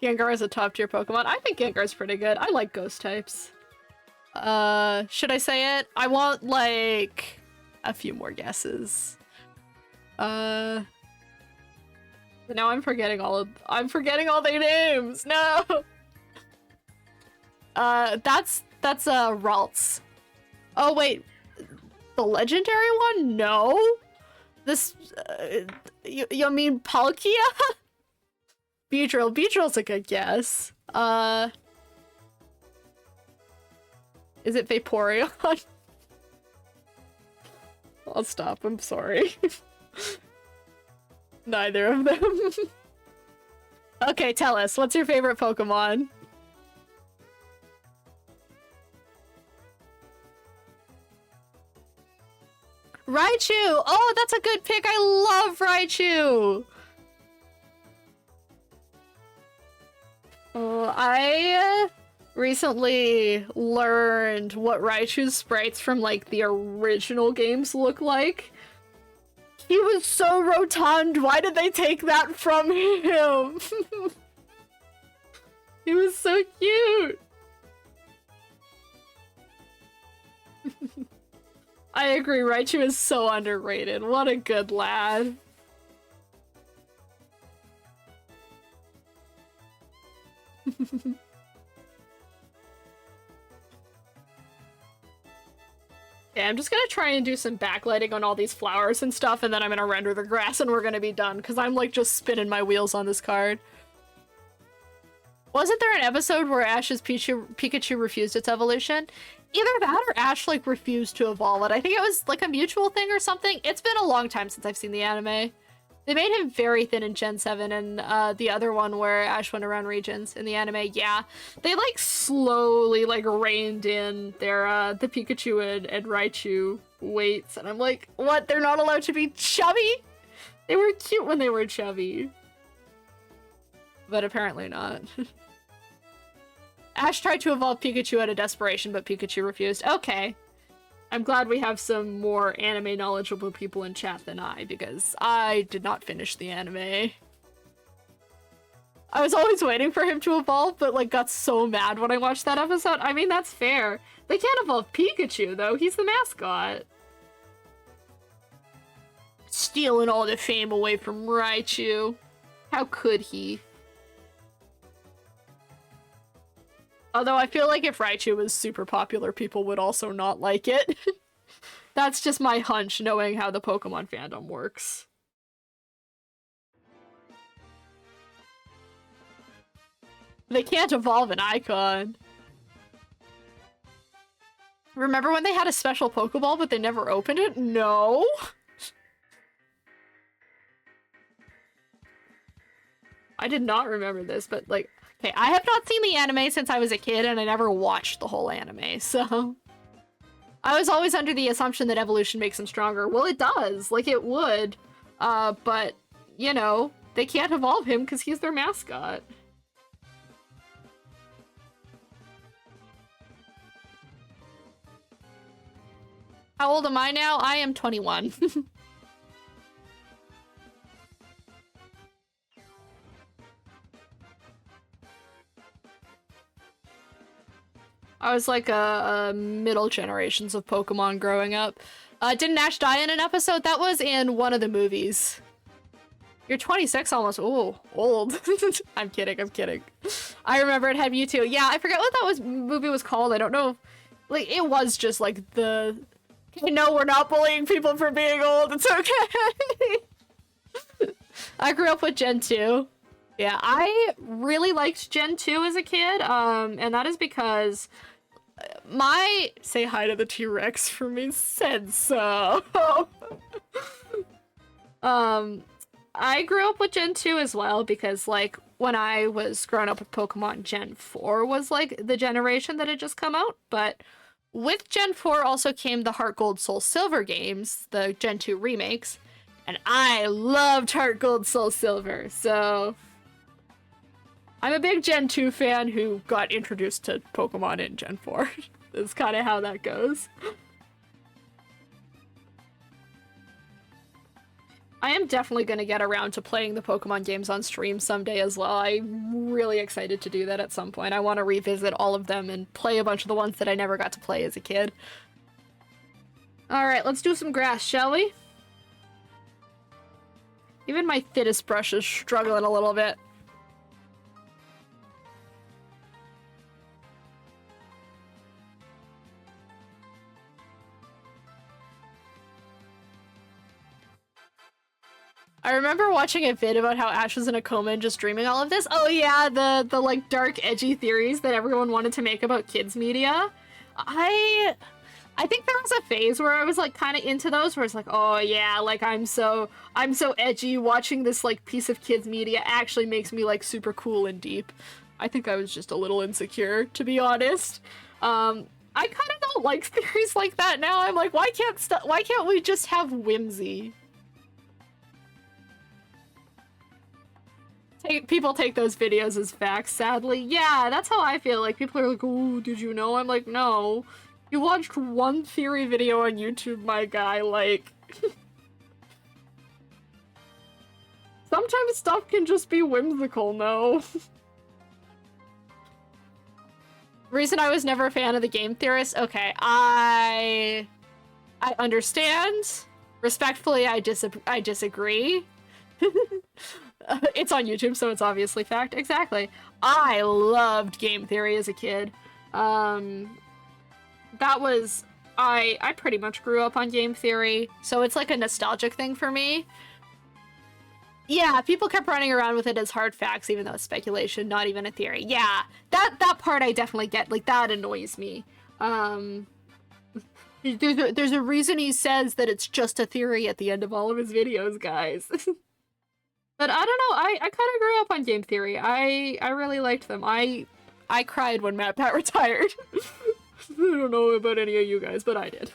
Gengar is a top tier Pokemon. I think Gengar's pretty good. I like ghost types. Should I say it? I want, like, a few more guesses. But now I'm forgetting all their names! No! That's Ralts. Oh, wait. The legendary one? No? This, you mean Palkia? Beedrill. Beedrill's a good guess. Is it Vaporeon? I'll stop, I'm sorry. Neither of them. Okay, tell us, what's your favorite Pokemon? Raichu! Oh, that's a good pick! I love Raichu! I recently learned what Raichu's sprites from, like, the original games look like. He was so rotund! Why did they take that from him? He was so cute! I agree, Raichu is so underrated. What a good lad. Yeah, I'm just gonna try and do some backlighting on all these flowers and stuff, and then I'm gonna render the grass and we're gonna be done, because I'm like just spinning my wheels on this card. Wasn't there an episode where Ash's Pikachu refused its evolution? Either that or Ash like refused to evolve it. I think it was like a mutual thing or something. It's been a long time since I've seen the anime. They made him very thin in Gen 7, and the other one where Ash went around regions in the anime, yeah. They, like, slowly, like, reined in their, the Pikachu and Raichu weights, and I'm like, what? They're not allowed to be chubby? They were cute when they were chubby. But apparently not. Ash tried to evolve Pikachu out of desperation, but Pikachu refused. Okay. I'm glad we have some more anime knowledgeable people in chat than I, because I did not finish the anime. I was always waiting for him to evolve, but like got so mad when I watched that episode. I mean, that's fair. They can't evolve Pikachu, though. He's the mascot. Stealing all the fame away from Raichu. How could he? Although I feel like if Raichu was super popular, people would also not like it. That's just my hunch, knowing how the Pokemon fandom works. They can't evolve an icon. Remember when they had a special Pokeball, but they never opened it? No! I did not remember this, but like... Okay, I have not seen the anime since I was a kid, and I never watched the whole anime, so... I was always under the assumption that evolution makes them stronger. Well, it does, like it would. But, you know, they can't evolve him because he's their mascot. How old am I now? I am 21. I was like a middle generations of Pokemon growing up. Didn't Ash die in an episode? That was in one of the movies. You're 26 almost. Ooh, old. I'm kidding, I'm kidding. I remember it had Mewtwo. Yeah, I forget what that movie was called. I don't know. Like, it was just like the... Okay, no, we're not bullying people for being old. It's okay. I grew up with Gen 2. Yeah, I really liked Gen 2 as a kid, and that is because my... Say hi to the T-Rex for me, said so. I grew up with Gen 2 as well because, like, when I was growing up with Pokemon, Gen 4 was, like, the generation that had just come out, but with Gen 4 also came the Heart Gold Soul Silver games, the Gen 2 remakes, and I loved Heart Gold Soul Silver, so... I'm a big Gen 2 fan who got introduced to Pokemon in Gen 4. That's kind of how that goes. I am definitely going to get around to playing the Pokemon games on stream someday as well. I'm really excited to do that at some point. I want to revisit all of them and play a bunch of the ones that I never got to play as a kid. Alright, let's do some grass, shall we? Even my thinnest brush is struggling a little bit. I remember watching a vid about how Ash was in a coma and just dreaming all of this. Oh yeah, the like dark, edgy theories that everyone wanted to make about kids media. I think there was a phase where I was like kind of into those, where it's like, oh yeah, like I'm so edgy. Watching this like piece of kids media actually makes me like super cool and deep. I think I was just a little insecure, to be honest. I kind of don't like theories like that now. I'm like, why can't we just have whimsy? People take those videos as facts, sadly. Yeah, that's how I feel. Like, people are like, oh, did you know? I'm like, no. You watched one theory video on YouTube, my guy, like... Sometimes stuff can just be whimsical, no? Reason I was never a fan of the game theorists? Okay, I understand. Respectfully, I disagree. It's on YouTube, so it's obviously fact. Exactly. I loved game theory as a kid. That was... I pretty much grew up on game theory, so it's like a nostalgic thing for me. Yeah, people kept running around with it as hard facts, even though it's speculation, not even a theory. Yeah, that part I definitely get. Like, that annoys me. There's a reason he says that it's just a theory at the end of all of his videos, guys. But I don't know, I kind of grew up on game theory. I really liked them. I cried when MatPat retired. I don't know about any of you guys, but I did.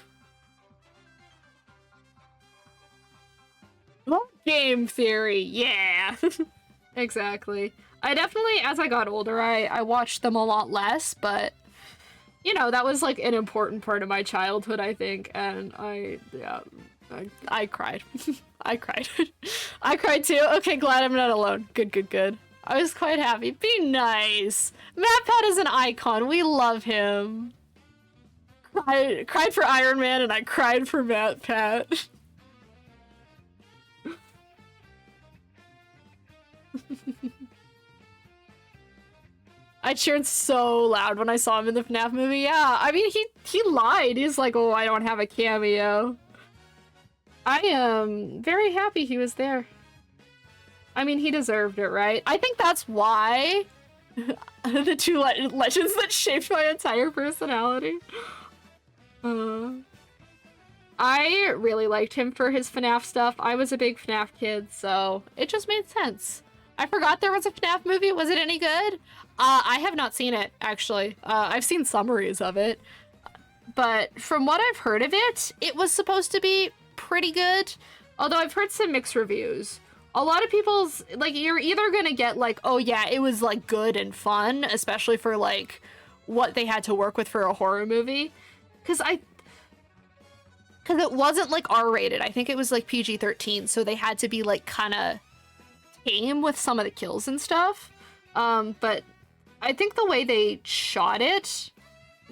Game theory, yeah. Exactly. I definitely, as I got older, I watched them a lot less, but you know, that was like an important part of my childhood, I think, and I cried. I cried. I cried too. Okay, glad I'm not alone. Good, good, good. I was quite happy. Be nice. MatPat is an icon. We love him. I cried for Iron Man and I cried for MatPat. I cheered so loud when I saw him in the FNAF movie. Yeah, I mean, he lied. He's like, oh, I don't have a cameo. I am very happy he was there. I mean, he deserved it, right? I think that's why the two legends that shaped my entire personality. I really liked him for his FNAF stuff. I was a big FNAF kid, so it just made sense. I forgot there was a FNAF movie. Was it any good? I have not seen it, actually. I've seen summaries of it. But from what I've heard of it, it was supposed to be pretty good. Although I've heard some mixed reviews. A lot of people's, like, you're either gonna get, like, oh yeah, it was, like, good and fun, especially for, like, what they had to work with for a horror movie. Because it wasn't, like, R-rated. I think it was, like, PG-13, so they had to be, like, kind of tame with some of the kills and stuff. But I think the way they shot it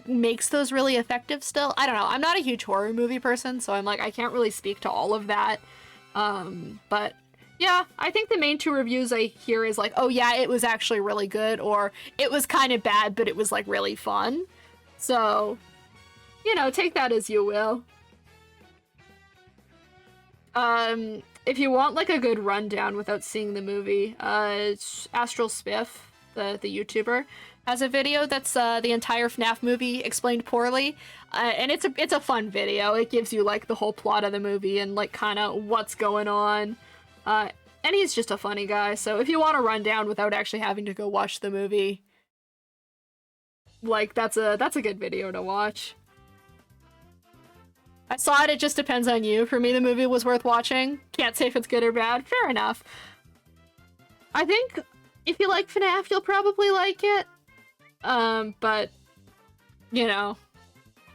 makes those really effective still. I don't know. I'm not a huge horror movie person, so I'm like, I can't really speak to all of that. But yeah, I think the main two reviews I hear is like, oh yeah, it was actually really good, or it was kind of bad, but it was like really fun. So, you know, take that as you will. If you want like a good rundown without seeing the movie, Astral Spiff, the YouTuber, has a video that's the entire FNAF movie explained poorly, and it's a fun video. It gives you like the whole plot of the movie and like kind of what's going on, and he's just a funny guy. So if you want a rundown without actually having to go watch the movie, like that's a good video to watch. I saw it. It just depends on you. For me, the movie was worth watching. Can't say if it's good or bad. Fair enough. I think If you like FNAF, you'll probably like it. But, you know,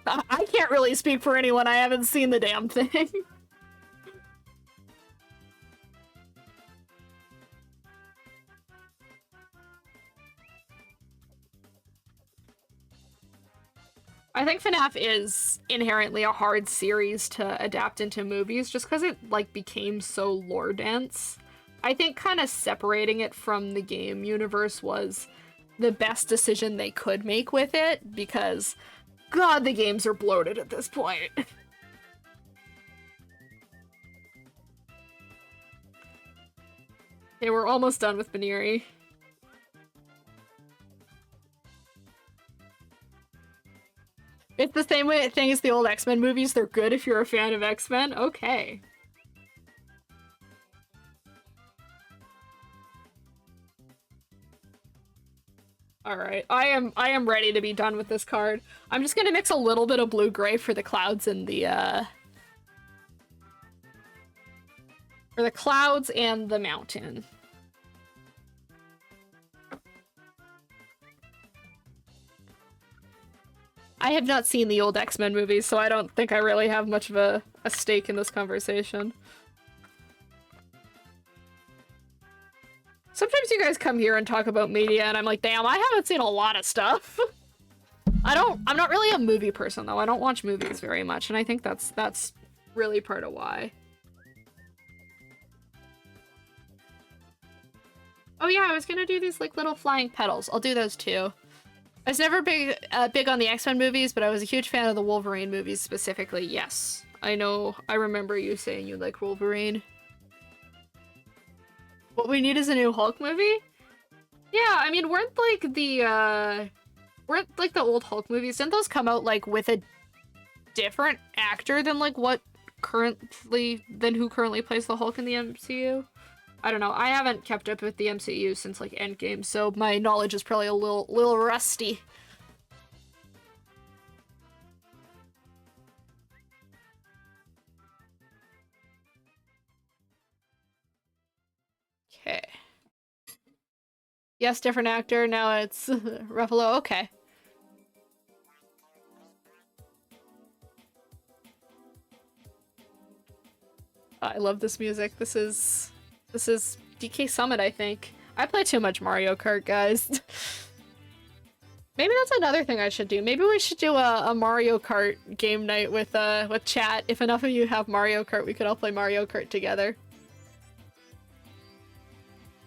I can't really speak for anyone. I haven't seen the damn thing. I think FNAF is inherently a hard series to adapt into movies just because it, like, became so lore-dense. I think kind of separating it from the game universe was the best decision they could make with it because, God, the games are bloated at this point. Okay, we're almost done with Baniri. It's the same thing as the old X-Men movies. They're good if you're a fan of X-Men. Okay. Alright, I am ready to be done with this card. I'm just gonna mix a little bit of blue-gray for the clouds and the, for the clouds and the mountain. I have not seen the old X-Men movies, so I don't think I really have much of a stake in this conversation. Sometimes you guys come here and talk about media, and I'm like, damn, I haven't seen a lot of stuff. I'm not really a movie person, though. I don't watch movies very much, and I think that's really part of why. Oh yeah, I was gonna do these, like, little flying petals. I'll do those, too. I was never big on the X-Men movies, but I was a huge fan of the Wolverine movies specifically. Yes, I know. I remember you saying you like Wolverine. What we need is a new Hulk movie? Yeah, I mean, weren't the old Hulk movies, didn't those come out, like, with a different actor than, like, who currently plays the Hulk in the MCU? I don't know. I haven't kept up with the MCU since, like, Endgame, so my knowledge is probably a little rusty. Okay. Yes, different actor. Now it's Ruffalo. Okay. I love this music. This is DK Summit, I think. I play too much Mario Kart, guys. Maybe that's another thing I should do. Maybe we should do a Mario Kart game night with chat. If enough of you have Mario Kart, we could all play Mario Kart together.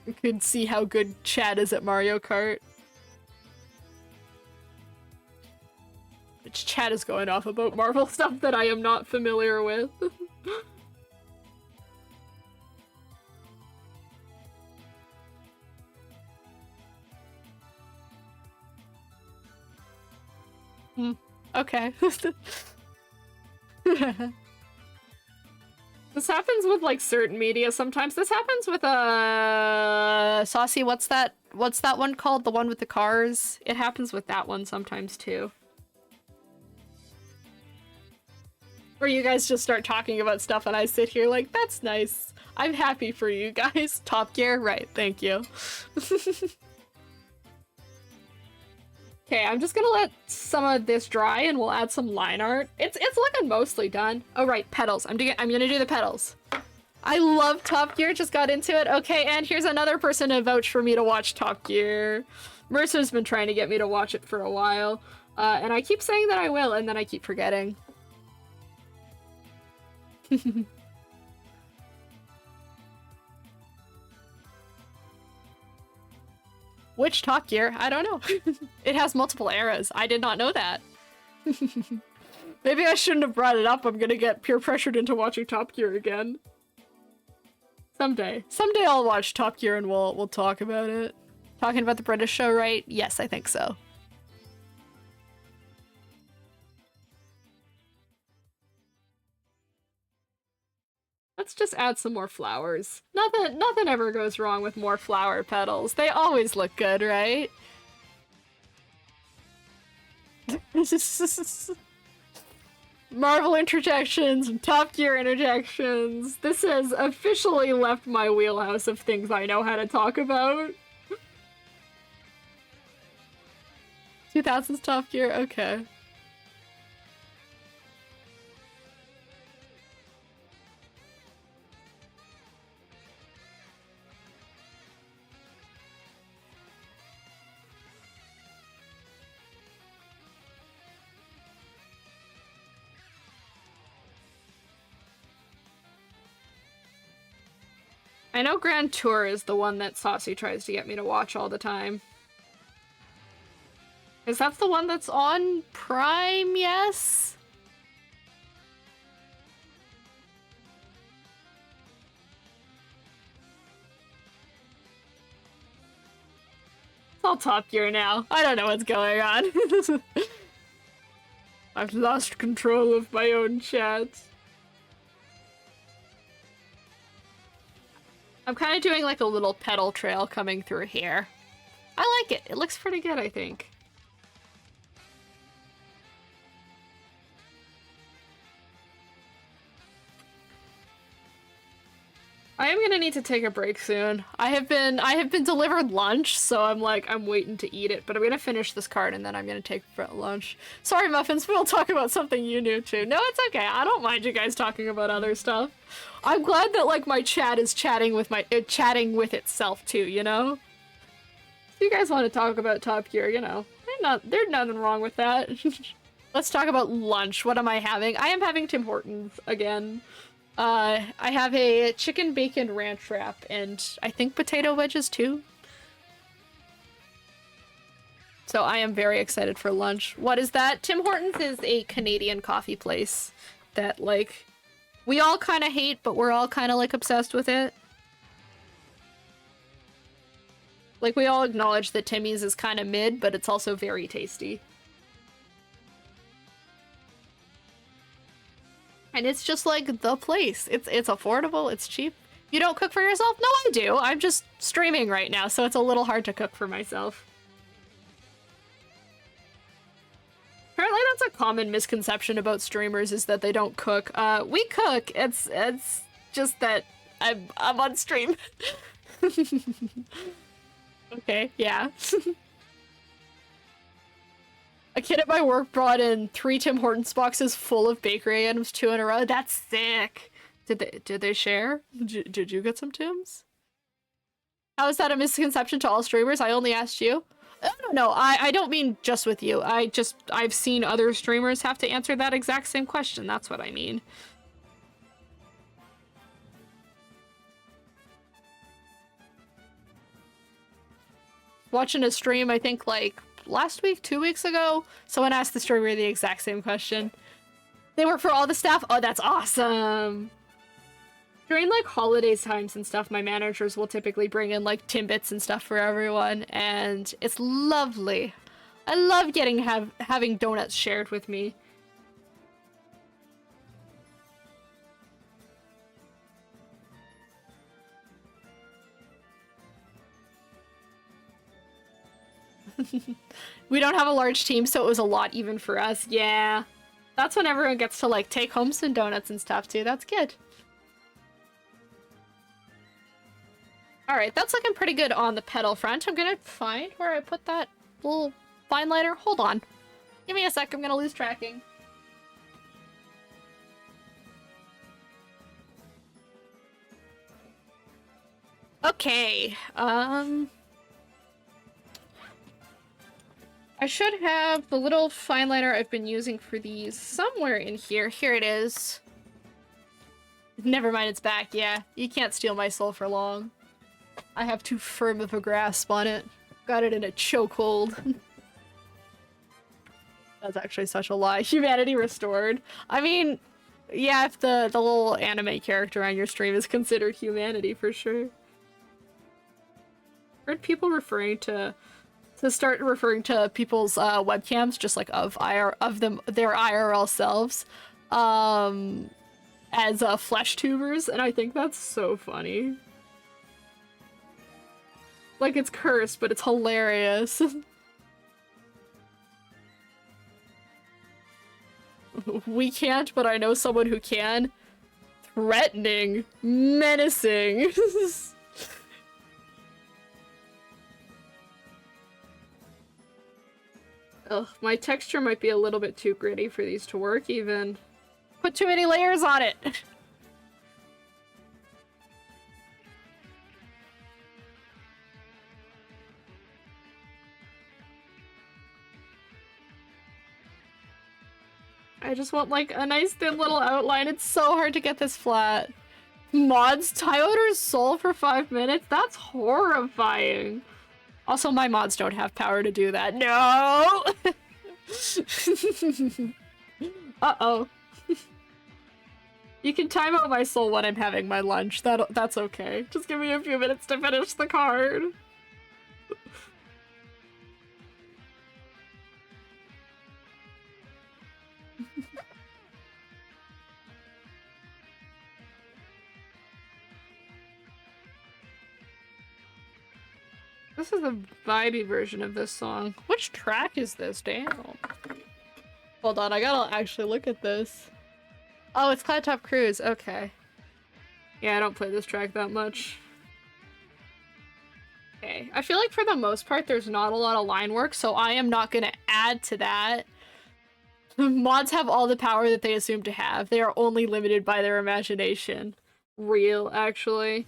We could see how good chat is at Mario Kart. Which chat is going off about Marvel stuff that I am not familiar with. Okay. This happens with, like, certain media sometimes. This happens with, Saucy, what's that one called? The one with the cars? It happens with that one sometimes, too. Or you guys just start talking about stuff and I sit here like, that's nice. I'm happy for you guys. Top Gear? Right, thank you. Okay, I'm just gonna let some of this dry and we'll add some line art. It's looking mostly done. Oh right, petals. I'm gonna do the petals. I love Top Gear, just got into it. Okay, and here's another person to vouch for me to watch Top Gear. Mercer's been trying to get me to watch it for a while. And I keep saying that I will, and then I keep forgetting. Which Top Gear? I don't know. It has multiple eras. I did not know that. Maybe I shouldn't have brought it up. I'm gonna get peer pressured into watching Top Gear again. Someday. Someday I'll watch Top Gear and we'll talk about it. Talking about the British show, right? Yes, I think so. Let's just add some more flowers. Nothing ever goes wrong with more flower petals. They always look good, right? Marvel interjections and Top Gear interjections. This has officially left my wheelhouse of things I know how to talk about. 2000s Top Gear, okay. I know Grand Tour is the one that Saucy tries to get me to watch all the time. Is that the one that's on Prime? Yes? It's all Top Gear now. I don't know what's going on. I've lost control of my own chat. I'm kind of doing like a little pedal trail coming through here. I like it. It looks pretty good, I think. I am gonna need to take a break soon. I have been delivered lunch, so I'm waiting to eat it, but I'm gonna finish this card and then I'm gonna take lunch. Sorry, Muffins, we'll talk about something you knew too. No, it's okay. I don't mind you guys talking about other stuff. I'm glad that like my chat is chatting with itself too, you know? If you guys want to talk about Top Gear, you know, there's nothing wrong with that. Let's talk about lunch. What am I having? I am having Tim Hortons again. I have a chicken bacon ranch wrap and I think potato wedges too. So I am very excited for lunch. What is that? Tim Hortons is a Canadian coffee place that like we all kind of hate, but we're all kind of like obsessed with it. Like we all acknowledge that Timmy's is kind of mid, but it's also very tasty. And it's just like the place. It's affordable, it's cheap. You don't cook for yourself? No, I do. I'm just streaming right now, so it's a little hard to cook for myself. Apparently that's a common misconception about streamers is that they don't cook. We cook. It's just that I'm on stream. Okay, yeah. A kid at my work brought in 3 Tim Hortons boxes full of bakery items 2 in a row. That's sick. Did they share? Did you get some Tims? How is that a misconception to all streamers? I only asked you. No, I don't mean just with you. I've seen other streamers have to answer that exact same question. That's what I mean. Watching a stream, I think like last week, 2 weeks ago, someone asked the streamer the exact same question. They work for all the staff? Oh, that's awesome. During like holidays times and stuff, my managers will typically bring in like Timbits and stuff for everyone, and it's lovely. I love having donuts shared with me. We don't have a large team, so it was a lot even for us. Yeah. That's when everyone gets to like take home some donuts and stuff too. That's good. Alright, that's looking pretty good on the pedal front. I'm gonna find where I put that little fine liner. Hold on. Give me a sec, I'm gonna lose tracking. Okay, I should have the little fine liner I've been using for these somewhere in here. Here it is. Never mind, it's back. Yeah, you can't steal my soul for long. I have too firm of a grasp on it. Got it in a chokehold. That's actually such a lie. Humanity restored. I mean, yeah, if the little anime character on your stream is considered humanity for sure. Heard people referring to start referring to people's webcams just like their IRL selves as flesh tubers, and I think that's so funny. Like, it's cursed, but it's hilarious. We can't, but I know someone who can. Threatening. Menacing. Ugh, my texture might be a little bit too gritty for these to work even. Put too many layers on it! I just want like a nice thin little outline. It's so hard to get this flat. Mods Tyler's soul for 5 minutes? That's horrifying. Also, my mods don't have power to do that. No! Uh-oh. You can time out my soul when I'm having my lunch. That's okay. Just give me a few minutes to finish the card. This is a vibey version of this song. Which track is this? Damn. Hold on, I gotta actually look at this. Oh, it's Cloud Top Cruise. Okay. Yeah, I don't play this track that much. Okay. I feel like for the most part, there's not a lot of line work, so I am not gonna add to that. Mods have all the power that they assume to have. They are only limited by their imagination. Real, actually.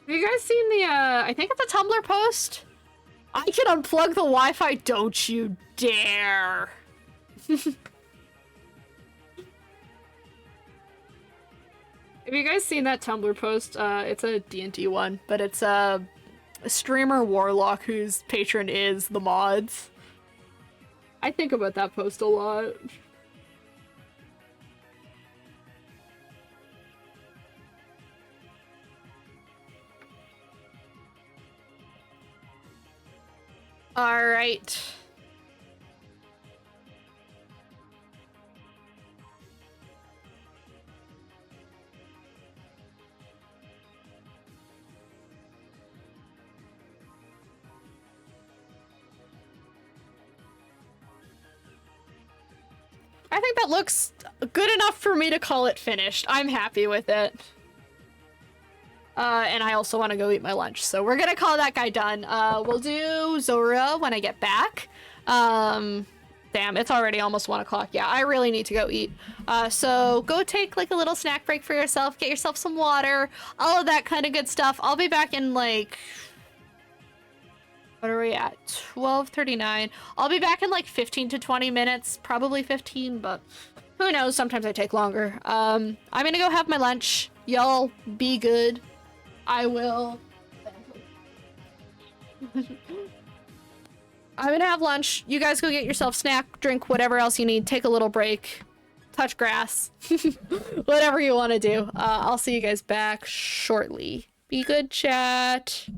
Have you guys seen the, I think it's a Tumblr post? I can unplug the Wi-Fi, don't you dare! Have you guys seen that Tumblr post? It's a D&D one, but it's a streamer warlock whose patron is the mods. I think about that post a lot. All right. I think that looks good enough for me to call it finished. I'm happy with it. And I also want to go eat my lunch, so we're gonna call that guy done. We'll do Zora when I get back. Damn, it's already almost 1 o'clock. Yeah, I really need to go eat. So go take like a little snack break for yourself, get yourself some water, all of that kind of good stuff. I'll be back in like... What are we at? 12:39. I'll be back in like 15 to 20 minutes, probably 15, but who knows? Sometimes I take longer. I'm gonna go have my lunch. Y'all be good. I will. I'm gonna have lunch. You guys go get yourself snack, drink, whatever else you need. Take a little break. Touch grass. Whatever you want to do. I'll see you guys back shortly. Be good, chat.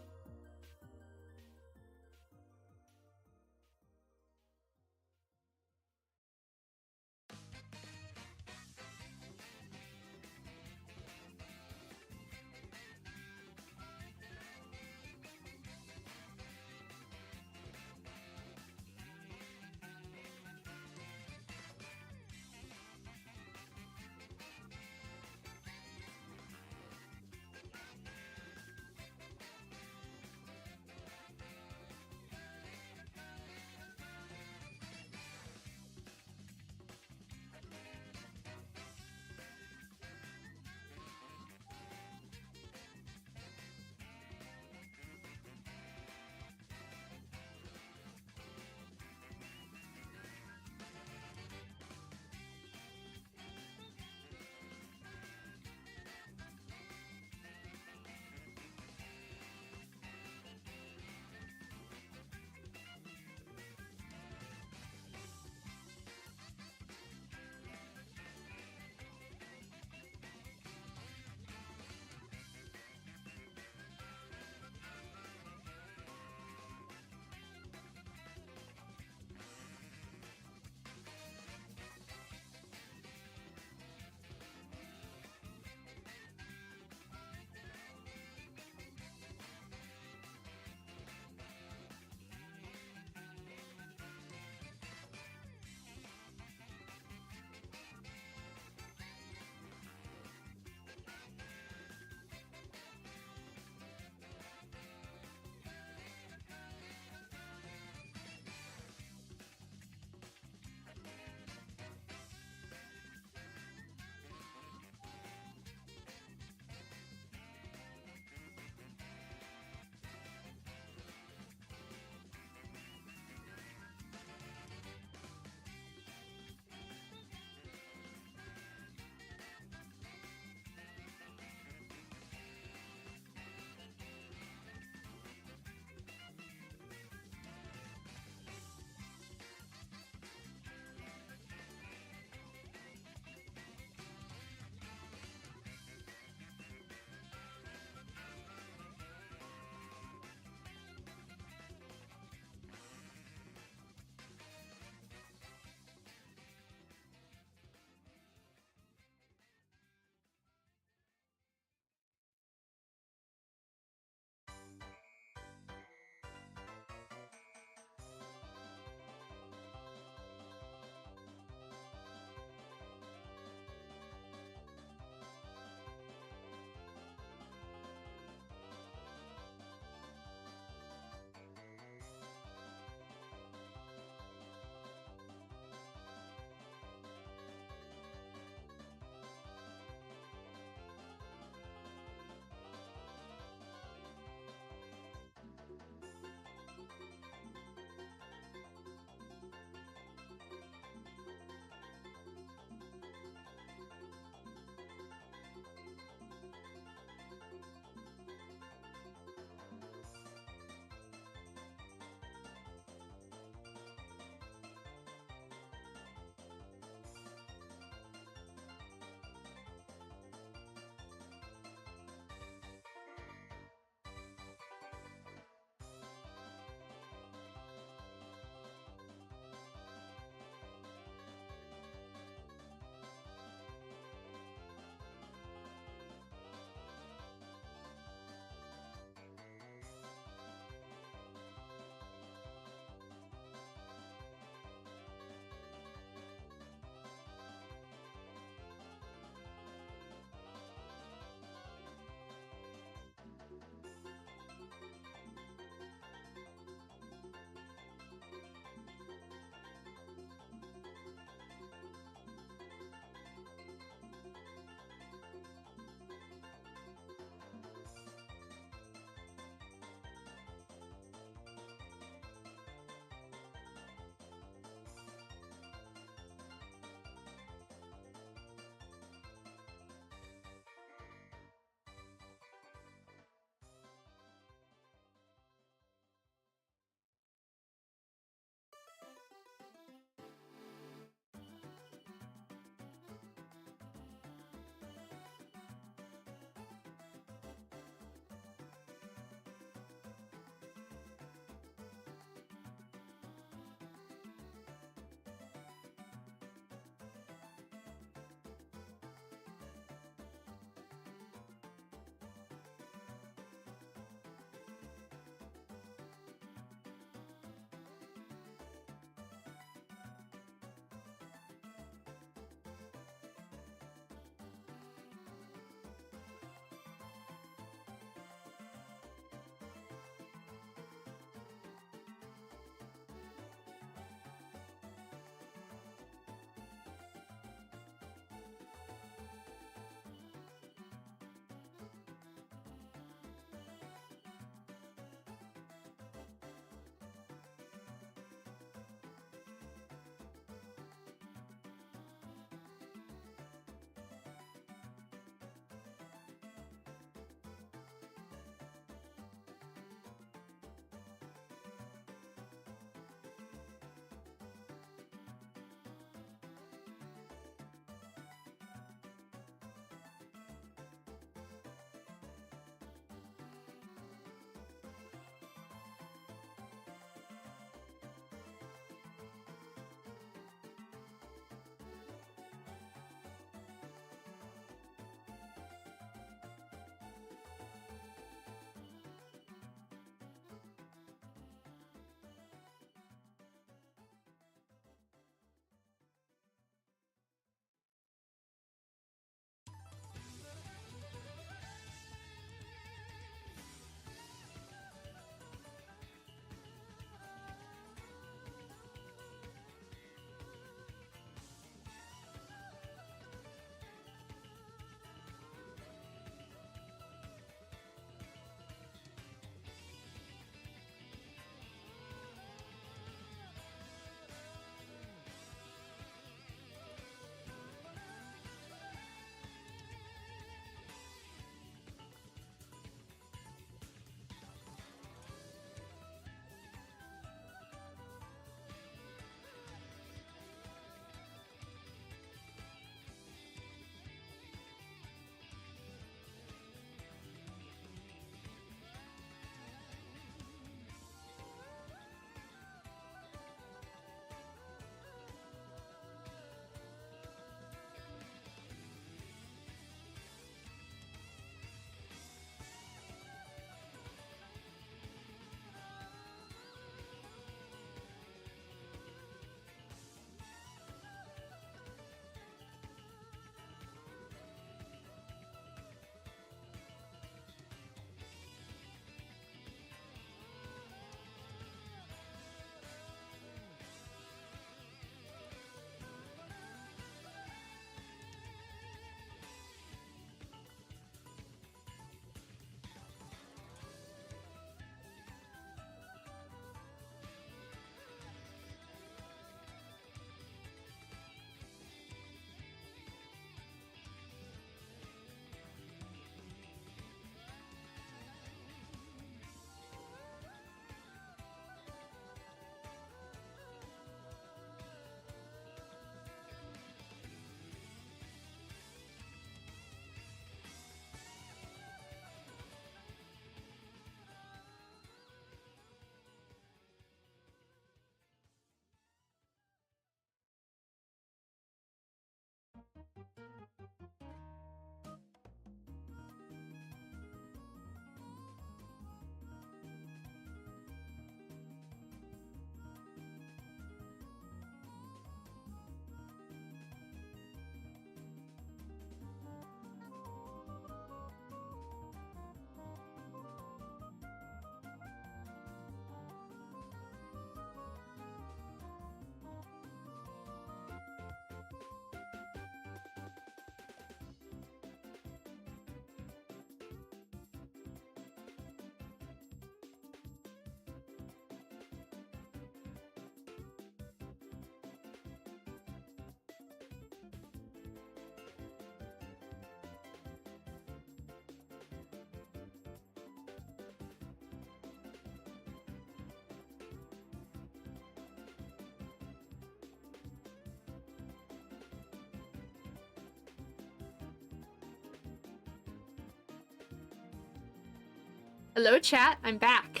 Hello, chat. I'm back.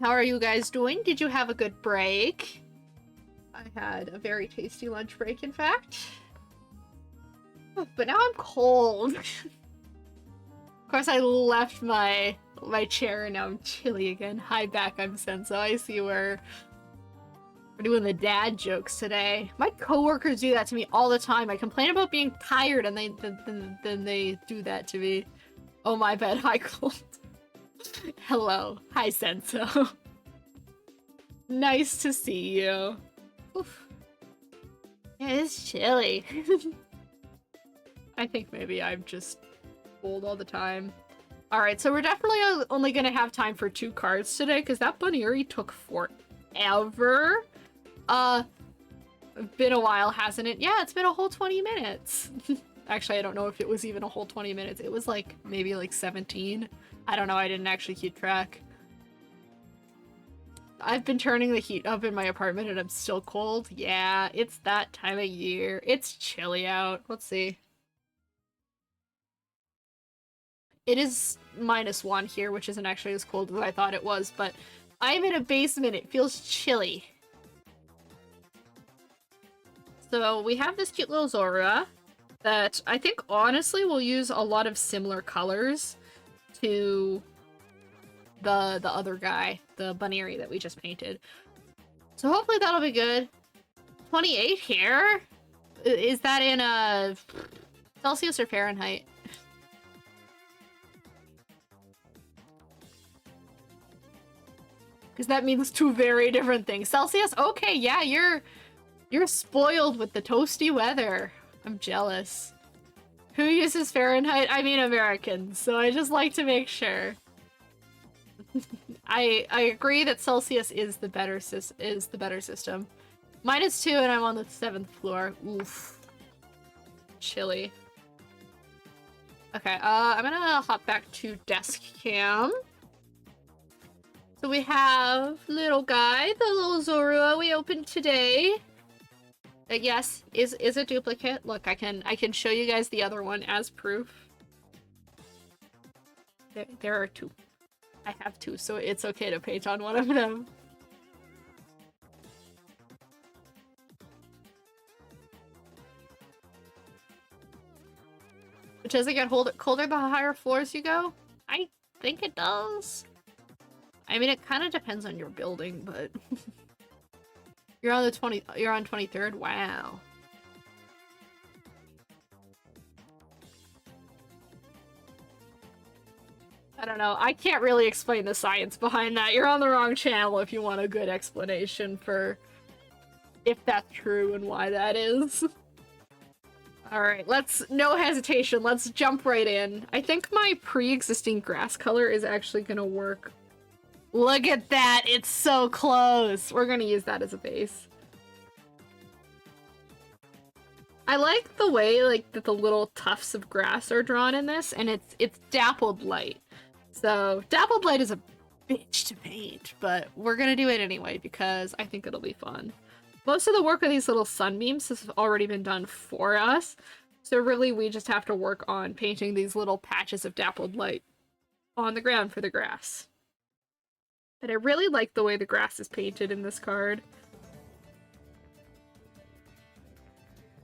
How are you guys doing? Did you have a good break? I had a very tasty lunch break, in fact. Oh, but now I'm cold. Of course, I left my chair and now I'm chilly again. Hi, back. I'm Senso. I see we're doing the dad jokes today. My coworkers do that to me all the time. I complain about being tired and then they do that to me. Oh, my bad. Hi, cold. Hello. Hi, Senso. Nice to see you. Oof. Yeah, it's chilly. I think maybe I'm just cold all the time. Alright, so we're definitely only gonna have time for 2 cards today, because that Bunnyuri took forever. Been a while, hasn't it? Yeah, it's been a whole 20 minutes. Actually, I don't know if it was even a whole 20 minutes. It was like, maybe like 17. I don't know, I didn't actually keep track. I've been turning the heat up in my apartment and I'm still cold. Yeah, it's that time of year. It's chilly out. Let's see. It is -1 here, which isn't actually as cold as I thought it was, but I'm in a basement. It feels chilly. So we have this cute little Zora that I think honestly will use a lot of similar colors to the other guy, the Bunnyuri that we just painted. So hopefully that'll be good. 28 here? Is that in Celsius or Fahrenheit? Because that means 2 very different things. Celsius? Okay, yeah, you're spoiled with the toasty weather. I'm jealous. Who uses Fahrenheit? I mean Americans, so I just like to make sure. I agree that Celsius is the better system. -2 and I'm on the 7th floor. Oof. Chilly. Okay, I'm gonna hop back to desk cam. So we have little guy, the little Zorua we opened today. Yes, is a duplicate. Look, I can show you guys the other one as proof. There are 2. I have 2, so it's okay to paint on one of them. But does it get colder the higher floors you go? I think it does. I mean, it kind of depends on your building, but you're on 23rd. Wow. I don't know. I can't really explain the science behind that. You're on the wrong channel if you want a good explanation for if that's true and why that is. Alright, no hesitation, let's jump right in. I think my pre-existing grass color is actually gonna work. Look at that, it's so close! We're gonna use that as a base. I like the way, like, that the little tufts of grass are drawn in this, and it's dappled light. So, dappled light is a bitch to paint, but we're gonna do it anyway because I think it'll be fun. Most of the work of these little sunbeams has already been done for us, so really we just have to work on painting these little patches of dappled light on the ground for the grass. But I really like the way the grass is painted in this card.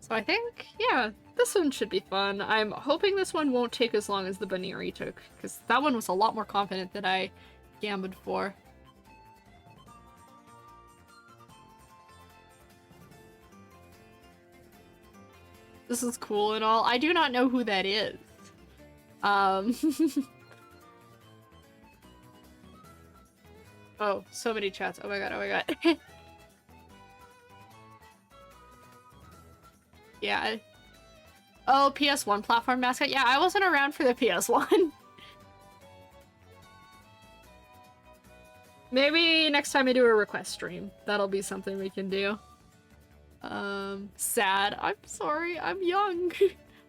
So I think, yeah, this one should be fun. I'm hoping this one won't take as long as the Bunnyuri took, because that one was a lot more confident than I gambled for. This is cool and all. I do not know who that is. Oh, so many chats. Oh my god, oh my god. Yeah. Oh, PS1 platform mascot? Yeah, I wasn't around for the PS1. Maybe next time I do a request stream. That'll be something we can do. Sad. I'm sorry, I'm young.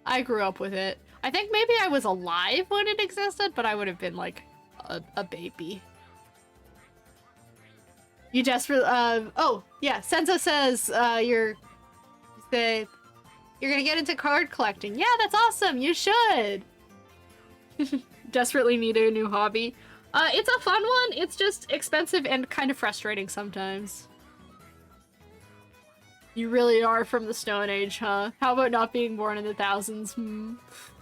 I grew up with it. I think maybe I was alive when it existed, but I would have been like a baby. You desperately, oh, yeah, Senza says, you're gonna get into card collecting. Yeah, that's awesome, you should! Desperately need a new hobby. It's a fun one. It's just expensive and kind of frustrating sometimes. You really are from the Stone Age, huh? How about not being born in the thousands?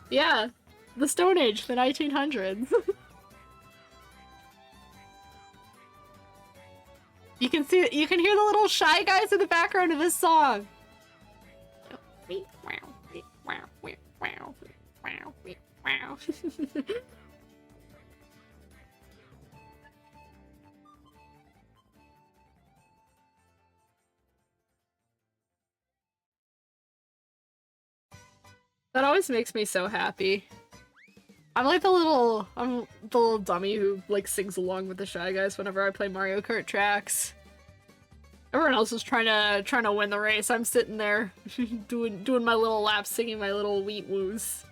Yeah, the Stone Age, the 1900s. You can hear the little Shy Guys in the background of this song. That always makes me so happy. I'm the little dummy who like sings along with the Shy Guys whenever I play Mario Kart tracks. Everyone else is trying to win the race. I'm sitting there doing my little laps, singing my little wheat woos.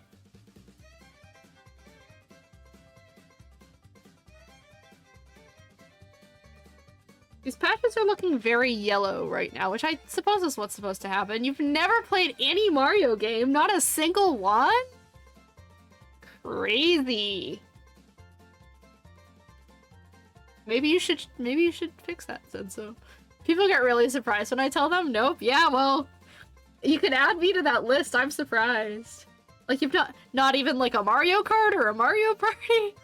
These patches are looking very yellow right now, which I suppose is what's supposed to happen. You've never played any Mario game? Not a single one? Crazy. Maybe you should fix that, Senso. People get really surprised when I tell them, nope, yeah, well, you can add me to that list, I'm surprised. Like, you've not even like a Mario Kart or a Mario Party?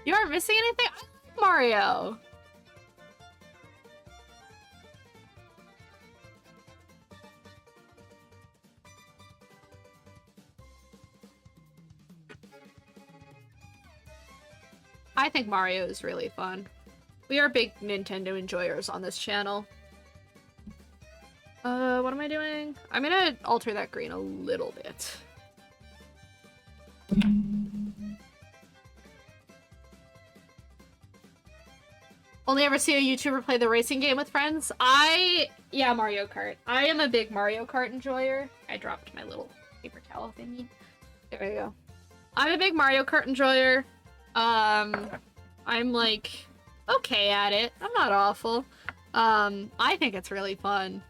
You aren't missing anything? I like Mario! I think Mario is really fun. We are big Nintendo enjoyers on this channel. What am I doing? I'm gonna alter that green a little bit. Only ever see a YouTuber play the racing game with friends? Yeah, Mario Kart. I am a big Mario Kart enjoyer. I dropped my little paper towel thingy. There we go. I'm a big Mario Kart enjoyer. I'm like okay at it. I'm not awful. I think it's really fun.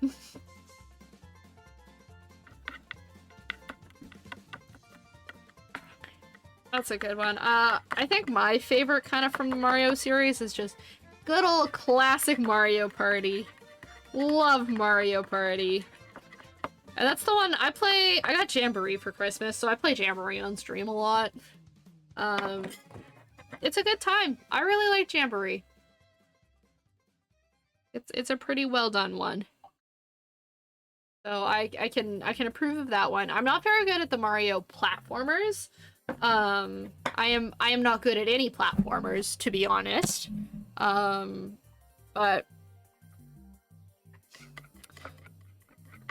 That's a good one. I think my favorite kind of from the Mario series is just good old classic Mario Party. Love Mario Party. And that's the one I play. I got Jamboree for Christmas, so I play Jamboree on stream a lot. It's a good time. I really like Jamboree. It's a pretty well done one. So I can approve of that one. I'm not very good at the Mario platformers. I am not good at any platformers, to be honest. But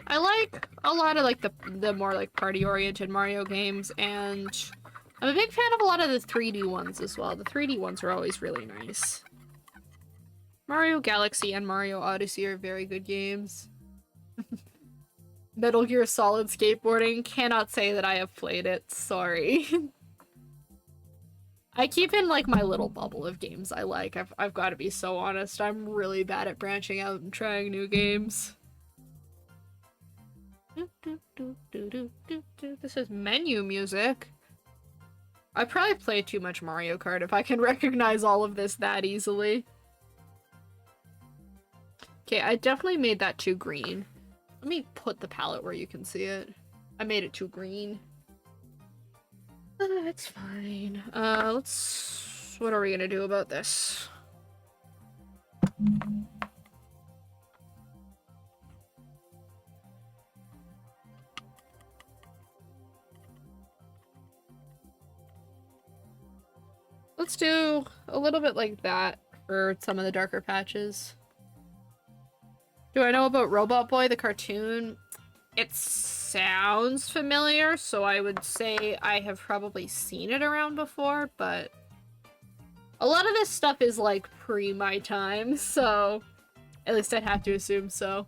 I like a lot of like the more like party-oriented Mario games, and I'm a big fan of a lot of the 3D ones as well. The 3D ones are always really nice. Mario Galaxy and Mario Odyssey are very good games. Metal Gear Solid Skateboarding, cannot say that I have played it, sorry. I keep in like my little bubble of games I like. I've got to be so honest. I'm really bad at branching out and trying new games. This is menu music. I probably play too much Mario Kart if I can recognize all of this that easily. Okay, I definitely made that too green. Let me put the palette where you can see it. I made it too green. It's fine. What are we gonna do about this? Let's do a little bit like that for some of the darker patches. Do I know about Robot Boy, the cartoon? It sounds familiar, so I would say I have probably seen it around before, but a lot of this stuff is like pre my time, so at least I'd have to assume so.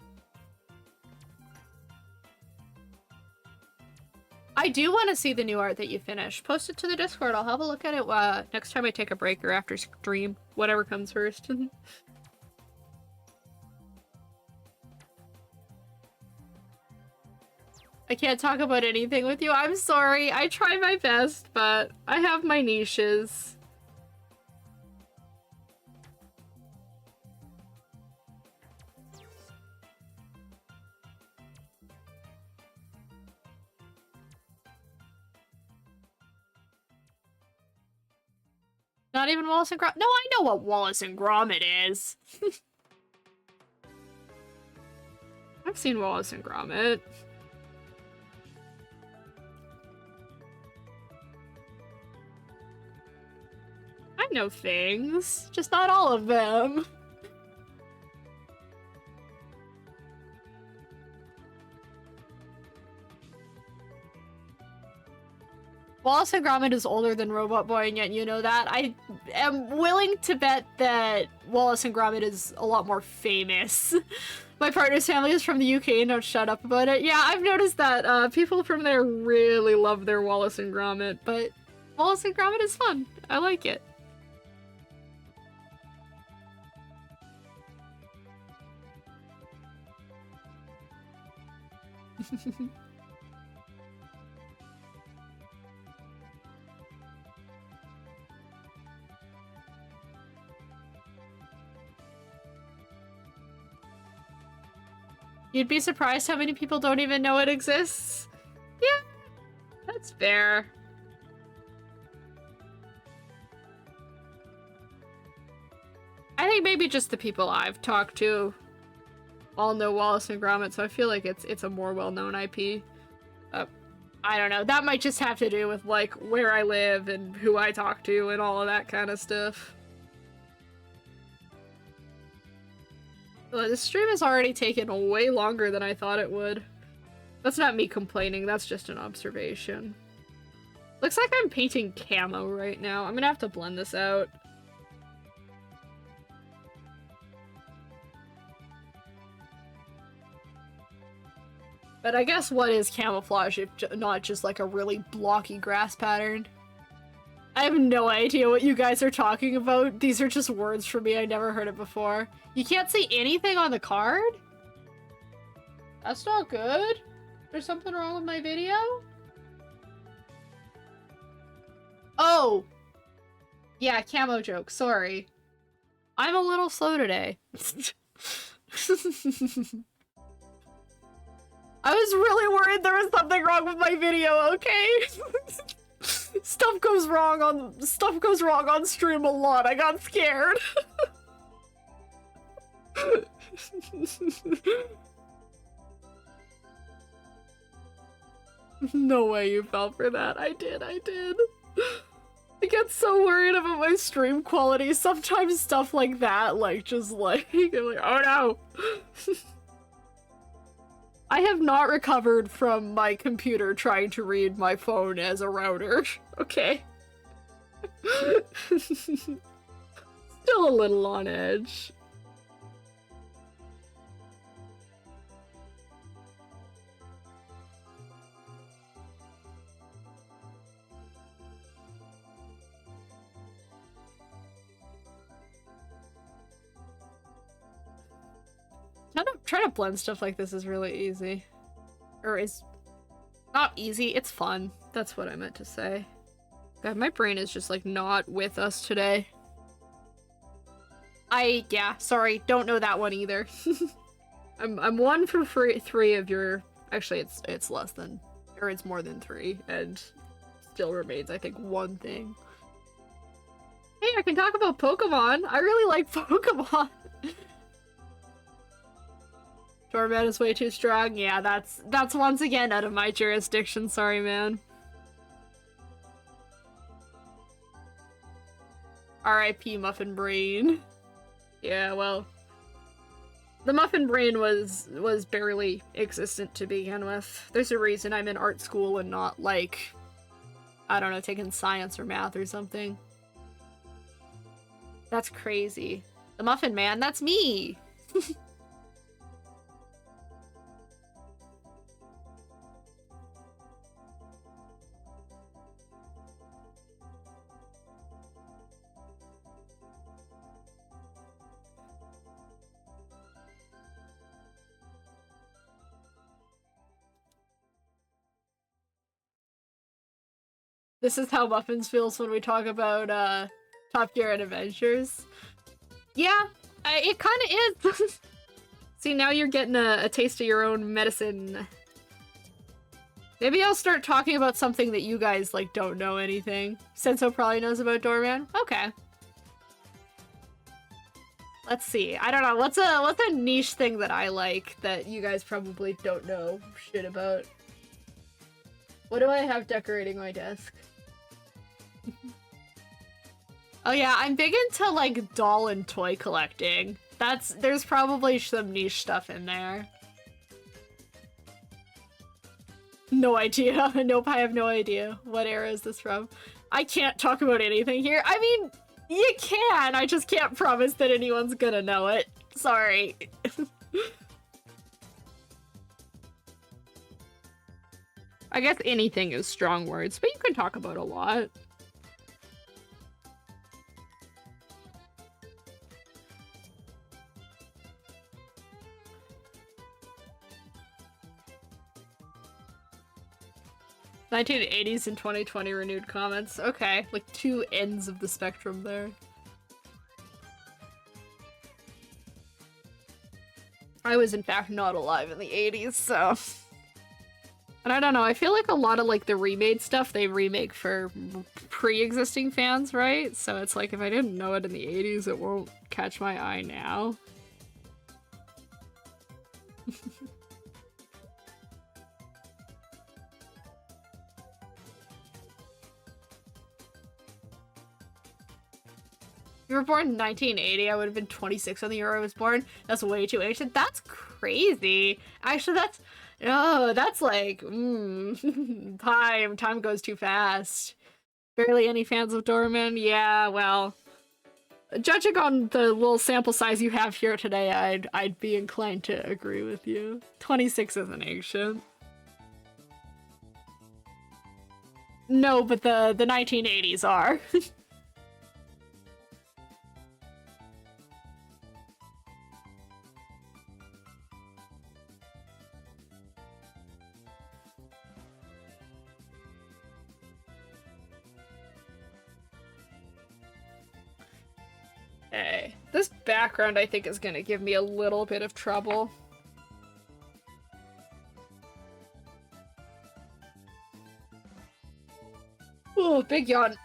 I do want to see the new art that you finished. Post it to the Discord. I'll have a look at it next time I take a break or after stream. Whatever comes first. I can't talk about anything with you. I'm sorry. I try my best, but I have my niches. Not even Wallace and Gromit. No, I know what Wallace and Gromit is. I've seen Wallace and Gromit. I know things, just not all of them. Wallace and Gromit is older than Robot Boy, and yet you know that. I am willing to bet that Wallace and Gromit is a lot more famous. My partner's family is from the UK and don't shut up about it. Yeah, I've noticed that people from there really love their Wallace and Gromit, but Wallace and Gromit is fun. I like it. You'd be surprised how many people don't even know it exists. Yeah, that's fair. I think maybe just the people I've talked to all know Wallace and Gromit, so I feel like it's a more well-known IP. I don't know. That might just have to do with, like, where I live and who I talk to and all of that kind of stuff. This stream has already taken way longer than I thought it would. That's not me complaining, that's just an observation. Looks like I'm painting camo right now. I'm gonna have to blend this out. But I guess what is camouflage if not just like a really blocky grass pattern? I have no idea what you guys are talking about. These are just words for me. I never heard it before. You can't see anything on the card? That's not good. There's something wrong with my video? Oh! Yeah, camo joke. Sorry. I'm a little slow today. I was really worried there was something wrong with my video, okay? Stuff goes wrong on stream a lot. I got scared. No way you fell for that. I did. I get so worried about my stream quality. Sometimes stuff like that, like, just like, I'm like, oh no. I have not recovered from my computer trying to read my phone as a router. Okay. Still a little on edge. Trying to blend stuff like this is really easy. Or is not easy, it's fun. That's what I meant to say. God, my brain is just like not with us today. Yeah, sorry, don't know that one either. I'm one for three of your, actually it's less than, or it's more than 3, and still remains, I think, one thing. Hey, I can talk about Pokemon. I really like Pokemon. Doorman is way too strong. Yeah, that's once again out of my jurisdiction. Sorry, man. R.I.P. Muffin Brain. Yeah, well, the Muffin Brain was barely existent to begin with. There's a reason I'm in art school and not, like, I don't know, taking science or math or something. That's crazy. The Muffin Man, that's me! This is how Muffins feels when we talk about Top Gear and Adventures. Yeah, it kind of is. See, now you're getting a taste of your own medicine. Maybe I'll start talking about something that you guys, like, don't know anything. Senso probably knows about Doorman? Okay. Let's see. I don't know. What's a niche thing that I like that you guys probably don't know shit about? What do I have decorating my desk? Oh yeah, I'm big into, like, doll and toy collecting. There's probably some niche stuff in there. No idea. Nope, I have no idea. What era is this from? I can't talk about anything here. I mean, you can, I just can't promise that anyone's gonna know it. Sorry. I guess anything is strong words, but you can talk about a lot. '80s and 2020 renewed comments. Okay, like two ends of the spectrum there. I was in fact not alive in the 80s, so... And I don't know, I feel like a lot of like the remade stuff they remake for pre-existing fans, right? So it's like if I didn't know it in the 80s, it won't catch my eye now. You were born in 1980, I would have been 26 when the year I was born. That's way too ancient. That's crazy. Actually, that's... Oh, that's like... Time goes too fast. Barely any fans of Doorman? Yeah, well... Judging on the little sample size you have here today, I'd be inclined to agree with you. 26 isn't ancient. No, but the 1980s are. Okay. This background, I think, is gonna give me a little bit of trouble. Oh, big yawn.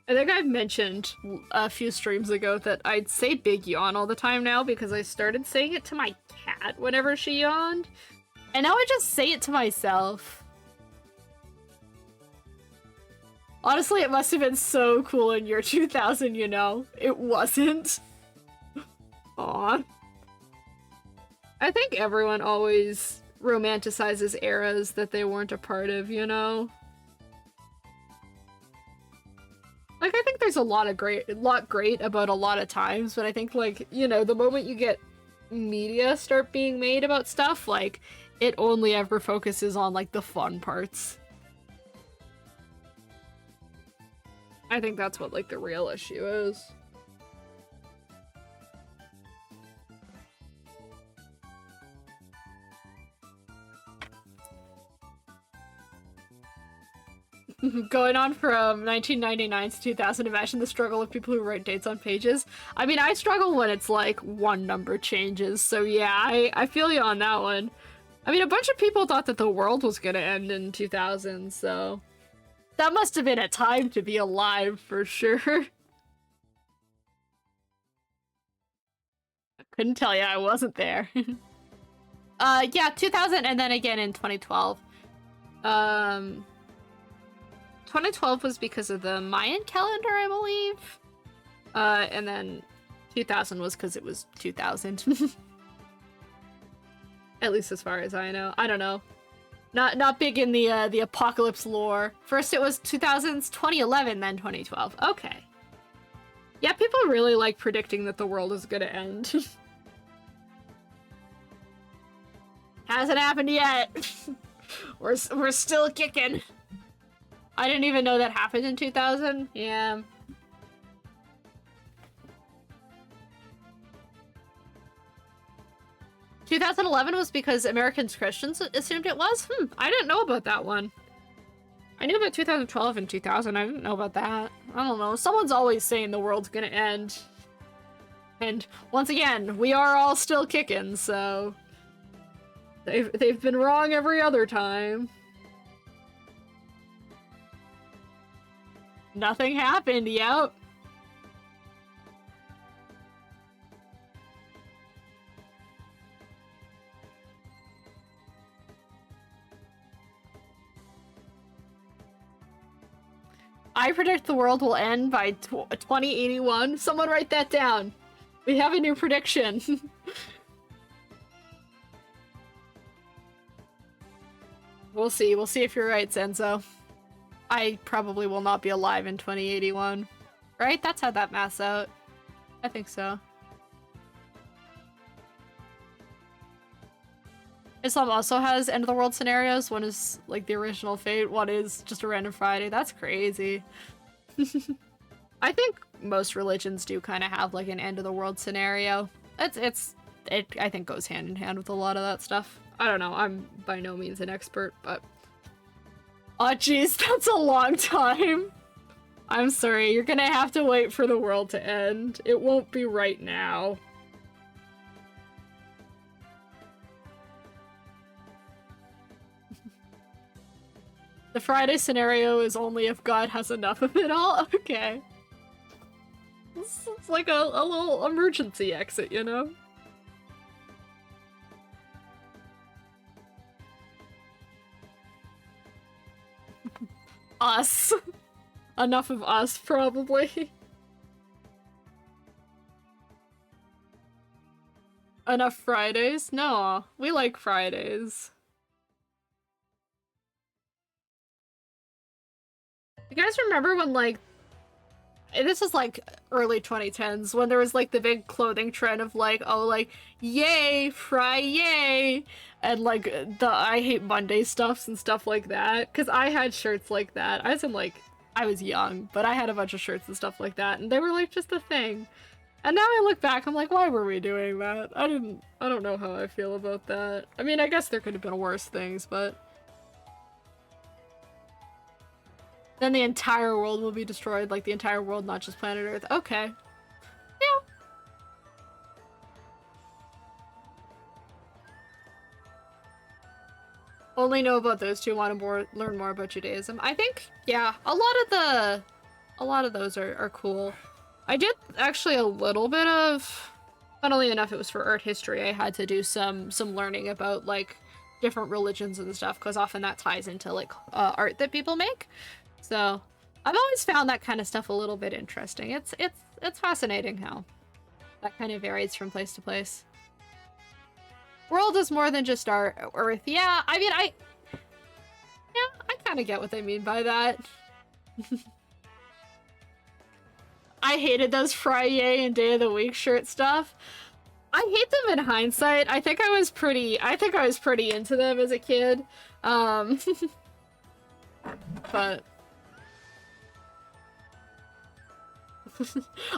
I think I've mentioned a few streams ago that I'd say big yawn all the time now because I started saying it to my cat whenever she yawned. And now I just say it to myself. Honestly, it must have been so cool in year 2000, you know? It wasn't. Aw. I think everyone always romanticizes eras that they weren't a part of, you know? Like, I think there's a lot great about a lot of times, but I think, like, you know, the moment you get media start being made about stuff, like, it only ever focuses on, like, the fun parts. I think that's what, like, the real issue is. Going on from 1999 to 2000, imagine the struggle of people who write dates on pages. I mean, I struggle when it's, like, one number changes, so yeah, I feel you on that one. I mean, a bunch of people thought that the world was gonna end in 2000, so... That must have been a time to be alive, for sure. I couldn't tell you, I wasn't there. Yeah, 2000 and then again in 2012. 2012 was because of the Mayan calendar, I believe. And then 2000 was because it was 2000. At least as far as I know. I don't know. Not big in the apocalypse lore. First it was 2000s, 2011, then 2012. Okay. Yeah, people really like predicting that the world is gonna end. Hasn't happened yet. We're still kicking. I didn't even know that happened in 2000. Yeah. 2011 was because Americans Christians assumed it was? I didn't know about that one. I knew about 2012 and 2000. I didn't know about that. I don't know. Someone's always saying the world's gonna end. And once again, we are all still kicking, so they've been wrong every other time. Nothing happened, yep. I predict the world will end by 2081. Someone write that down. We have a new prediction. We'll see. We'll see if you're right, Senzo. I probably will not be alive in 2081. Right? That's how that maths out. I think so. Islam also has end of the world scenarios. One is like the original fate, one is just a random Friday. That's crazy. I think most religions do kind of have like an end of the world scenario. It I think goes hand in hand with a lot of that stuff. I don't know, I'm by no means an expert, but oh jeez, that's a long time. I'm sorry, you're gonna have to wait for the world to end. It won't be right now. The Friday scenario is only if God has enough of it all? Okay. It's like a little emergency exit, you know? Us. Enough of us, probably. Enough Fridays? No, we like Fridays. You guys remember when, like, this is like early 2010s, when there was like the big clothing trend of like, oh, like, yay, fry yay, and like the I hate Monday stuffs and stuff like that? Because I had shirts like that. I was young, but I had a bunch of shirts and stuff like that, and they were like just a thing. And now I look back, I'm like, why were we doing that? I don't know how I feel about that. I mean, I guess there could have been worse things, but then the entire world will be destroyed, like the entire world, not just planet Earth. Okay. Yeah. Only know about those two, want to learn more about Judaism. I think, yeah, a lot of those are cool. I did actually a little bit of, funnily enough, it was for art history. I had to do some learning about like different religions and stuff, because often that ties into like art that people make. So I've always found that kind of stuff a little bit interesting. It's fascinating how that kind of varies from place to place. World is more than just our Earth. Yeah, I mean, I kind of get what they mean by that. I hated those Friday and Day of the Week shirt stuff. I hate them in hindsight. I think I was pretty into them as a kid. But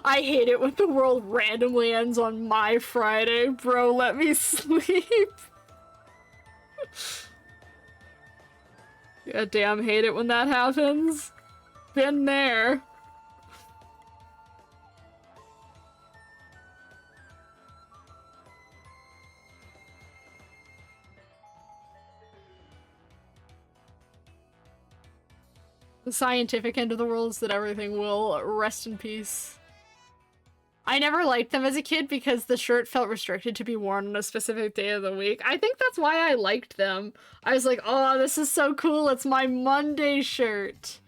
I hate it when the world randomly ends on my Friday. Bro, let me sleep. Yeah, damn, hate it when that happens. Been there. The scientific end of the world is that everything will rest in peace. I never liked them as a kid because the shirt felt restricted to be worn on a specific day of the week. I think that's why I liked them. I was like, oh, this is so cool, it's my Monday shirt.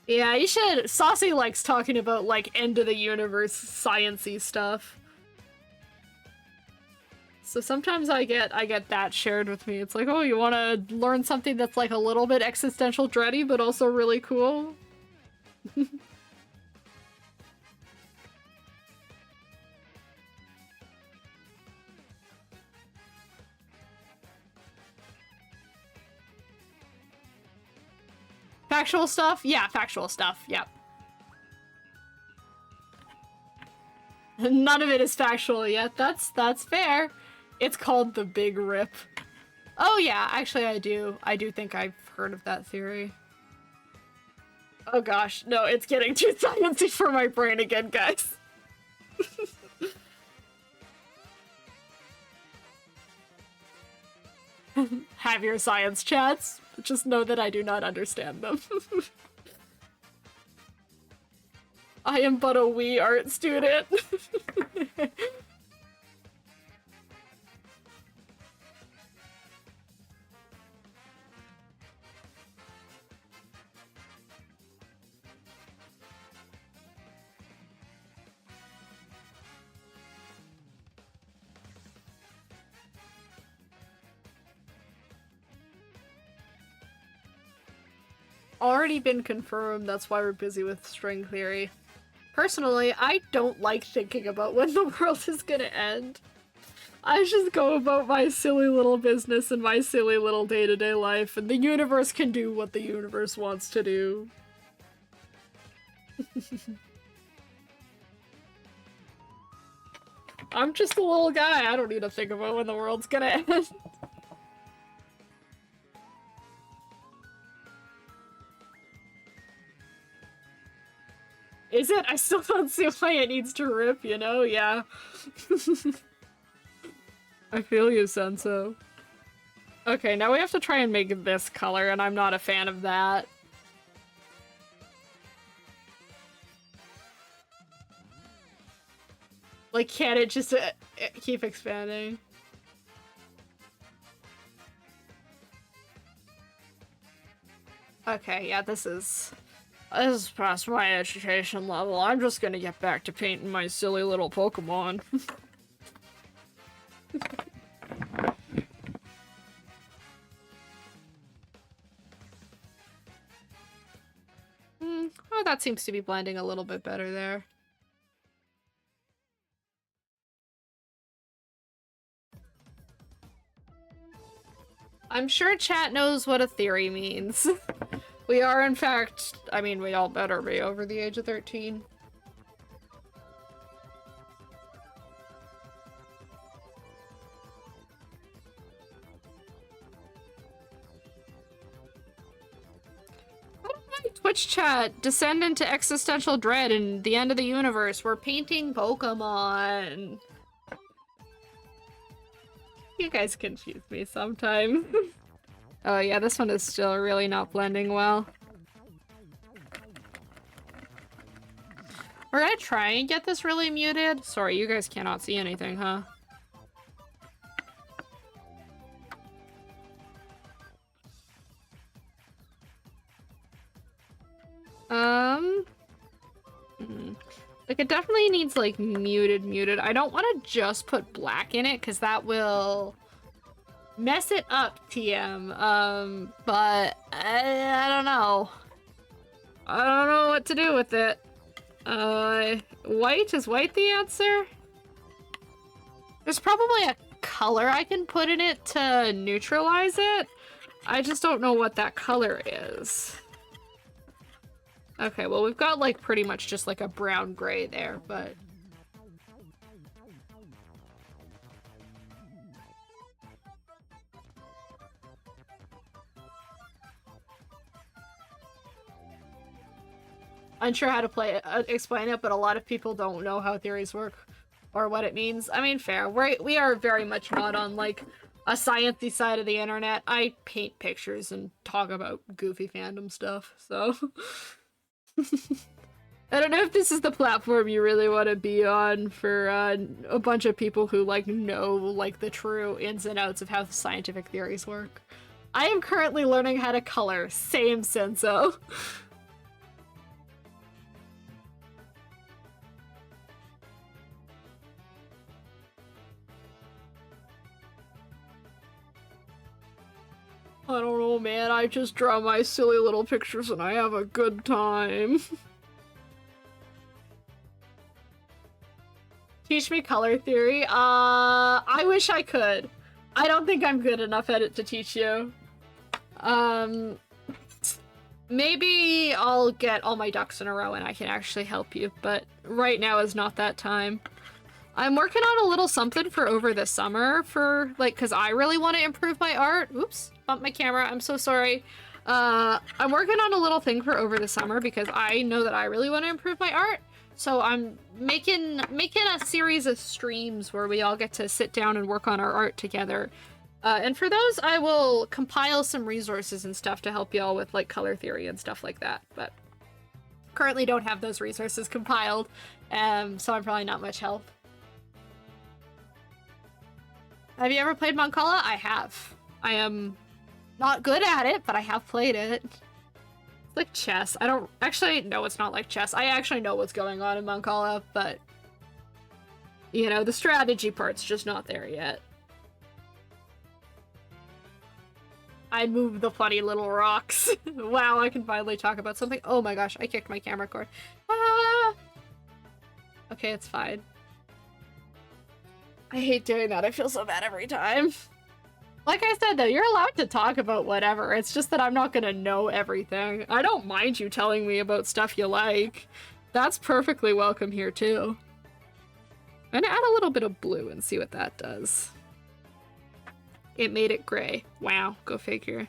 Yeah, you should. Saucy likes talking about, like, end of the universe science-y stuff. So sometimes I get that shared with me. It's like, oh, you want to learn something that's like a little bit existential dready, but also really cool? Factual stuff? Yeah, factual stuff. Yep. None of it is factual yet. That's fair. It's called the Big Rip. Oh yeah, actually I do. I do think I've heard of that theory. Oh gosh, no, it's getting too sciencey for my brain again, guys. Have your science chats. Just know that I do not understand them. I am but a wee art student. Already been confirmed, that's why we're busy with string theory. Personally, I don't like thinking about when the world is gonna end. I just go about my silly little business and my silly little day-to-day life, and the universe can do what the universe wants to do. I'm just a little guy, I don't need to think about when the world's gonna end. Is it? I still don't see why it needs to rip, you know? Yeah. I feel you, Senso. Okay, now we have to try and make this color, and I'm not a fan of that. Like, can't it just keep expanding? Okay, yeah, this is past my education level. I'm just gonna get back to painting my silly little Pokemon. Oh, that seems to be blending a little bit better there. I'm sure chat knows what a theory means. We are, in fact, I mean, we all better be over the age of 13. How did my Twitch chat descend into existential dread and the end of the universe? We're painting Pokemon. You guys confuse me sometimes. Oh yeah, this one is still really not blending well. We're gonna try and get this really muted. Sorry, you guys cannot see anything, huh? Like, it definitely needs, like, muted. I don't want to just put black in it, because that will mess it up, TM. But I don't know. I don't know what to do with it. White? Is white the answer? There's probably a color I can put in it to neutralize it. I just don't know what that color is. Okay, well, we've got, like, pretty much just, like, a brown-gray there, but... Unsure how to explain it, but a lot of people don't know how theories work or what it means. I mean, fair. We are very much not on, like, a sciencey side of the internet. I paint pictures and talk about goofy fandom stuff, so... I don't know if this is the platform you really want to be on for a bunch of people who, like, know, like, the true ins and outs of how scientific theories work. I am currently learning how to color. Same senso. I don't know, man. I just draw my silly little pictures and I have a good time. Teach me color theory? I wish I could. I don't think I'm good enough at it to teach you. Maybe I'll get all my ducks in a row and I can actually help you, but right now is not that time. I'm working on a little something for over the summer for, like, because I really want to improve my art. Oops, bumped my camera. I'm so sorry. I'm working on a little thing for over the summer because I know that I really want to improve my art. So I'm making a series of streams where we all get to sit down and work on our art together. And for those, I will compile some resources and stuff to help y'all with, like, color theory and stuff like that. But currently don't have those resources compiled, so I'm probably not much help. Have you ever played Mancala? I have. I am not good at it, but I have played it. It's like chess. I don't... Actually, no, it's not like chess. I actually know what's going on in Mancala, but... You know, the strategy part's just not there yet. I moved the funny little rocks. Wow, I can finally talk about something. Oh my gosh, I kicked my camera cord. Ah! Okay, it's fine. I hate doing that. I feel so bad every time. Like I said, though, you're allowed to talk about whatever. It's just that I'm not gonna know everything. I don't mind you telling me about stuff you like. That's perfectly welcome here, too. I'm gonna add a little bit of blue and see what that does. It made it gray. Wow, go figure.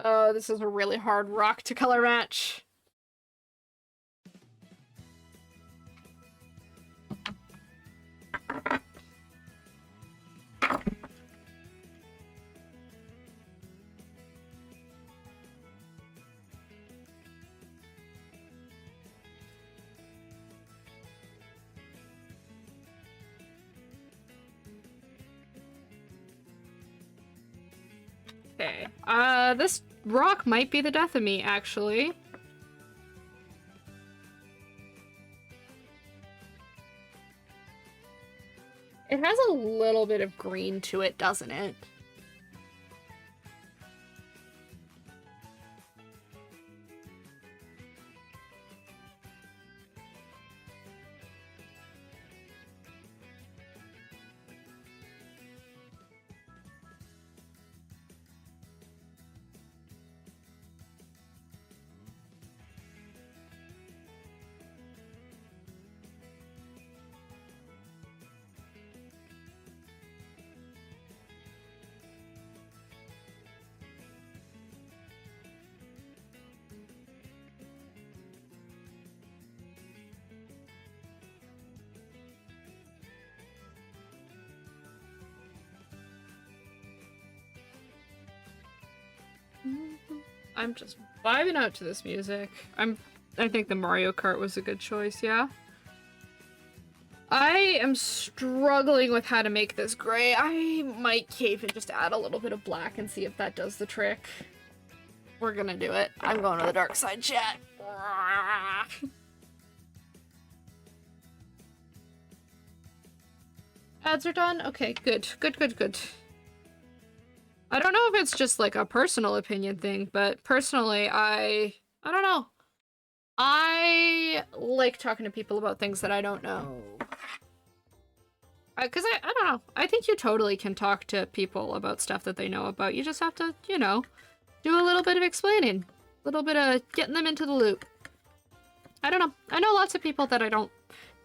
Oh, this is a really hard rock to color match. Okay, this rock might be the death of me, actually. It has a little bit of green to it, doesn't it? I'm just vibing out to this music. I think the Mario Kart was a good choice, yeah. I am struggling with how to make this gray. I might cave and just add a little bit of black and see if that does the trick. We're gonna do it. I'm going to the dark side, chat. Ads are done? Okay, good. Good. I don't know if it's just like a personal opinion thing, but personally, I don't know. I like talking to people about things that I don't know. Because I don't know. I think you totally can talk to people about stuff that they know about. You just have to, you know, do a little bit of explaining. A little bit of getting them into the loop. I don't know. I know lots of people that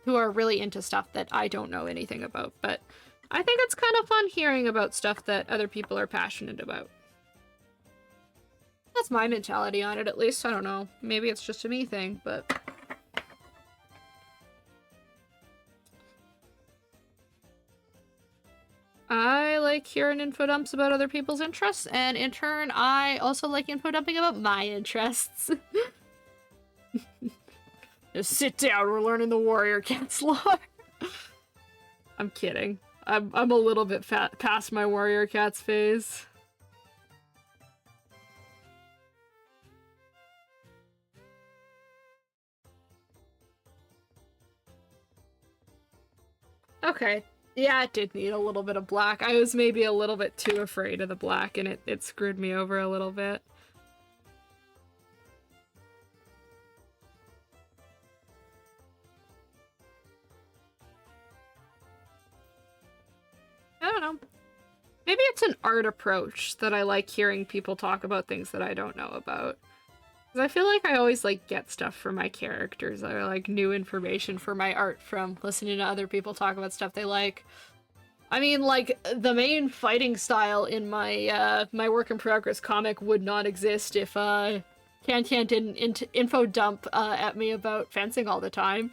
who are really into stuff that I don't know anything about, but I think it's kind of fun hearing about stuff that other people are passionate about. That's my mentality on it, at least. I don't know. Maybe it's just a me thing, but... I like hearing info dumps about other people's interests, and in turn, I also like info dumping about my interests. Just sit down, we're learning the warrior cat's lore. I'm kidding. I'm a little bit past my warrior cats phase. Okay. Yeah, it did need a little bit of black. I was maybe a little bit too afraid of the black, and it screwed me over a little bit. know. Maybe it's an art approach that I like hearing people talk about things that I don't know about. Because I feel like I always, like, get stuff for my characters, or, like, new information for my art from listening to other people talk about stuff they like. I mean, like, the main fighting style in my, my work in progress comic would not exist if, Can didn't info dump, at me about fencing all the time.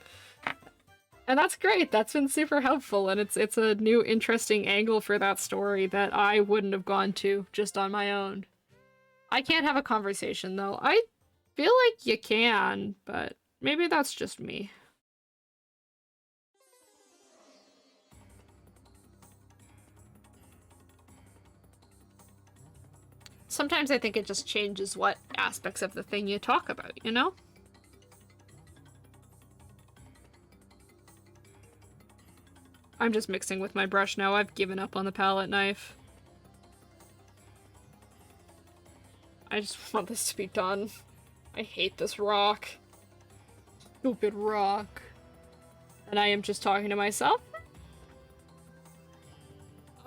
And that's great, that's been super helpful, and it's a new interesting angle for that story that I wouldn't have gone to just on my own. I can't have a conversation, though. I feel like you can, but maybe that's just me. Sometimes I think it just changes what aspects of the thing you talk about, you know? I'm just mixing with my brush now. I've given up on the palette knife. I just want this to be done. I hate this rock. Stupid rock. And I am just talking to myself.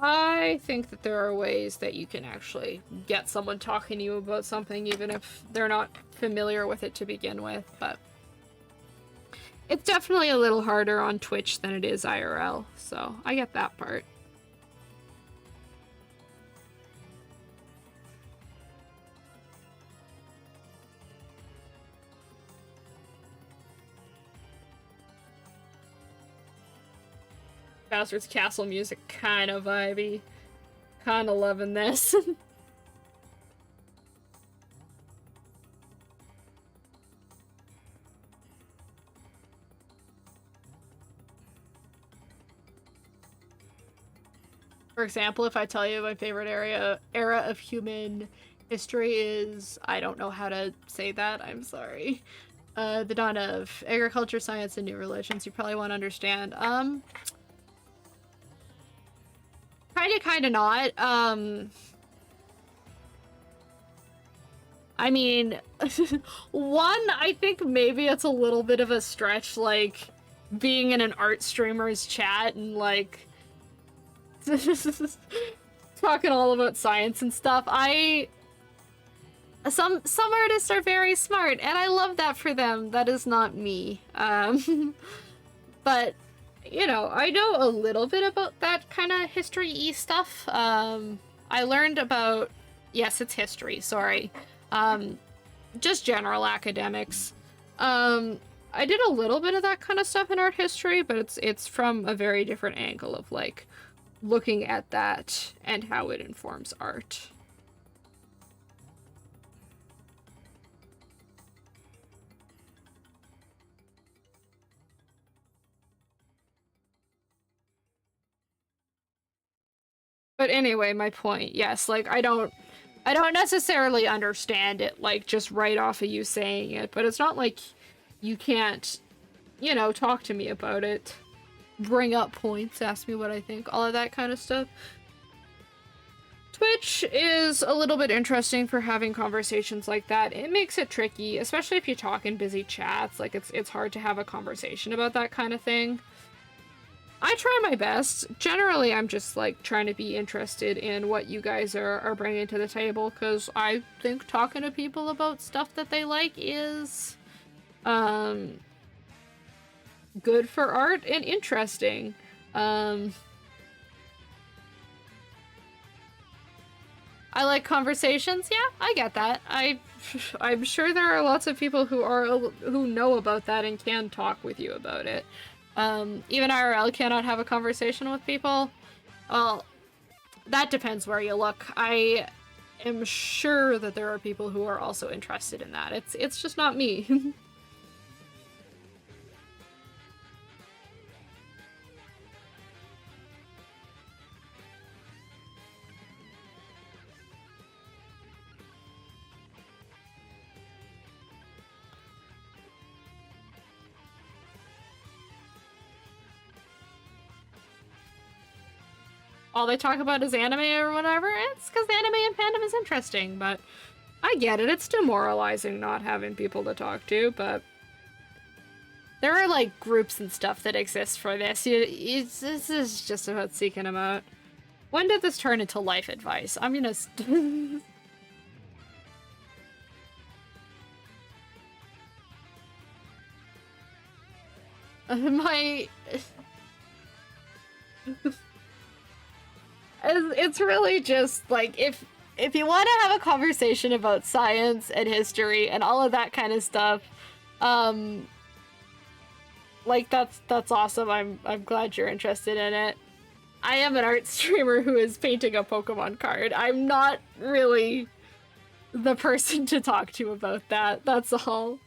I think that there are ways that you can actually get someone talking to you about something even if they're not familiar with it to begin with, but it's definitely a little harder on Twitch than it is IRL, so I get that part. Bastard's Castle music, kind of vibey. Kind of loving this. For example, if I tell you my favorite era of human history is, I don't know how to say that, I'm sorry. The dawn of agriculture, science, and new religions, you probably won't understand. Kinda not. I mean, one, I think maybe it's a little bit of a stretch, like, being in an art streamer's chat and, like, talking all about science and stuff. Some artists are very smart, and I love that for them. That is not me. But you know, I know a little bit about that kind of history-y stuff. I learned about, yes, it's history, sorry. Just general academics. I did a little bit of that kind of stuff in art history, but it's from a very different angle of, like, looking at that and how it informs art. But anyway, my point, yes, like, I don't necessarily understand it, like, just right off of you saying it, but it's not like you can't, you know, talk to me about it, bring up points, ask me what I think, all of that kind of stuff. Twitch is a little bit interesting for having conversations like that. It makes it tricky, especially if you talk in busy chats, like, it's hard to have a conversation about that kind of thing. I try my best. Generally, I'm just, like, trying to be interested in what you guys are bringing to the table, because I think talking to people about stuff that they like is, good for art and interesting. I like conversations. Yeah, I get that. I'm sure there are lots of people who know about that and can talk with you about it. Even IRL cannot have a conversation with people. Well, that depends where you look. I am sure that there are people who are also interested in that. It's just not me. All they talk about is anime or whatever. It's because anime and fandom is interesting, but I get it. It's demoralizing not having people to talk to, but there are, like, groups and stuff that exist for this. This is just about seeking them out. When did this turn into life advice? I'm gonna... my... It's really just, like, if you want to have a conversation about science and history and all of that kind of stuff, like, that's awesome. I'm glad you're interested in it. I am an art streamer who is painting a Pokemon card. I'm not really the person to talk to about that. That's all.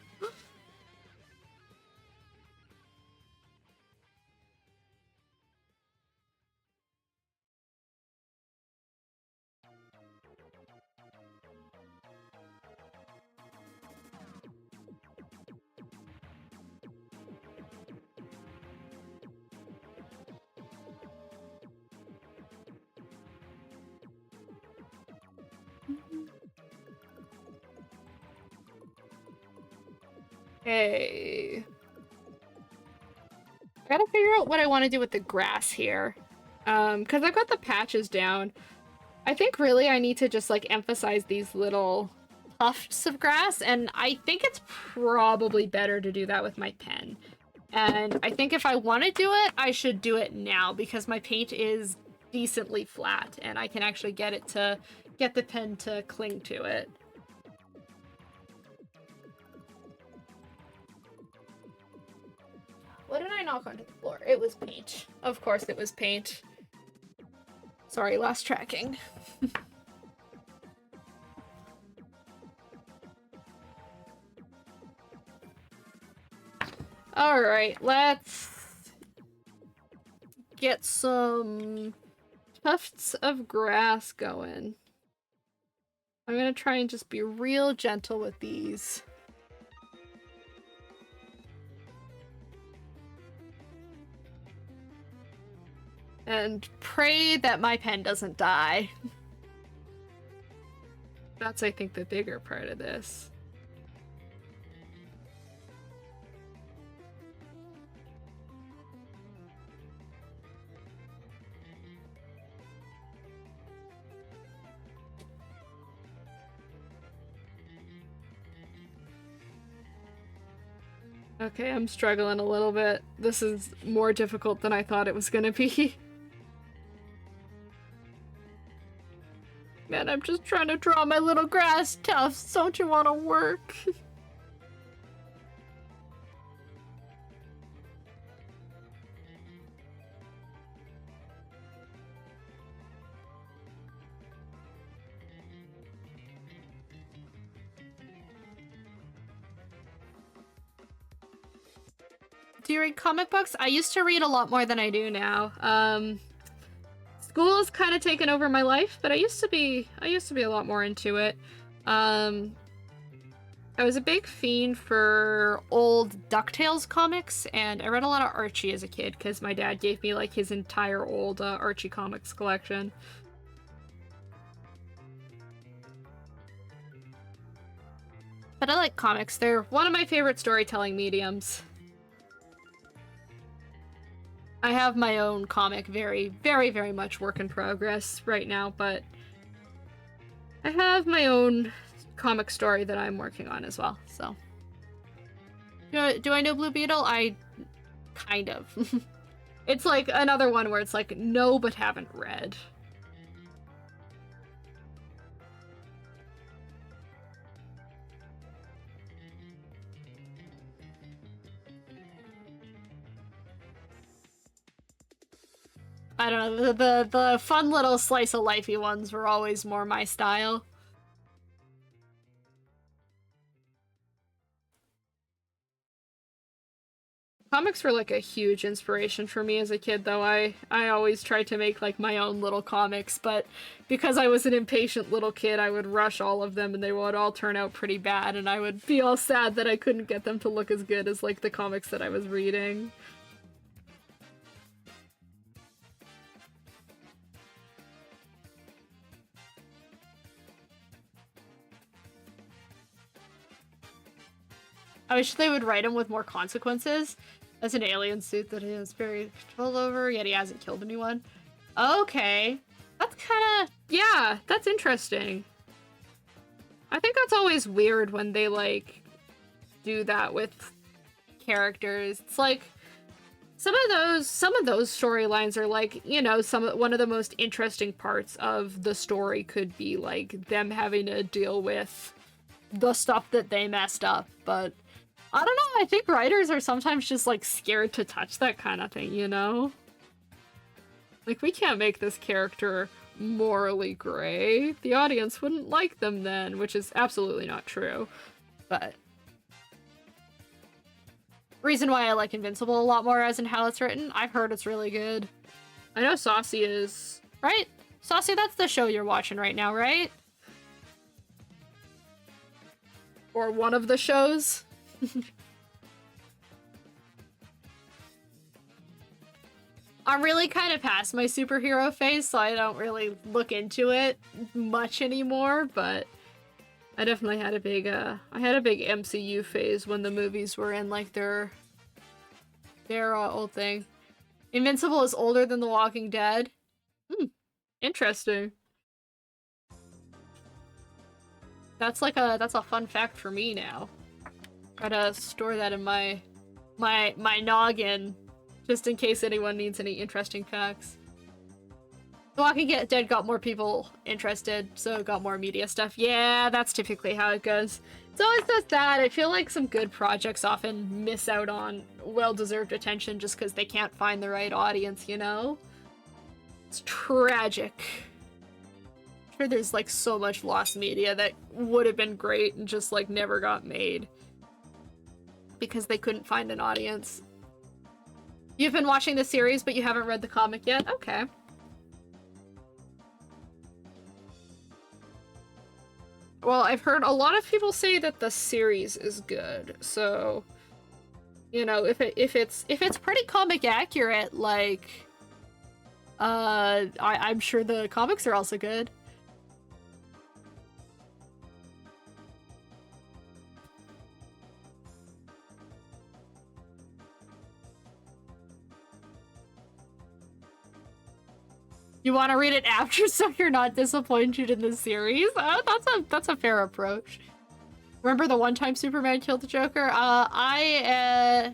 Okay. I gotta figure out what I want to do with the grass here. Because I've got the patches down. I think really I need to just, like, emphasize these little tufts of grass, and I think it's probably better to do that with my pen. And I think if I want to do it, I should do it now, because my paint is decently flat, and I can actually get the pen to cling to it. What did I knock onto the floor? It was paint. Of course it was paint. Sorry, lost tracking. Alright, let's get some tufts of grass going. I'm gonna try and just be real gentle with these. And pray that my pen doesn't die. That's, I think, the bigger part of this. Okay, I'm struggling a little bit. This is more difficult than I thought it was gonna be. Man, I'm just trying to draw my little grass tufts. Don't you want to work? Do you read comic books? I used to read a lot more than I do now. School has kind of taken over my life, but I used to be a lot more into it. I was a big fiend for old DuckTales comics, and I read a lot of Archie as a kid because my dad gave me, like, his entire old Archie comics collection. But I like comics. They're one of my favorite storytelling mediums. I have my own comic, very, very, very much work in progress right now, but I have my own comic story that I'm working on as well, so. Do I know Blue Beetle? Kind of. It's like another one where it's like, no, but haven't read. I don't know, the fun little slice of lifey ones were always more my style. Comics were like a huge inspiration for me as a kid, though. I always tried to make like my own little comics, but because I was an impatient little kid, I would rush all of them and they would all turn out pretty bad, and I would be all sad that I couldn't get them to look as good as like the comics that I was reading. I wish they would write him with more consequences. That's an alien suit that he has very control over, yet he hasn't killed anyone. Okay. Yeah, that's interesting. I think that's always weird when they, like, do that with characters. It's like, some of those storylines are like, you know, one of the most interesting parts of the story could be, like, them having to deal with the stuff that they messed up, but I don't know, I think writers are sometimes just, like, scared to touch that kind of thing, you know? Like, we can't make this character morally gray. The audience wouldn't like them then, which is absolutely not true. But reason why I like Invincible a lot more as in how it's written, I've heard it's really good. I know Saucy is, right? Saucy, that's the show you're watching right now, right? Or one of the shows. I'm really kind of past my superhero phase, so I don't really look into it much anymore, but I definitely had a big, MCU phase when the movies were in, like, their old thing. Invincible is older than The Walking Dead. Interesting. That's a fun fact for me now. Gotta store that in my noggin, just in case anyone needs any interesting facts. The Walking Dead got more people interested, so it got more media stuff. Yeah, that's typically how it goes. It's always just that. I feel like some good projects often miss out on well-deserved attention just because they can't find the right audience, you know? It's tragic. I'm sure there's, like, so much lost media that would have been great and just, like, never got made because they couldn't find an audience. You've been watching the series, but you haven't read the comic yet? Okay. Well, I've heard a lot of people say that the series is good, so, you know, if it's pretty comic accurate, like, I'm sure the comics are also good. You want to read it after so you're not disappointed in the series? That's a fair approach. Remember the one time Superman killed the Joker? I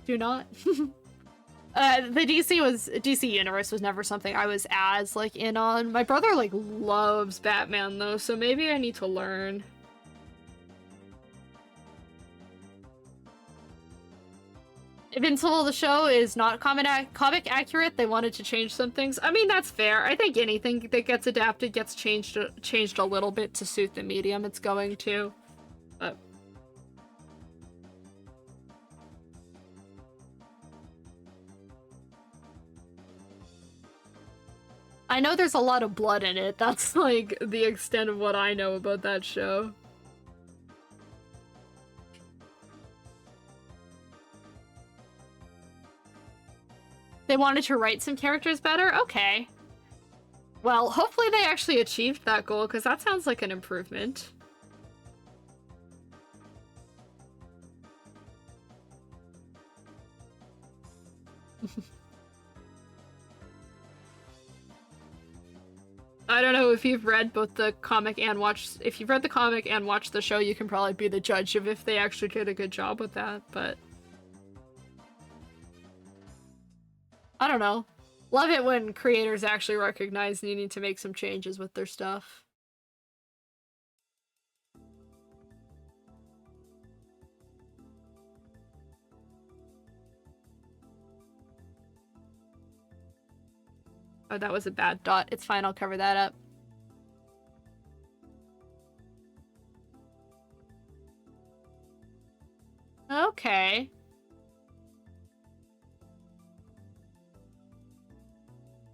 do not. The DC universe was never something I was as, like, in on. My brother, like, loves Batman though, so maybe I need to learn. Invincible, the show, is not comic accurate. They wanted to change some things. I mean, that's fair. I think anything that gets adapted gets changed a little bit to suit the medium it's going to. But I know there's a lot of blood in it. That's, like, the extent of what I know about that show. They wanted to write some characters better? Okay. Well, hopefully they actually achieved that goal, because that sounds like an improvement. I don't know if you've read both the comic and if you've read the comic and watched the show, you can probably be the judge of if they actually did a good job with that, but I don't know. Love it when creators actually recognize needing to make some changes with their stuff. Oh, that was a bad dot. It's fine, I'll cover that up. Okay.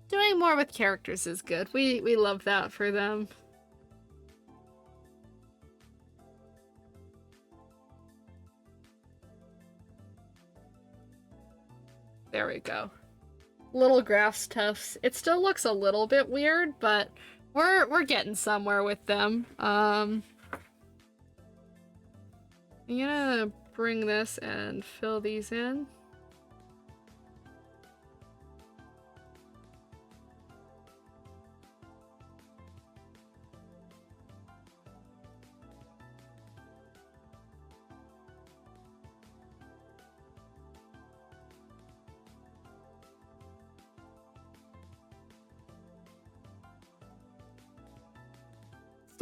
Doing more with characters is good. We love that for them. There we go. Little grass tufts. It still looks a little bit weird, but we're getting somewhere with them. I'm gonna bring this and fill these in.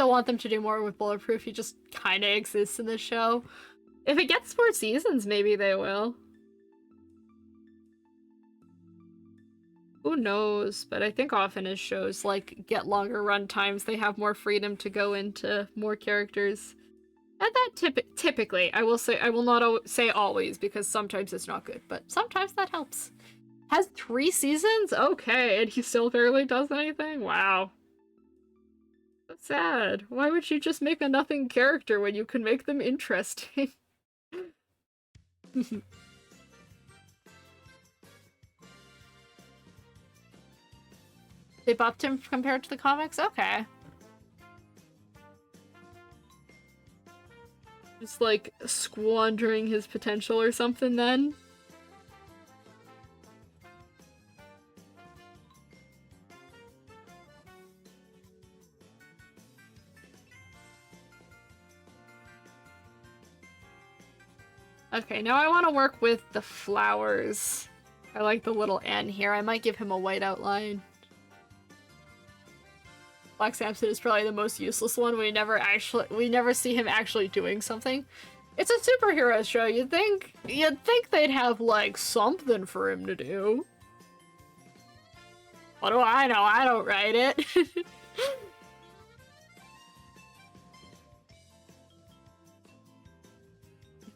still want them to do more with Bulletproof. He just kind of exists in this show. If it gets more seasons, maybe they will. Who knows? But I think often as shows like get longer run times, they have more freedom to go into more characters. And that typically, I will not say always because sometimes it's not good, but sometimes that helps. Has 3 seasons? Okay, and he still barely does anything? Wow. That's sad. Why would you just make a nothing character when you can make them interesting? They buffed him compared to the comics? Okay. Just like squandering his potential or something then? Okay, now I want to work with the flowers. I like the little N here. I might give him a white outline. Black Samson is probably the most useless one. We never see him actually doing something. It's a superhero show. You'd think they'd have like something for him to do. What do I know? I don't write it.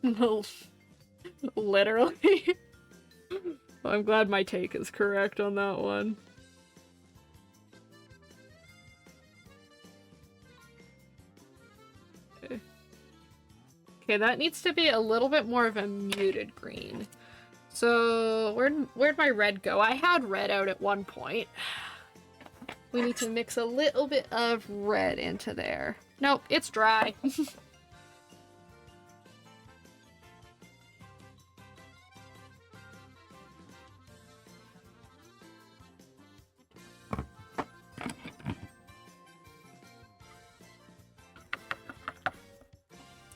No. Literally. Well, I'm glad my take is correct on that one. Okay, that needs to be a little bit more of a muted green. So, where'd my red go? I had red out at one point. We need to mix a little bit of red into there. Nope, it's dry.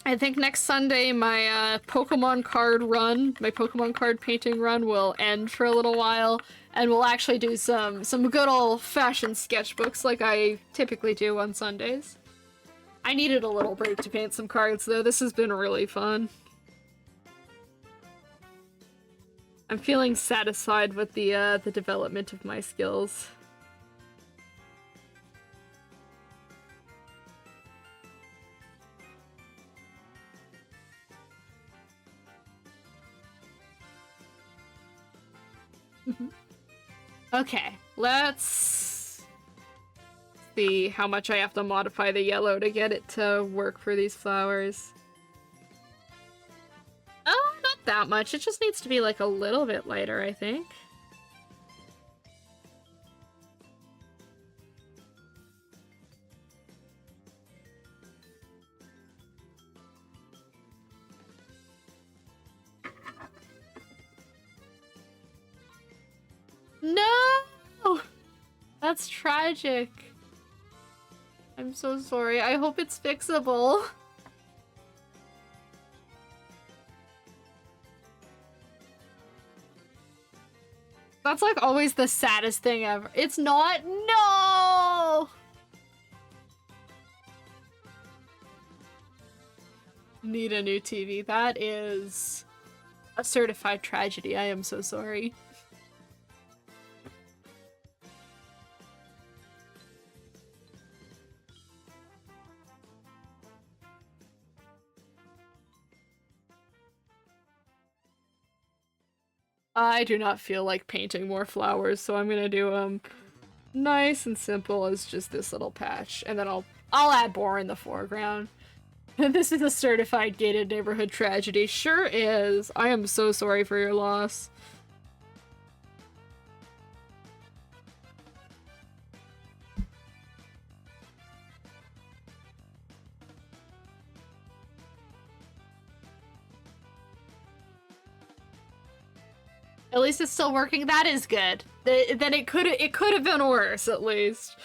I think next Sunday my Pokemon card run, my Pokemon card painting run will end for a little while, and we'll actually do some good old-fashioned sketchbooks like I typically do on Sundays. I needed a little break to paint some cards though. This has been really fun. I'm feeling satisfied with the development of my skills. Okay, let's see how much I have to modify the yellow to get it to work for these flowers. Oh, not that much. It just needs to be like a little bit lighter, I think. No! That's tragic. I'm so sorry. I hope it's fixable. That's like always the saddest thing ever. It's not. No! Need a new TV. That is a certified tragedy. I am so sorry. I do not feel like painting more flowers, so I'm gonna do nice and simple as just this little patch, and then I'll add more in the foreground. This is a certified gated neighborhood tragedy. Sure is. I am so sorry for your loss. At least it's still working. That is good. Then it could have been worse, at least.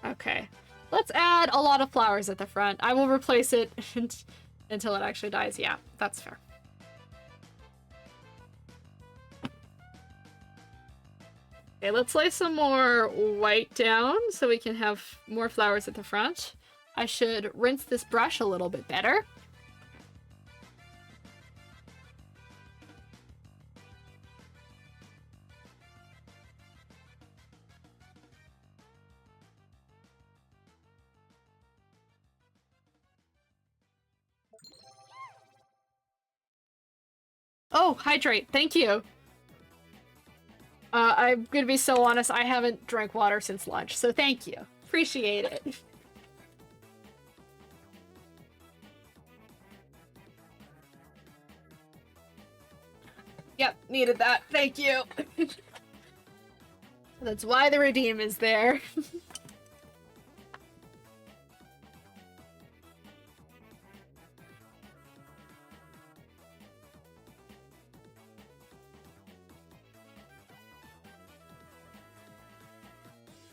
Okay. Let's add a lot of flowers at the front. I will replace it until it actually dies. Yeah, that's fair. Okay, let's lay some more white down so we can have more flowers at the front. I should rinse this brush a little bit better. Oh, hydrate. Thank you. I'm gonna be so honest, I haven't drank water since lunch, so thank you. Appreciate it. Yep, needed that. Thank you. That's why the redeem is there.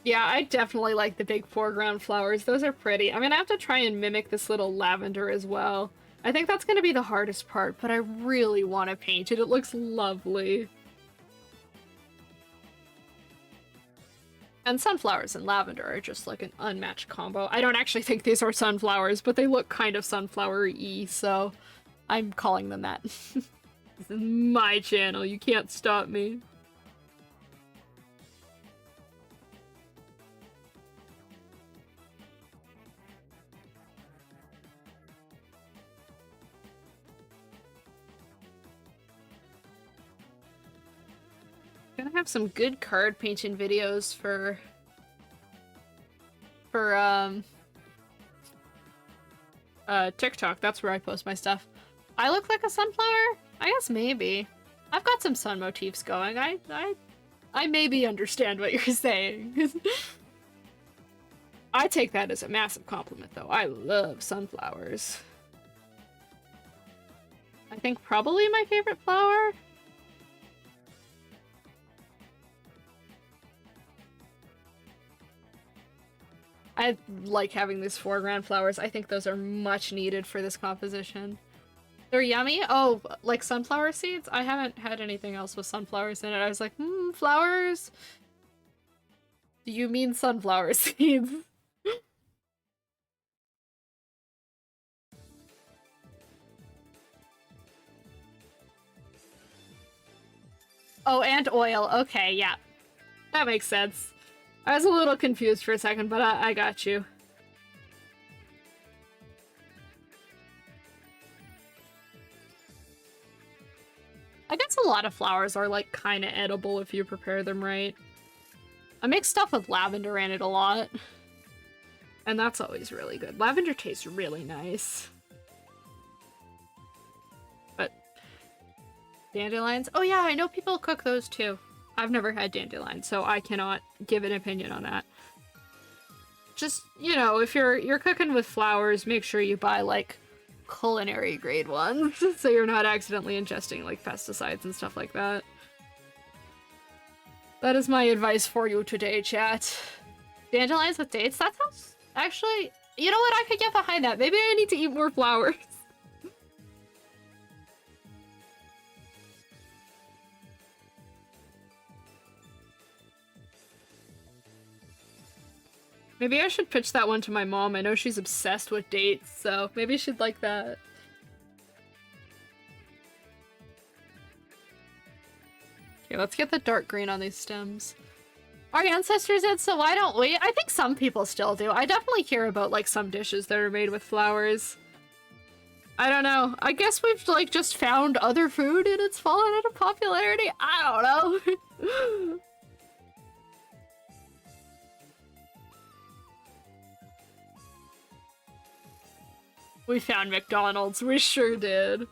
Yeah, I definitely like the big foreground flowers. Those are pretty. I'm gonna have to try and mimic this little lavender as well. I think that's gonna be the hardest part, but I really want to paint it. It looks lovely. And sunflowers and lavender are just like an unmatched combo. I don't actually think these are sunflowers, but they look kind of sunflower-y, so I'm calling them that. This is my channel. You can't stop me. Gonna have some good card painting videos for TikTok. That's where I post my stuff. I look like a sunflower? I guess maybe. I've got some sun motifs going. I maybe understand what you're saying. I take that as a massive compliment though. I love sunflowers. I think probably my favorite flower. I like having these foreground flowers. I think those are much needed for this composition. They're yummy? Oh, like sunflower seeds? I haven't had anything else with sunflowers in it. I was like, flowers? Do you mean sunflower seeds? Oh, and oil. Okay, yeah. That makes sense. I was a little confused for a second, but I got you. I guess a lot of flowers are like kind of edible if you prepare them right. I make stuff with lavender in it a lot. And that's always really good. Lavender tastes really nice. But dandelions? Oh yeah, I know people cook those too. I've never had dandelions, so I cannot give an opinion on that. Just, you know, if you're cooking with flowers, make sure you buy like culinary grade ones so you're not accidentally ingesting like pesticides and stuff like that. That is my advice for you today, chat. Dandelions with dates? That sounds actually, you know what? I could get behind that. Maybe I need to eat more flowers. Maybe I should pitch that one to my mom. I know she's obsessed with dates, so maybe she'd like that. Okay, let's get the dark green on these stems. Our ancestors did, so why don't we? I think some people still do. I definitely hear about like some dishes that are made with flowers. I don't know. I guess we've like just found other food and it's fallen into popularity. I don't know. We found McDonald's. We sure did.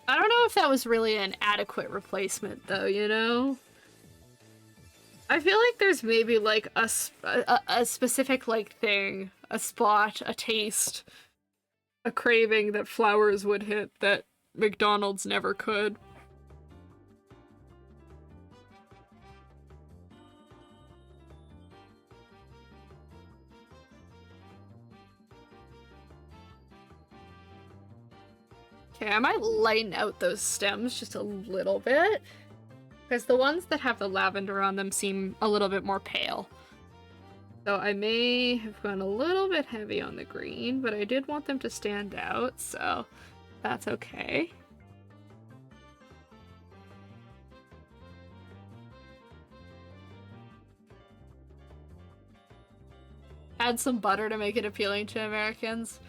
I don't know if that was really an adequate replacement, though, you know? I feel like there's maybe, like, a specific, like, thing, a spot, a taste a craving that flowers would hit that McDonald's never could. Okay, I might lighten out those stems just a little bit, because the ones that have the lavender on them seem a little bit more pale. So I may have gone a little bit heavy on the green, but I did want them to stand out, so that's okay. Add some butter to make it appealing to Americans.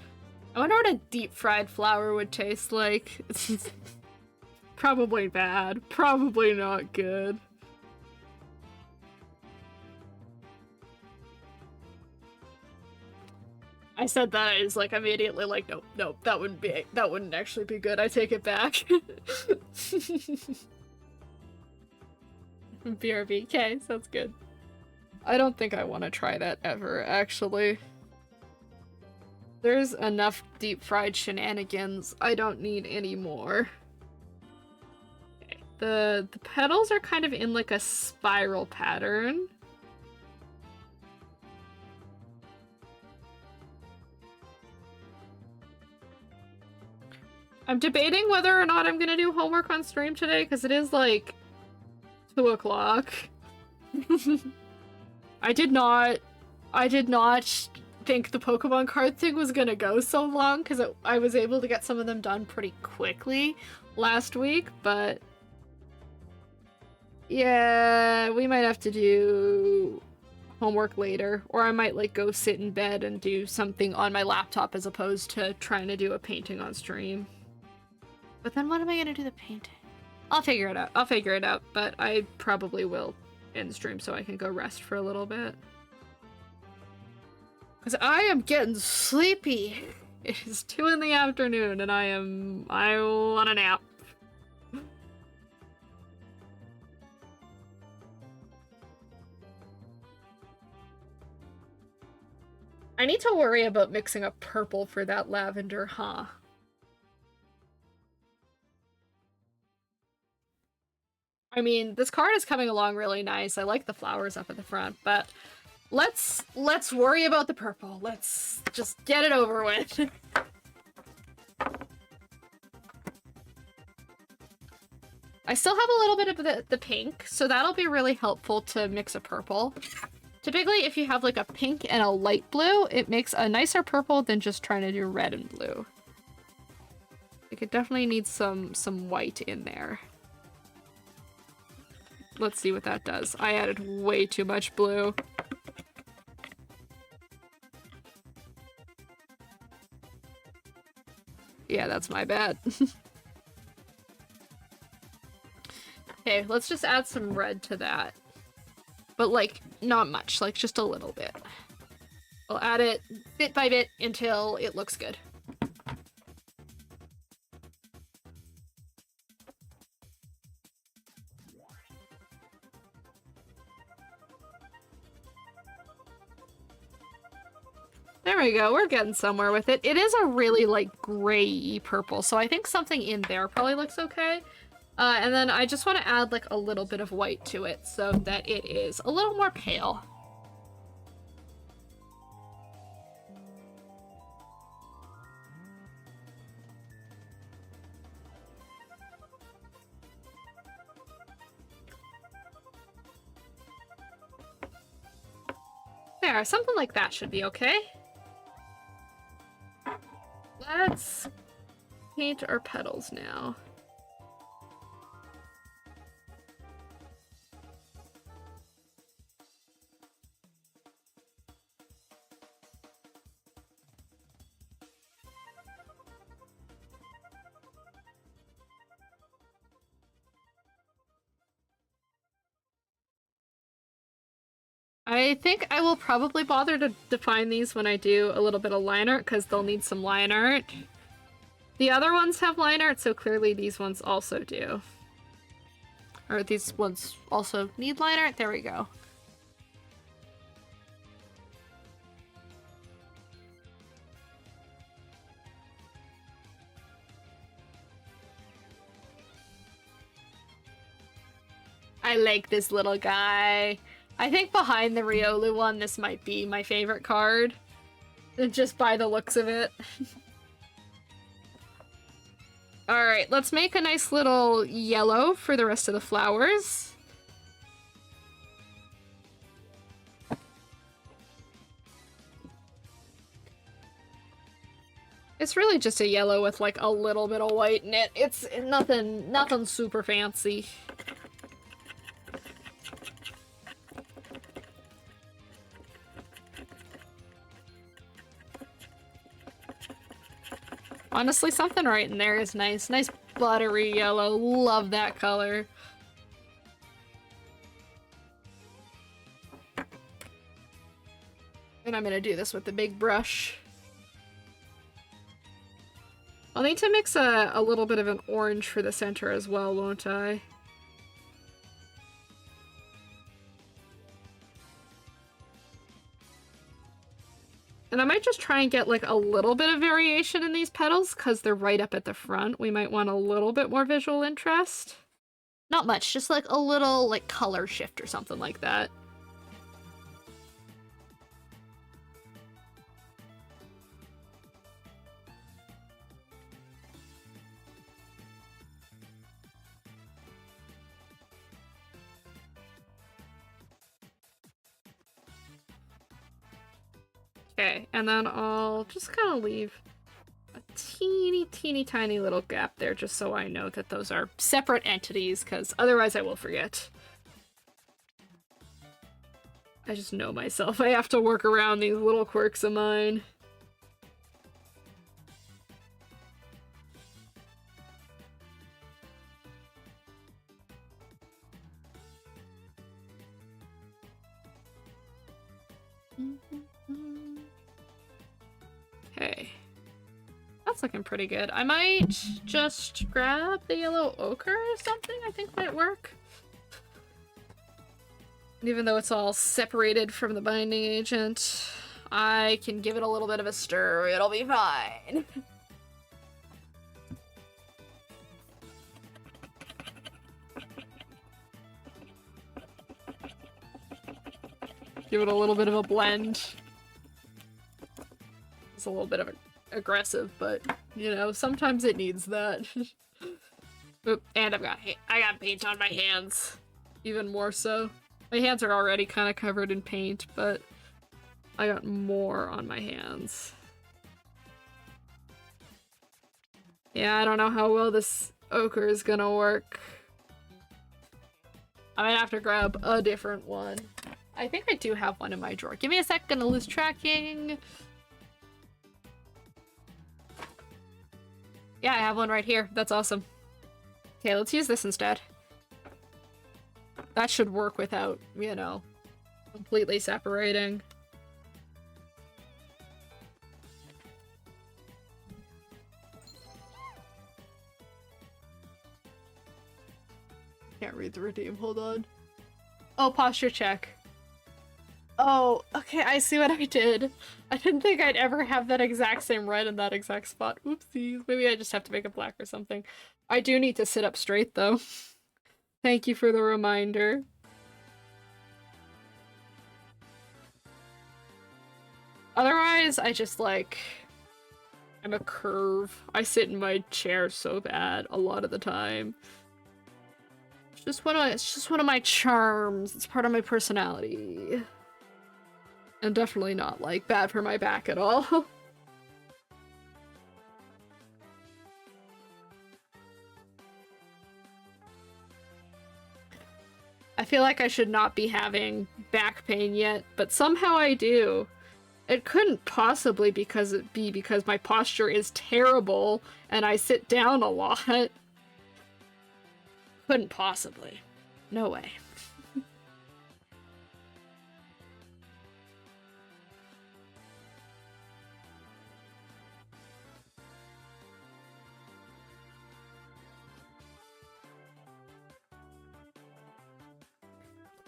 I wonder what a deep-fried flower would taste like. Probably bad. Probably not good. I said that is like immediately like, nope, nope, that wouldn't actually be good. I take it back. BRB. Okay, sounds good. I don't think I want to try that ever, actually. There's enough deep-fried shenanigans. I don't need any more. Okay. The petals are kind of in like a spiral pattern. I'm debating whether or not I'm gonna do homework on stream today, because it is like 2 o'clock. I did not think the Pokemon card thing was gonna go so long, because I was able to get some of them done pretty quickly last week, but yeah, we might have to do homework later, or I might like go sit in bed and do something on my laptop as opposed to trying to do a painting on stream. But then what am I gonna do the painting? I'll figure it out. I'll figure it out, but I probably will end stream so I can go rest for a little bit. Because I am getting sleepy. It is 2 in the afternoon and I want a nap. I need to worry about mixing up purple for that lavender, huh? I mean, this card is coming along really nice. I like the flowers up at the front, but let's worry about the purple. Let's just get it over with. I still have a little bit of the pink, so that'll be really helpful to mix a purple. Typically, if you have like a pink and a light blue, it makes a nicer purple than just trying to do red and blue. Like, it definitely needs some white in there. Let's see what that does. I added way too much blue. Yeah, that's my bad. Okay, let's just add some red to that. But like, not much, like just a little bit. We'll add it bit by bit until it looks good. There we go, we're getting somewhere with it. It is a really, like, gray-y purple, so I think something in there probably looks okay. And then I just want to add, like, a little bit of white to it so that it is a little more pale. There, something like that should be okay. Let's paint our petals now. I think I will probably bother to define these when I do a little bit of line art, because they'll need some line art. The other ones have line art, so clearly these ones also do. Or these ones also need line art. There we go. I like this little guy. I think behind the Riolu one, this might be my favorite card. Just by the looks of it. Alright, let's make a nice little yellow for the rest of the flowers. It's really just a yellow with like a little bit of white in it. It's nothing super fancy. Honestly, something right in there is nice. Nice buttery yellow. Love that color. And I'm gonna do this with the big brush. I'll need to mix a little bit of an orange for the center as well, won't I? And I might just try and get like a little bit of variation in these petals because they're right up at the front. We might want a little bit more visual interest. Not much, just like a little like color shift or something like that. Okay, and then I'll just kind of leave a teeny tiny little gap there just so I know that those are separate entities, because otherwise I will forget. I just know myself. I have to work around these little quirks of mine. Okay. That's looking pretty good. I might just grab the yellow ochre or something I think might work. And even though it's all separated from the binding agent, I can give it a little bit of a stir. It'll be fine. Give it a little bit of a blend. It's a little bit of aggressive, but you know, sometimes it needs that. Oop, and I got paint on my hands, even more so. My hands are already kind of covered in paint, but I got more on my hands. Yeah, I don't know how well this ochre is gonna work. I might have to grab a different one. I think I do have one in my drawer. Give me a sec, gonna lose tracking. Yeah, I have one right here. That's awesome. Okay, let's use this instead. That should work without, you know, completely separating. Can't read the redeem, hold on. Oh, posture check. Oh, okay, I see what I did. I didn't think I'd ever have that exact same red in that exact spot. Oopsies. Maybe I just have to make it black or something. I do need to sit up straight, though. Thank you for the reminder. Otherwise, I just, like... I'm a curve. I sit in my chair so bad a lot of the time. It's just one of my charms. It's part of my personality. And definitely not, like, bad for my back at all. I feel like I should not be having back pain yet, but somehow I do. It couldn't possibly be because my posture is terrible and I sit down a lot. Couldn't possibly. No way.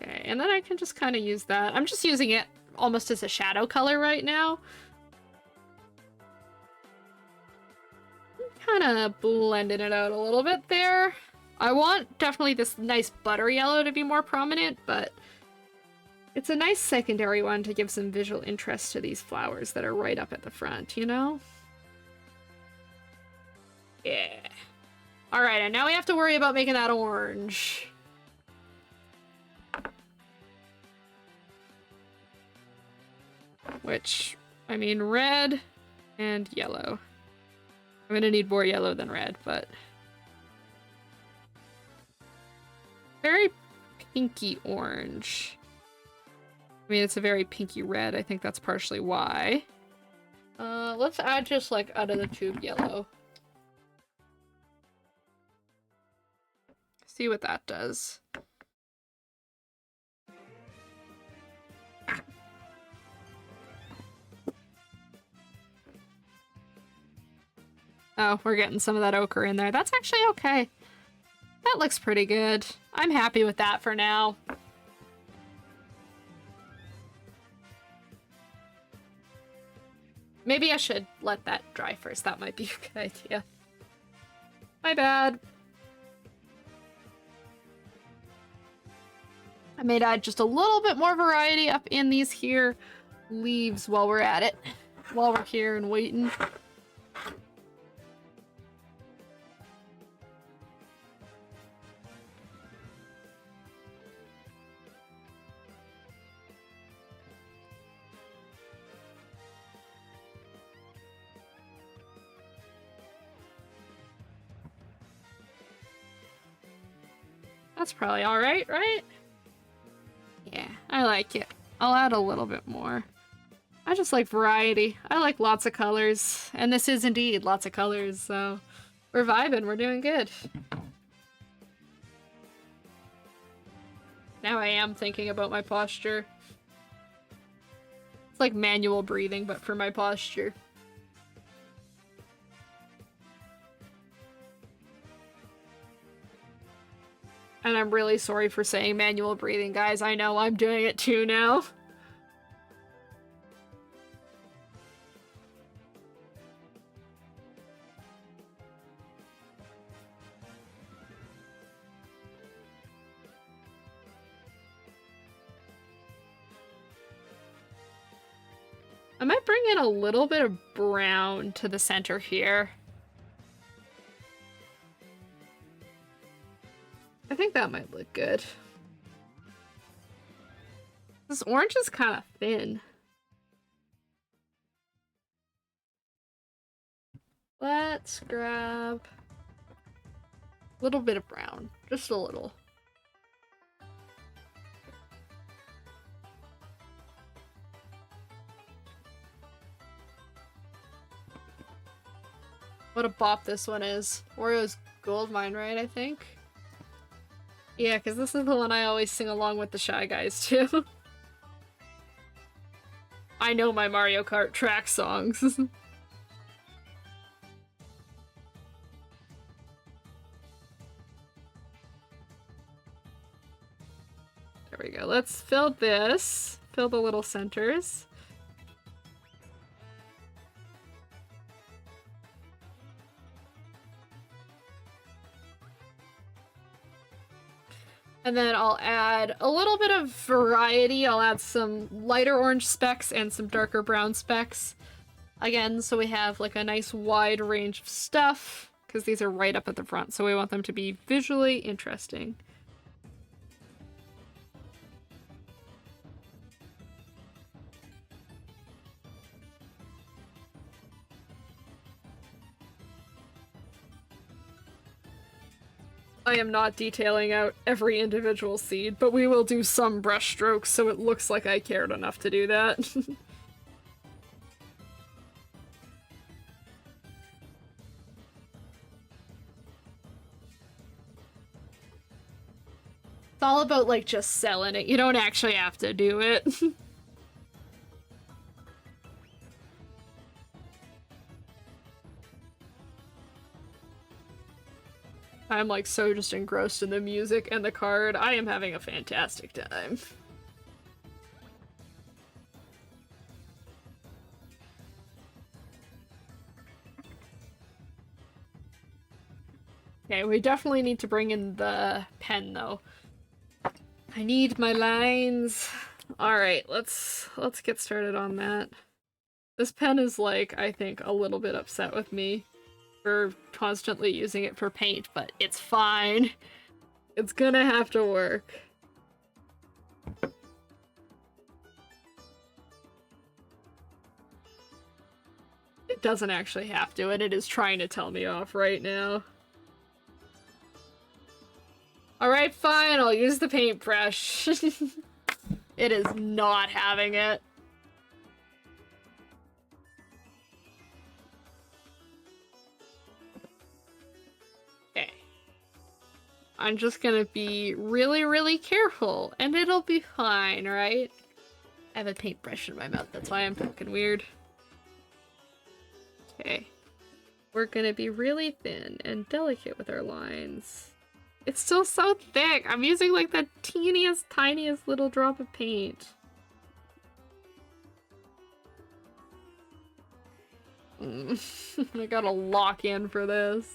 Okay, and then I can just kind of use that. I'm just using it almost as a shadow color right now. Kind of blending it out a little bit there. I want definitely this nice butter yellow to be more prominent, but it's a nice secondary one to give some visual interest to these flowers that are right up at the front, you know? Yeah. Alright, and now we have to worry about making that orange. Which, I mean, red and yellow. I'm gonna need more yellow than red, but... very pinky orange. I mean, it's a very pinky red. I think that's partially why. Let's add just, like, out of the tube yellow. See what that does. Oh, we're getting some of that ochre in there. That's actually okay. That looks pretty good. I'm happy with that for now. Maybe I should let that dry first. That might be a good idea. My bad. I may add just a little bit more variety up in these here leaves while we're at it. While we're here and waiting. That's probably alright, right? Yeah, I like it. I'll add a little bit more. I just like variety. I like lots of colors. And this is indeed lots of colors, so we're vibing, we're doing good. Now I am thinking about my posture. It's like manual breathing, but for my posture. And I'm really sorry for saying manual breathing, guys. I know I'm doing it too now. I might bring in a little bit of brown to the center here. I think that might look good. This orange is kind of thin. Let's grab a little bit of brown. Just a little. What a bop this one is. Oreo's Gold Mine, right, I think? Yeah, because this is the one I always sing along with the Shy Guys to. I know my Mario Kart track songs. There we go. Let's fill this. Fill the little centers. And then I'll add a little bit of variety. I'll add some lighter orange specks and some darker brown specks. Again, so we have like a nice wide range of stuff, because these are right up at the front, so we want them to be visually interesting. I am not detailing out every individual seed, but we will do some brush strokes so it looks like I cared enough to do that. It's all about, like, just selling it. You don't actually have to do it. I'm, like, so just engrossed in the music and the card. I am having a fantastic time. Okay, we definitely need to bring in the pen though. I need my lines. Alright, let's get started on that. This pen is like, I think, a little bit upset with me for constantly using it for paint, but it's fine. It's gonna have to work. It doesn't actually have to, and it is trying to tell me off right now. Alright, fine, I'll use the paintbrush. It is not having it. Okay. I'm just gonna be really, really careful, and it'll be fine, right? I have a paintbrush in my mouth, that's why I'm talking weird. Okay. We're gonna be really thin and delicate with our lines. It's still so thick! I'm using like the teeniest, tiniest little drop of paint. I gotta lock in for this.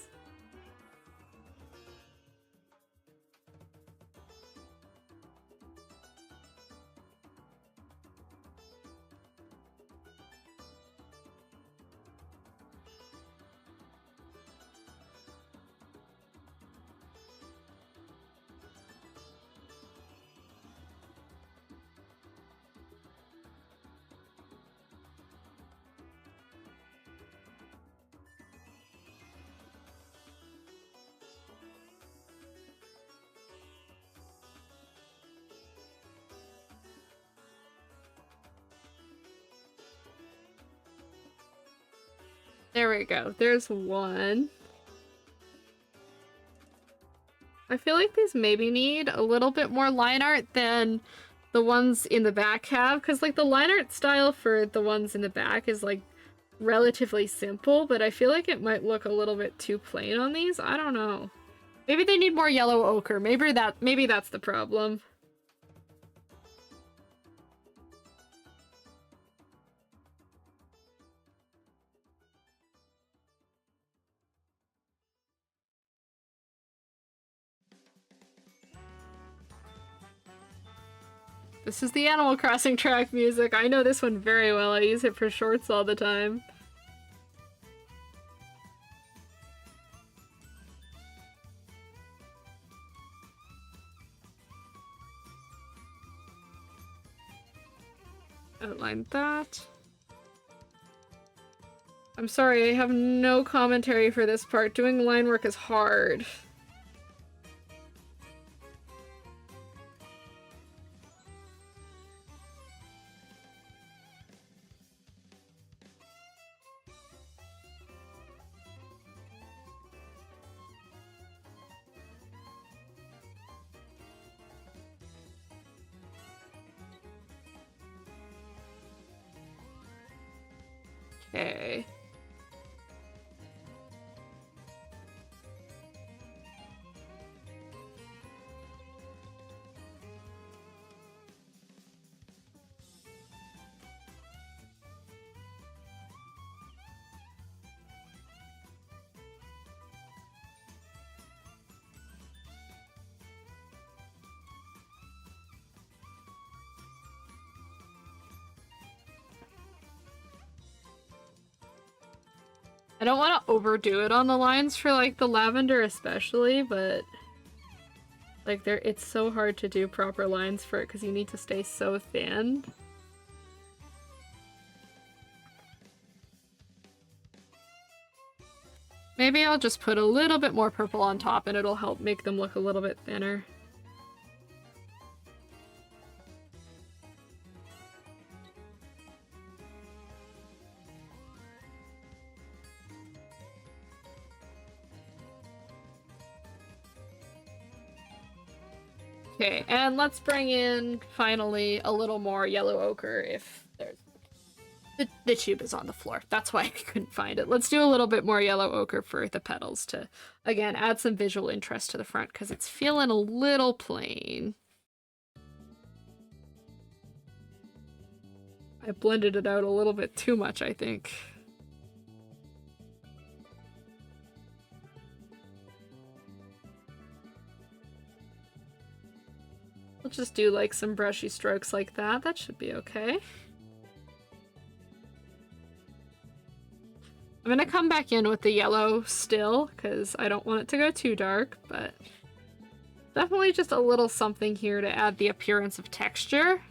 There we go. There's one. I feel like these maybe need a little bit more line art than the ones in the back have, because like the line art style for the ones in the back is like relatively simple, but I feel like it might look a little bit too plain on these. I don't know. Maybe they need more yellow ochre. Maybe that's the problem. This is the Animal Crossing track music. I know this one very well. I use it for shorts all the time. Outline that. I'm sorry, I have no commentary for this part. Doing line work is hard. Okay. I don't want to overdo it on the lines for like the lavender especially, but like it's so hard to do proper lines for it because you need to stay so thin. Maybe I'll just put a little bit more purple on top and it'll help make them look a little bit thinner. Okay, and let's bring in, finally, a little more yellow ochre if there's... The tube is on the floor. That's why I couldn't find it. Let's do a little bit more yellow ochre for the petals to, again, add some visual interest to the front because it's feeling a little plain. I blended it out a little bit too much, I think. We'll just do like some brushy strokes like that. That should be okay. I'm gonna come back in with the yellow still, because I don't want it to go too dark, but definitely just a little something here to add the appearance of texture.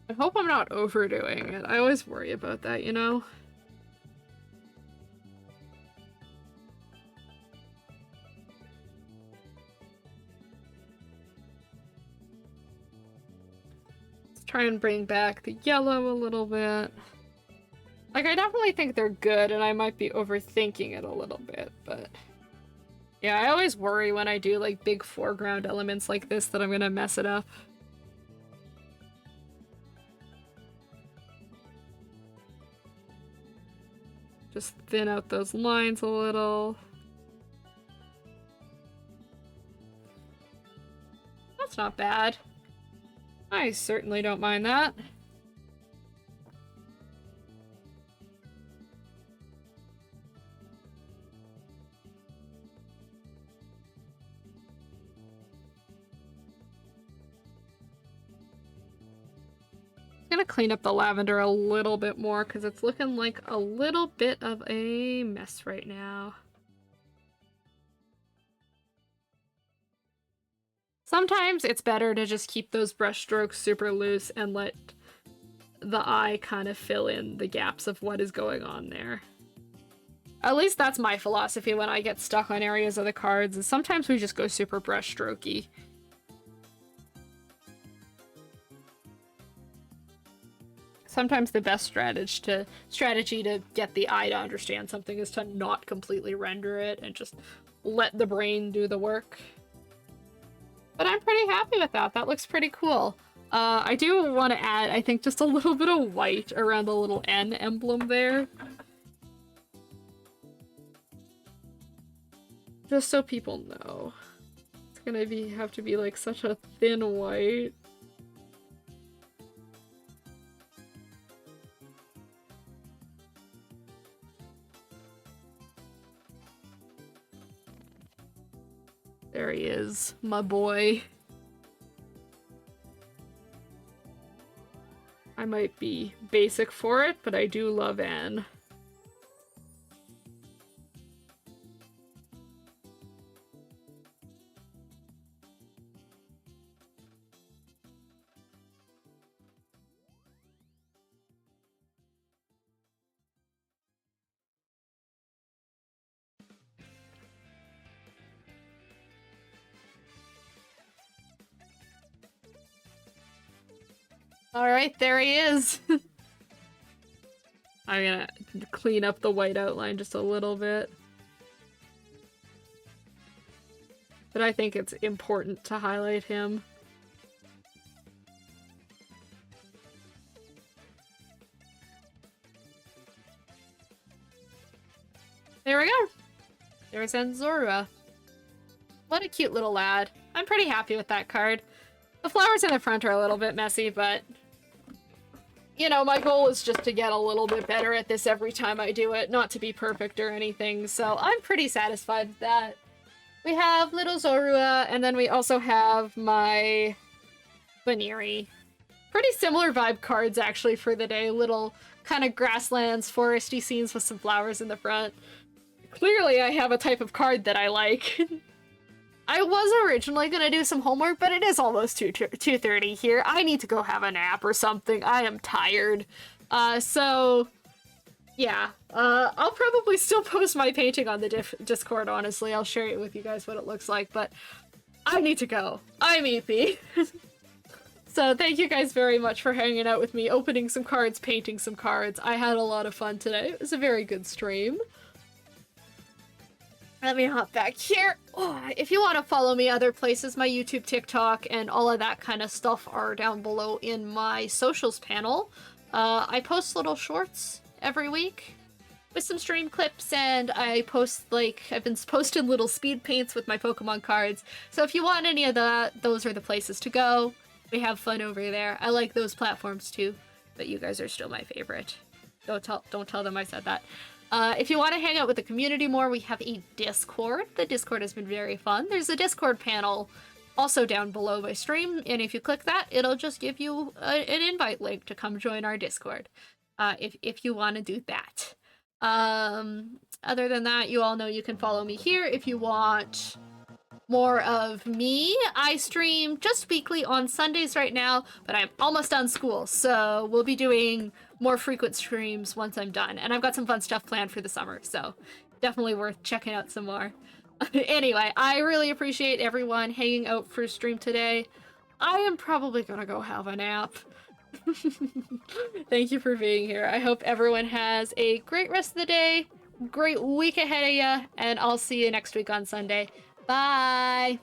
I hope I'm not overdoing it. I always worry about that, you know? Let's try and bring back the yellow a little bit. Like, I definitely think they're good, and I might be overthinking it a little bit, but... yeah, I always worry when I do, like, big foreground elements like this that I'm gonna mess it up. Just thin out those lines a little. That's not bad. I certainly don't mind that. Gonna clean up the lavender a little bit more because it's looking like a little bit of a mess right now. Sometimes it's better to just keep those brush strokes super loose and let the eye kind of fill in the gaps of what is going on there. At least that's my philosophy when I get stuck on areas of the cards, is sometimes we just go super brush strokey. Sometimes the best strategy to get the eye to understand something is to not completely render it and just let the brain do the work. But I'm pretty happy with that. That looks pretty cool. I do want to add, I think, just a little bit of white around the little N emblem there. Just so people know. It's gonna have to be like such a thin white. There he is, my boy. I might be basic for it, but I do love Anne. Alright, there he is! I'm gonna clean up the white outline just a little bit. But I think it's important to highlight him. There we go! There's Anzora. What a cute little lad. I'm pretty happy with that card. The flowers in the front are a little bit messy, but... you know, my goal is just to get a little bit better at this every time I do it, not to be perfect or anything, so I'm pretty satisfied with that. We have little Zorua, and then we also have my Baniri. Pretty similar vibe cards, actually, for the day. Little kind of grasslands, foresty scenes with some flowers in the front. Clearly, I have a type of card that I like. I was originally gonna do some homework, but it is almost 2:30 here. I need to go have a nap or something. I am tired. So, yeah. I'll probably still post my painting on the Discord, honestly. I'll share it with you guys what it looks like, but I need to go. I'm EP. So thank you guys very much for hanging out with me, opening some cards, painting some cards. I had a lot of fun today. It was a very good stream. Let me hop back here. Oh, if you want to follow me other places, my YouTube, TikTok, and all of that kind of stuff are down below in my socials panel. I post little shorts every week with some stream clips, and I post, like, I've been posting little speed paints with my Pokemon cards. So if you want any of that, those are the places to go. We have fun over there. I like those platforms too, but you guys are still my favorite. Don't tell them I said that. If you want to hang out with the community more, we have a Discord. The Discord has been very fun. There's a Discord panel also down below my stream, and if you click that, it'll just give you an invite link to come join our Discord, if you want to do that. Other than that, you all know you can follow me here if you want more of me. I stream just weekly on Sundays right now, but I'm almost done school, so we'll be doing more frequent streams once I'm done. And I've got some fun stuff planned for the summer, so definitely worth checking out some more. Anyway, I really appreciate everyone hanging out for stream today. I am probably gonna go have a nap. Thank you for being here. I hope everyone has a great rest of the day, great week ahead of you, and I'll see you next week on Sunday. Bye!